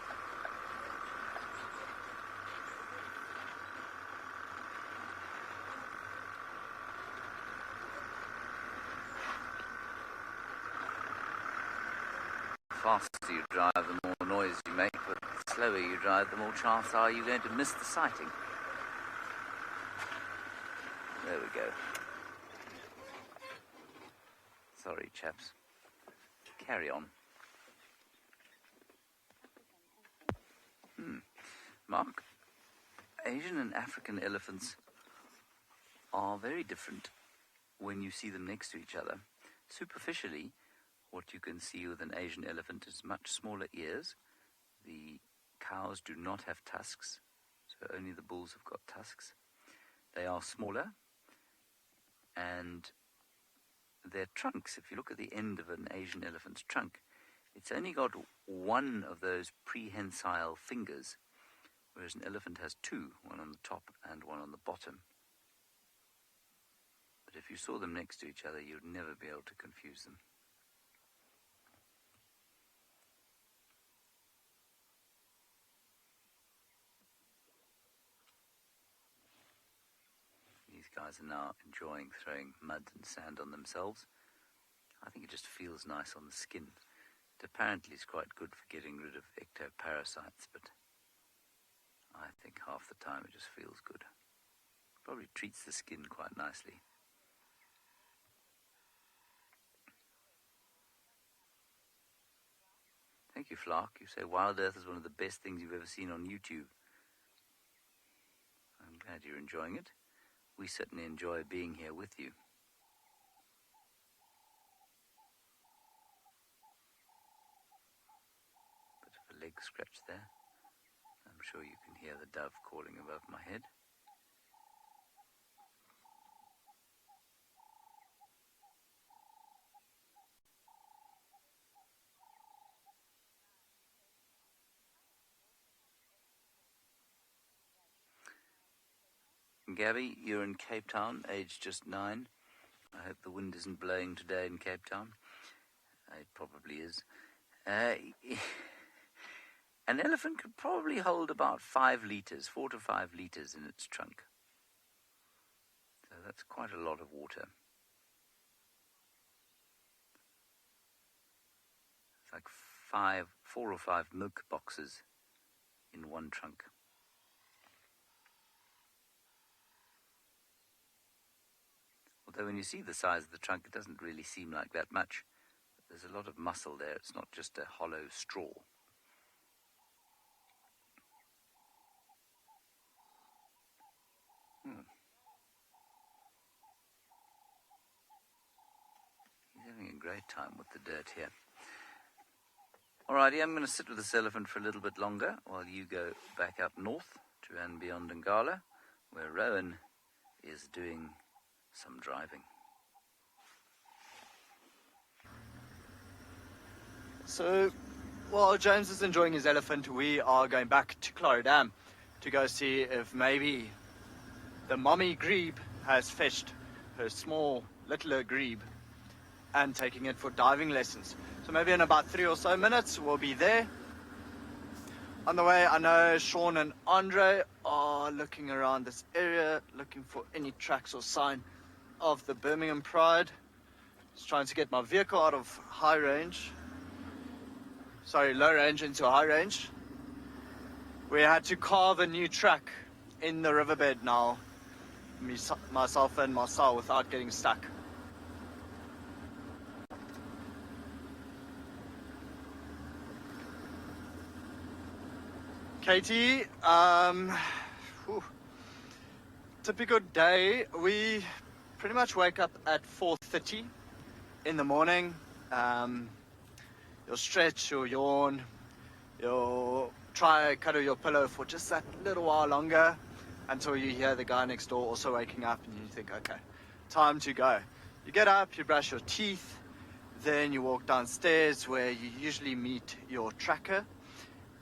The faster you drive, the more noise you make, but the slower you drive, the more chance are you going to miss the sighting. There we go. Sorry, chaps. Carry on. Mark, Asian and African elephants are very different when you see them next to each other. Superficially, what you can see with an Asian elephant is much smaller ears. The cows do not have tusks, so only the bulls have got tusks. They are smaller, and their trunks, if you look at the end of an Asian elephant's trunk, it's only got one of those prehensile fingers, whereas an elephant has 2, one on the top and one on the bottom. But if you saw them next to each other, you'd never be able to confuse them. These guys are now enjoying throwing mud and sand on themselves. I think it just feels nice on the skin. It apparently is quite good for getting rid of ectoparasites, but I think half the time it just feels good. Probably treats the skin quite nicely. Thank you, Flark. You say WildEarth is one of the best things you've ever seen on YouTube. I'm glad you're enjoying it. We certainly enjoy being here with you. scratch there. I'm sure you can hear the dove calling above my head. Gabby, you're in Cape Town, aged just 9. I hope the wind isn't blowing today in Cape Town. It probably is. An elephant could probably hold about 5 litres, 4 to 5 litres in its trunk. So that's quite a lot of water. It's like 4 or 5 milk boxes in one trunk. Although when you see the size of the trunk, it doesn't really seem like that much. But there's a lot of muscle there. It's not just a hollow straw. He's having a great time with the dirt here. Alrighty, I'm going to sit with this elephant for a little bit longer while you go back up north to andBeyond Ngala, where Rowan is doing some driving. So, while James is enjoying his elephant, we are going back to Clara Dam to go see if maybe the mommy grebe has fetched her small, littler grebe and taking it for diving lessons. So maybe in about 3 or so minutes, we'll be there. On the way, I know Sean and Andre are looking around this area, looking for any tracks or sign of the Birmingham Pride. Just trying to get my vehicle out of low range into high range. We had to carve a new track in the riverbed now, myself and Marcel, without getting stuck. Katie, typical day, we pretty much wake up at 4:30 in the morning. You'll stretch, you'll yawn, you'll try cuddle your pillow for just that little while longer until you hear the guy next door also waking up and you think, okay, time to go. You get up, you brush your teeth, then you walk downstairs where you usually meet your tracker,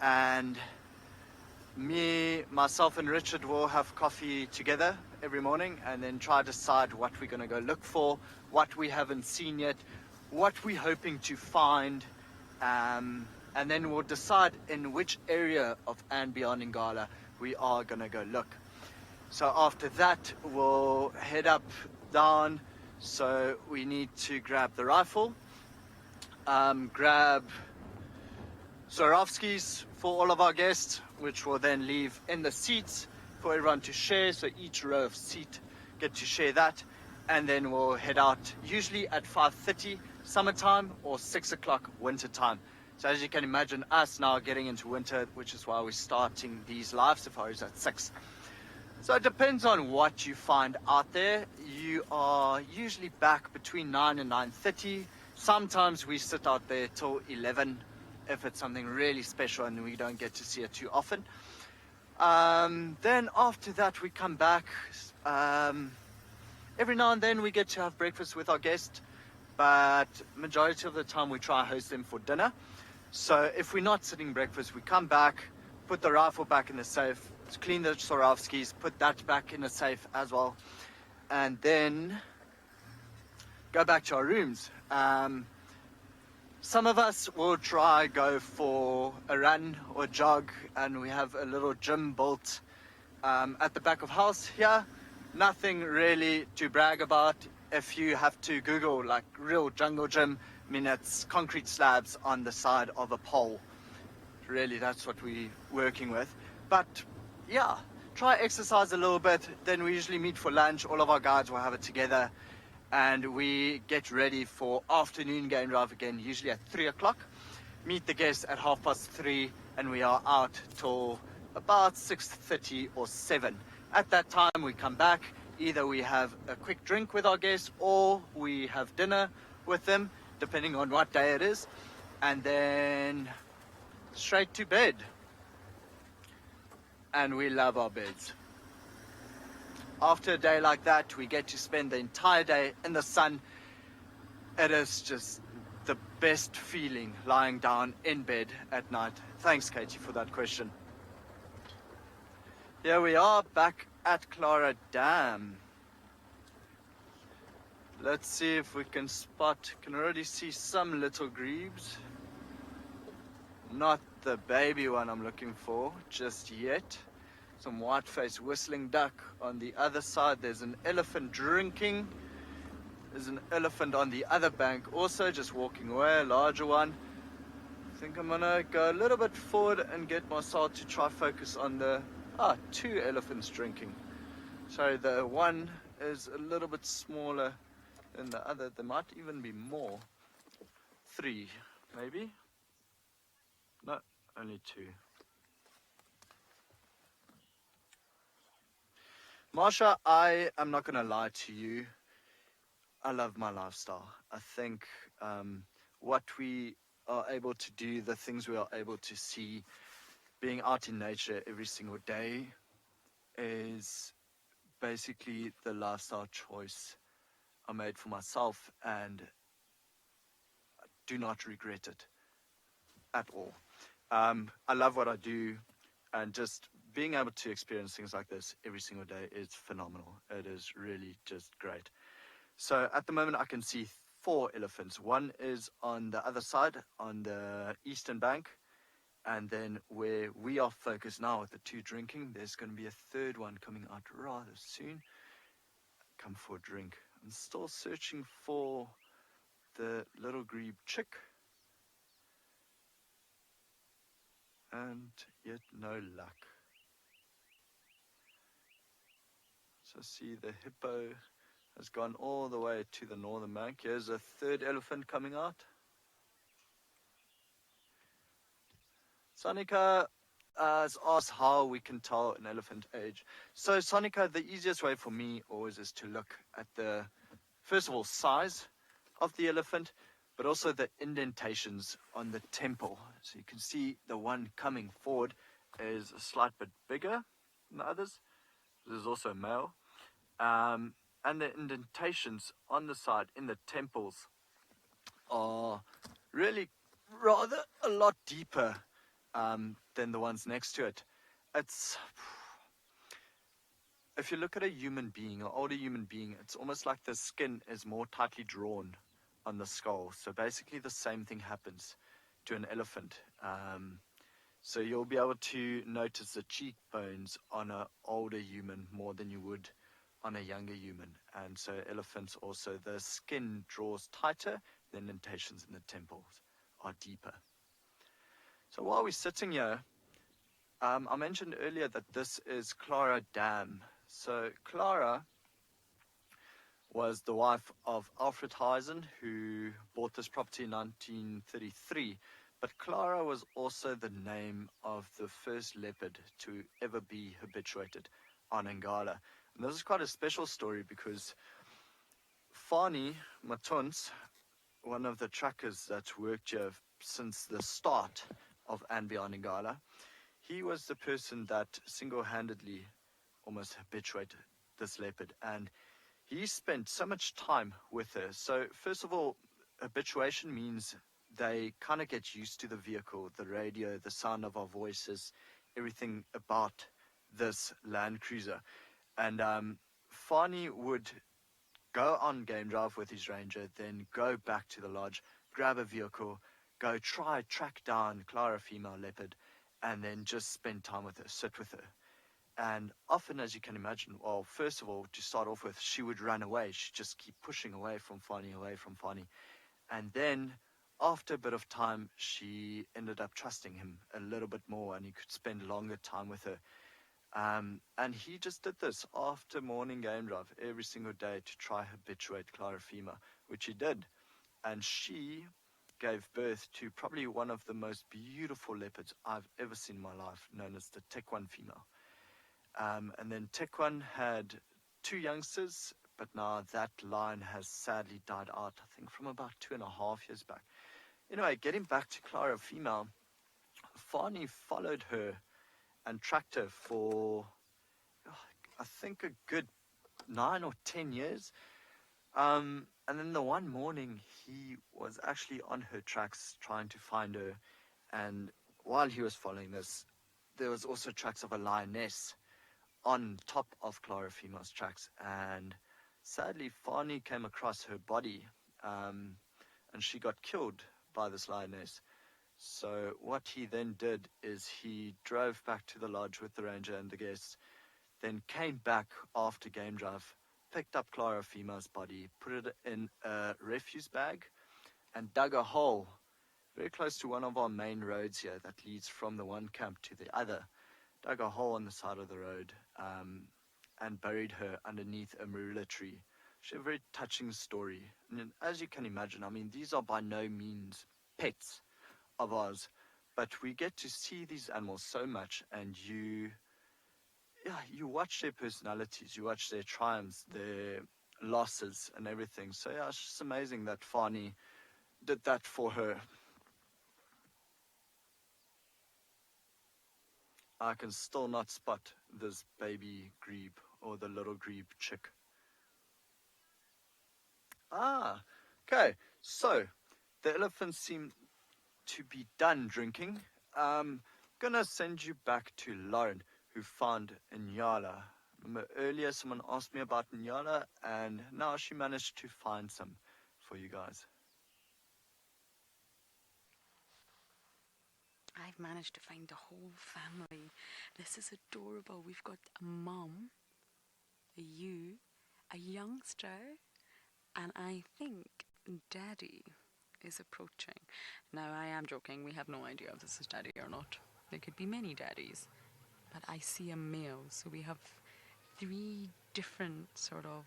and myself and Richard will have coffee together every morning and then try to decide what we're going to go look for, what we haven't seen yet, what we're hoping to find, and then we'll decide in which area of andBeyond Ngala we are going to go look. So after that, we'll head up down. So we need to grab the rifle, grab Swarovskis for all of our guests, which will then leave in the seats for everyone to share. So each row of seat get to share that. And then we'll head out usually at 5:30 summertime or 6 o'clock winter time. So as you can imagine, us now getting into winter, which is why we're starting these live safaris at 6. So it depends on what you find out there. You are usually back between 9 and 9:30. Sometimes we sit out there till 11 if it's something really special and we don't get to see it too often. Then after that we come back. Every now and then we get to have breakfast with our guests, but majority of the time we try and host them for dinner. So if we're not sitting breakfast, we come back, put the rifle back in the safe, clean the Swarovskis, put that back in the safe as well, and then go back to our rooms. Some of us will try go for a run or jog, and we have a little gym built at the back of house here. Nothing really to brag about. If you have to Google like real jungle gym, I mean it's concrete slabs on the side of a pole. Really, that's what we're working with. But yeah, try exercise a little bit. Then we usually meet for lunch. All of our guides will have it together, and we get ready for afternoon game drive again, usually at 3 o'clock. Meet the guests at 3:30, and we are out till about 6:30 or 7. At that time we come back, either we have a quick drink with our guests or we have dinner with them, depending on what day it is. And then straight to bed. And we love our beds. After a day like that, we get to spend the entire day in the sun. It is just the best feeling lying down in bed at night. Thanks, Katie, for that question. Here we are back at Clara Dam. Let's see if we can spot, can already see some little grebes. Not the baby one I'm looking for just yet. Some white-faced whistling duck. On the other side, there's an elephant drinking. There's an elephant on the other bank also, just walking away, a larger one. I think I'm gonna go a little bit forward and get myself to try focus on the, two elephants drinking. Sorry, the one is a little bit smaller than the other. There might even be more. 3, maybe? No, only 2. Marsha, I am not going to lie to you. I love my lifestyle. I think what we are able to do, the things we are able to see, being out in nature every single day is basically the lifestyle choice I made for myself, and I do not regret it at all. I love what I do, and just being able to experience things like this every single day is phenomenal. It is really just great. So at the moment I can see 4 elephants. One is on the other side, on the eastern bank, and then where we are focused now with the 2 drinking, there's going to be a 3rd one coming out rather soon. Come for a drink. I'm still searching for the little grebe chick, and yet no luck. So see the hippo has gone all the way to the northern bank. Here's a 3rd elephant coming out. Sonika has asked how we can tell an elephant age. So Sonika, the easiest way for me always is to look at the, first of all, size of the elephant, but also the indentations on the temple. So you can see the one coming forward is a slight bit bigger than the others. There's also a male. And the indentations on the side in the temples are really rather a lot deeper than the ones next to it. It's, if you look at a human being, an older human being, it's almost like the skin is more tightly drawn on the skull. So basically the same thing happens to an elephant. So you'll be able to notice the cheekbones on an older human more than you would on a younger human. And so elephants also, the skin draws tighter, the indentations in the temples are deeper. So while we're sitting here, I mentioned earlier that this is Clara Dam. So Clara was the wife of Alfred Hyenas, who bought this property in 1933. But Clara was also the name of the first leopard to ever be habituated on Ngala. And this is quite a special story because Fani Matuns, one of the trackers that's worked here since the start of andBeyond Ngala, he was the person that single-handedly almost habituated this leopard. And he spent so much time with her. So first of all, habituation means they kind of get used to the vehicle, the radio, the sound of our voices, everything about this Land Cruiser. And Fani would go on game drive with his ranger, then go back to the lodge, grab a vehicle, go track down Clara female leopard, and then just spend time with her, sit with her. And often, as you can imagine, well, first of all, to start off with, she would run away. She'd just keep pushing away from Fani. And then after a bit of time, she ended up trusting him a little bit more, and he could spend longer time with her. And he just did this after morning game drive every single day to try habituate Clara female, which he did. And she gave birth to probably one of the most beautiful leopards I've ever seen in my life, known as the Tekwan female. And then Tekwan had 2 youngsters, but now that line has sadly died out, I think from about 2.5 years back. Anyway, getting back to Clara female, Fani followed her and tracked her for, I think, a good 9 or 10 years. And then the one morning, he was actually on her tracks trying to find her. And while he was following this, there was also tracks of a lioness on top of Clara female's tracks. And sadly, Fani came across her body, and she got killed by this lioness. So what he then did is he drove back to the lodge with the ranger and the guests, then came back after game drive, picked up Clara female's body, put it in a refuse bag, and dug a hole very close to one of our main roads here that leads from the one camp to the other. Dug a hole on the side of the road, and buried her underneath a marula tree. She had a very touching story. And as you can imagine, I mean, these are by no means pets of ours, but we get to see these animals so much, and you watch their personalities, you watch their triumphs, their losses and everything. So yeah, it's just amazing that Fani did that for her. I can still not spot this baby grebe or the little grebe chick. Okay, so the elephants seem to be done drinking. Gonna send you back to Lauren, who found Ngala. Remember earlier someone asked me about Ngala, and now she managed to find some for you guys. I've managed to find the whole family. This is adorable. We've got a mum, a you, a youngster, and I think Daddy is approaching. Now, I am joking. We have no idea if this is Daddy or not. There could be many daddies. But I see a male. So we have 3 different sort of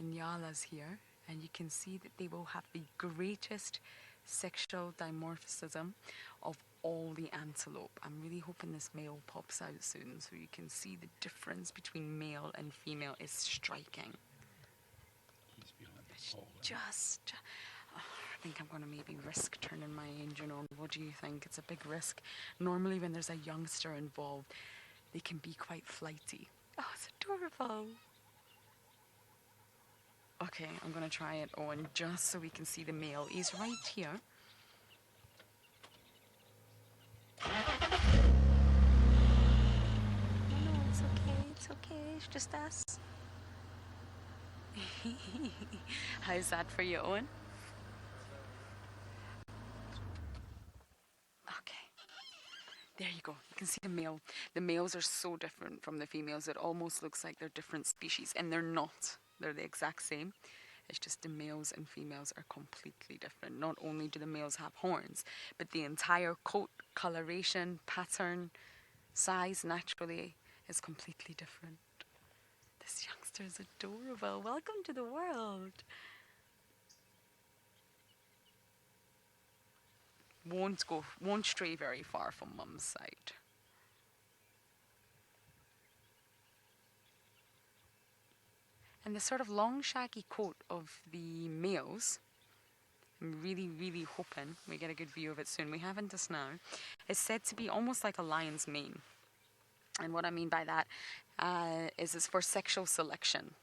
Ngalas here. And you can see that they will have the greatest sexual dimorphism of all the antelope. I'm really hoping this male pops out soon so you can see the difference between male and female is striking. He's behind the pole. Just, I think I'm going to maybe risk turning my engine on. What do you think? It's a big risk. Normally when there's a youngster involved, they can be quite flighty. Oh, it's adorable. Okay, I'm going to try it on just so we can see the male. He's right here. No, it's okay, it's okay. It's just us. How's that for you, Owen? Okay. There you go. You can see the male. The males are so different from the females. It almost looks like they're different species, and they're not. They're the exact same. It's just the males and females are completely different. Not only do the males have horns, but the entire coat coloration, pattern, size naturally is completely different. This youngster is adorable. Welcome to the world. Won't stray very far from Mum's side. And the sort of long shaggy coat of the males, I'm really, really hoping we get a good view of it soon. We haven't just now. It's said to be almost like a lion's mane. And what I mean by that is it's for sexual selection.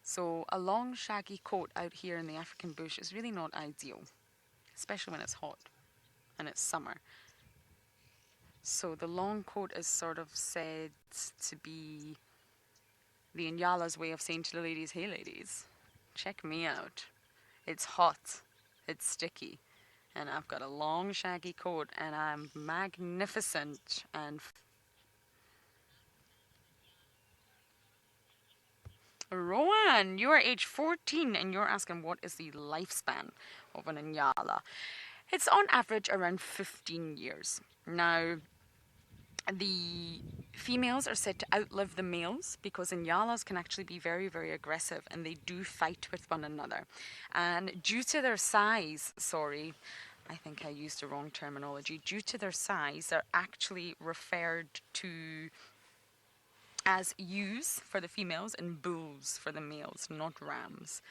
So a long shaggy coat out here in the African bush is really not ideal, especially when it's hot and it's summer. So the long coat is sort of said to be the Ngala's way of saying to the ladies, hey ladies, check me out. It's hot, it's sticky, and I've got a long shaggy coat and I'm magnificent and Rowan, you are age 14 and you're asking what is the lifespan of an Ngala. It's on average around 15 years. Now, the females are said to outlive the males because Ngalas can actually be very, very aggressive and they do fight with one another. And due to their size, I think I used the wrong terminology. Due to their size, they're actually referred to as ewes for the females and bulls for the males, not rams.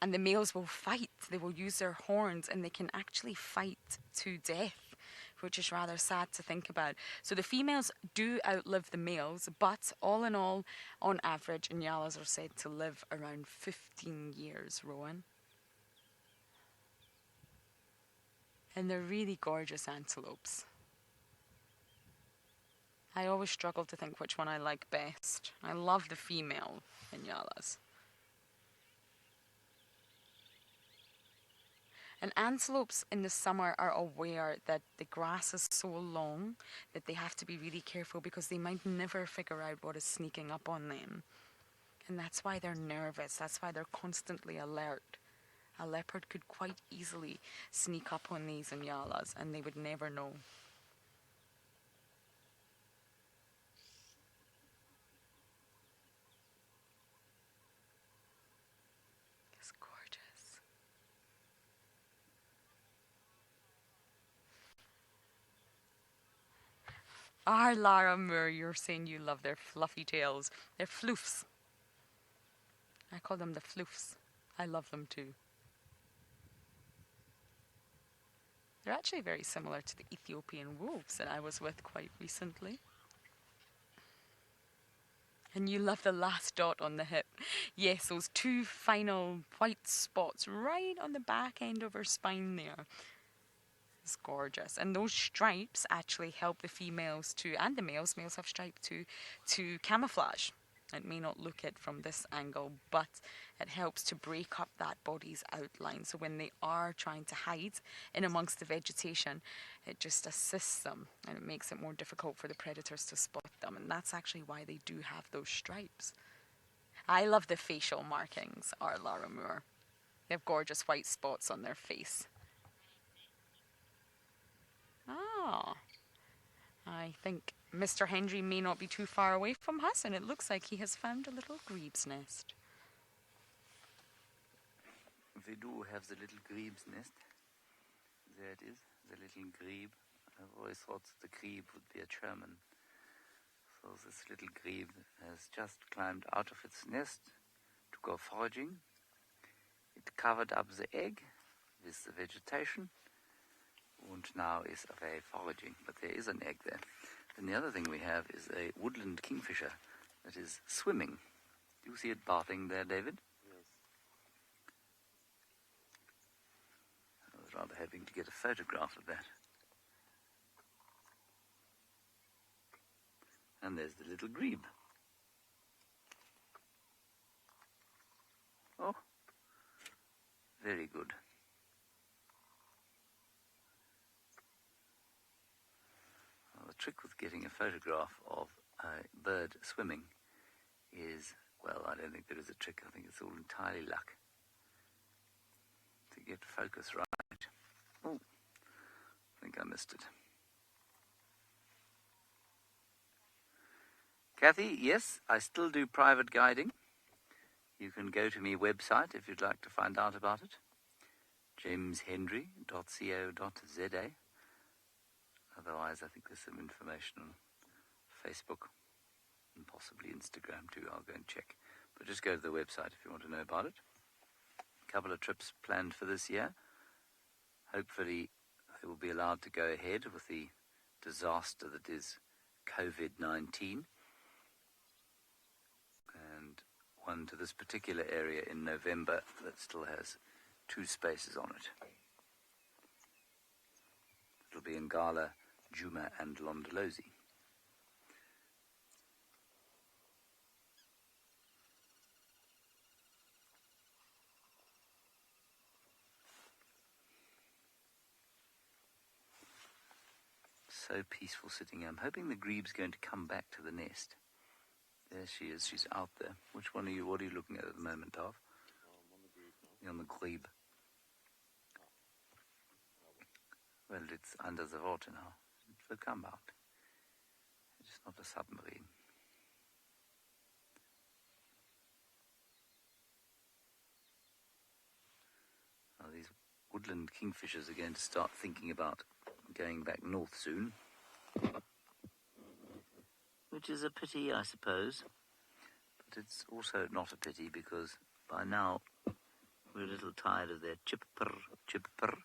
And the males will fight. They will use their horns and they can actually fight to death which is rather sad to think about. So the females do outlive the males, but all in all, on average, Nyalas are said to live around 15 years, Rowan. And they're really gorgeous antelopes. I always struggle to think which one I like best. I love the female Nyalas. And antelopes in the summer are aware that the grass is so long that they have to be really careful because they might never figure out what is sneaking up on them. And that's why they're nervous. That's why they're constantly alert. A leopard could quite easily sneak up on these Nyalas and they would never know. It's gorgeous. Lara Moore, you're saying you love their fluffy tails. They're floofs. I call them the floofs. I love them too. They're actually very similar to the Ethiopian wolves that I was with quite recently. And you love the last dot on the hip. Yes, those two final white spots right on the back end of her spine there. It's gorgeous. And those stripes actually help the females to, and the males have stripes too, to camouflage. It may not look it from this angle, but it helps to break up that body's outline. So when they are trying to hide in amongst the vegetation, it just assists them and it makes it more difficult for the predators to spot them. And that's actually why they do have those stripes. I love the facial markings, Lara Moore. They have gorgeous white spots on their face. Ah, I think Mr. Henry may not be too far away from us, and it looks like he has found a little grebe's nest. We do have the little grebe's nest. There it is, the little grebe. I've always thought that the grebe would be a German. So this little grebe has just climbed out of its nest to go foraging. It covered up the egg with the vegetation. And now is away foraging, but there is an egg there. Then the other thing we have is a woodland kingfisher that is swimming. Do you see it bathing there, David? Yes. I was rather hoping to get a photograph of that. And there's the little grebe. Oh, very good. The trick with getting a photograph of a bird swimming is, well, I don't think there is a trick. I think it's all entirely luck to get focus right. Oh, I think I missed it. Kathy, yes, I still do private guiding. You can go to my website if you'd like to find out about it. jameshenry.co.za. Otherwise, I think there's some information on Facebook and possibly Instagram too. I'll go and check. But just go to the website if you want to know about it. A couple of trips planned for this year. Hopefully, they will be allowed to go ahead with the disaster that is COVID-19. And one to this particular area in November that still has 2 spaces on it. It'll be in Ngala, Djuma and Londolozi. So peaceful sitting here. I'm hoping the grebe's going to come back to the nest. There she is. She's out there. Which one are you? What are you looking at the moment, Tav? You're on the grebe. Well, it's under the water now. It will come out. It's not a submarine. Now, these woodland kingfishers are going to start thinking about going back north soon. Which is a pity, I suppose. But it's also not a pity because by now we're a little tired of their chipper, chipper.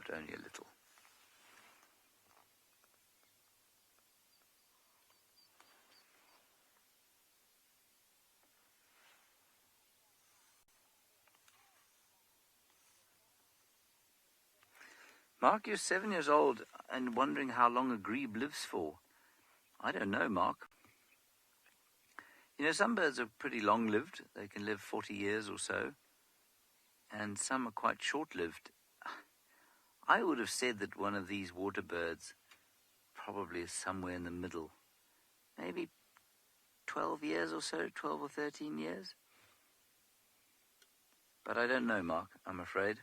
but only a little. Mark, you're 7 years old and wondering how long a grebe lives for. I don't know, Mark. You know, some birds are pretty long-lived. They can live 40 years or so. And some are quite short-lived. I would have said that one of these water birds probably is somewhere in the middle. Maybe 12 years or so, 12 or 13 years. But I don't know, Mark, I'm afraid.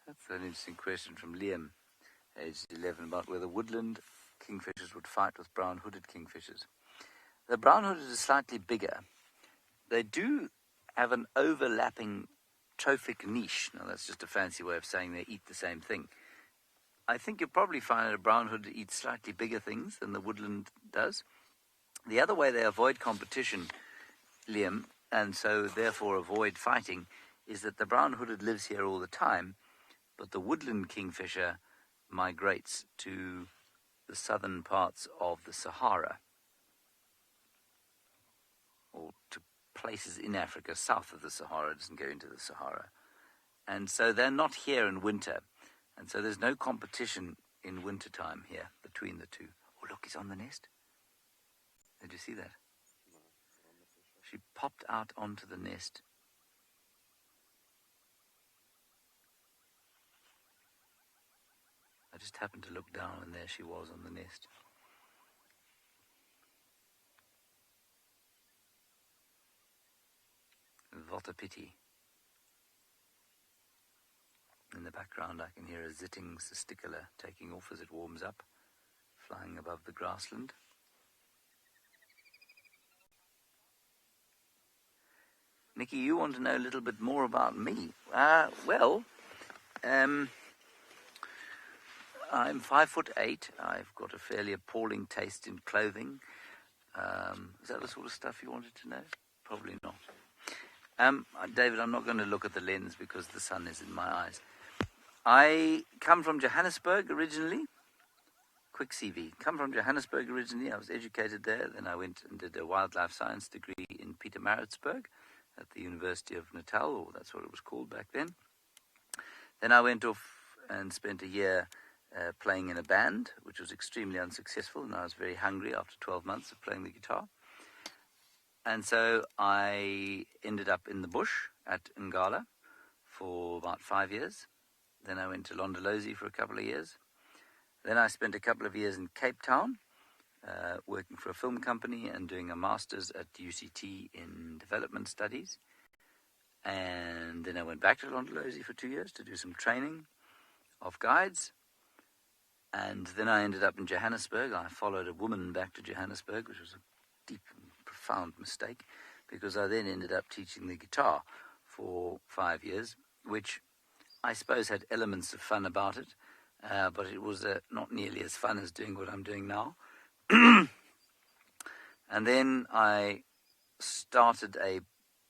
That's an interesting question from Liam, aged 11, about whether woodland kingfishers would fight with brown-hooded kingfishers. The brown-hooded is slightly bigger. They do have an overlapping trophic niche. Now, that's just a fancy way of saying they eat the same thing. I think you'll probably find that a brown-hooded eats slightly bigger things than the woodland does. The other way they avoid competition, Liam, and so therefore avoid fighting, is that the brown-hooded lives here all the time, but the woodland kingfisher migrates to the southern parts of the Sahara, or to places in Africa south of the Sahara. It doesn't go into the Sahara. And so they're not here in winter, and so there's no competition in wintertime here between the two. Oh, look, he's on the nest. Did you see that? She popped out onto the nest. I just happened to look down, and there she was on the nest. What a pity. In the background I can hear a zitting cisticola taking off as it warms up, flying above the grassland. Nikki, you want to know a little bit more about me? I'm 5'8". I've got a fairly appalling taste in clothing. Is that the sort of stuff you wanted to know? Probably not. David, I'm not going to look at the lens because the sun is in my eyes. I come from Johannesburg originally. Quick CV. Come from Johannesburg originally. I was educated there. Then I went and did a wildlife science degree in Pietermaritzburg at the University of Natal, or that's what it was called back then. Then I went off and spent a year playing in a band, which was extremely unsuccessful, and I was very hungry after 12 months of playing the guitar. And so I ended up in the bush at Ngala for about 5 years. Then I went to Londolozi for a couple of years. Then I spent a couple of years in Cape Town, working for a film company and doing a master's at UCT in development studies. And then I went back to Londolozi for 2 years to do some training of guides. And then I ended up in Johannesburg. I followed a woman back to Johannesburg, which was a deep and profound mistake, because I then ended up teaching the guitar for 5 years, which I suppose had elements of fun about it, but it was not nearly as fun as doing what I'm doing now. And then I started a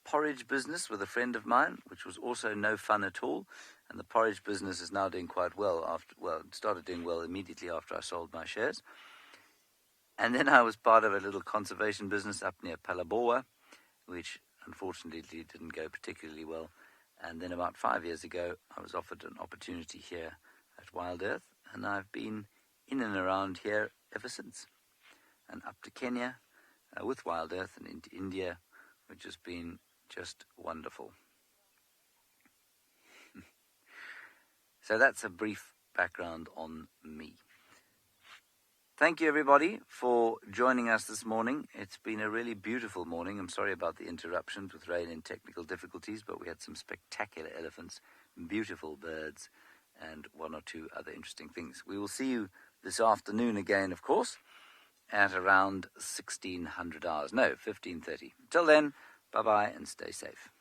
porridge business with a friend of mine, which was also no fun at all. And the porridge business is now doing quite well. It started doing well immediately after I sold my shares. And then I was part of a little conservation business up near Phalaborwa, which unfortunately didn't go particularly well. And then about 5 years ago, I was offered an opportunity here at WildEarth, and I've been in and around here ever since. And up to Kenya with WildEarth, and into India, which has been just wonderful. So that's a brief background on me. Thank you, everybody, for joining us this morning. It's been a really beautiful morning. I'm sorry about the interruptions with rain and technical difficulties, but we had some spectacular elephants, beautiful birds, and one or two other interesting things. We will see you this afternoon again, of course, at around 15:30. Till then, bye-bye and stay safe.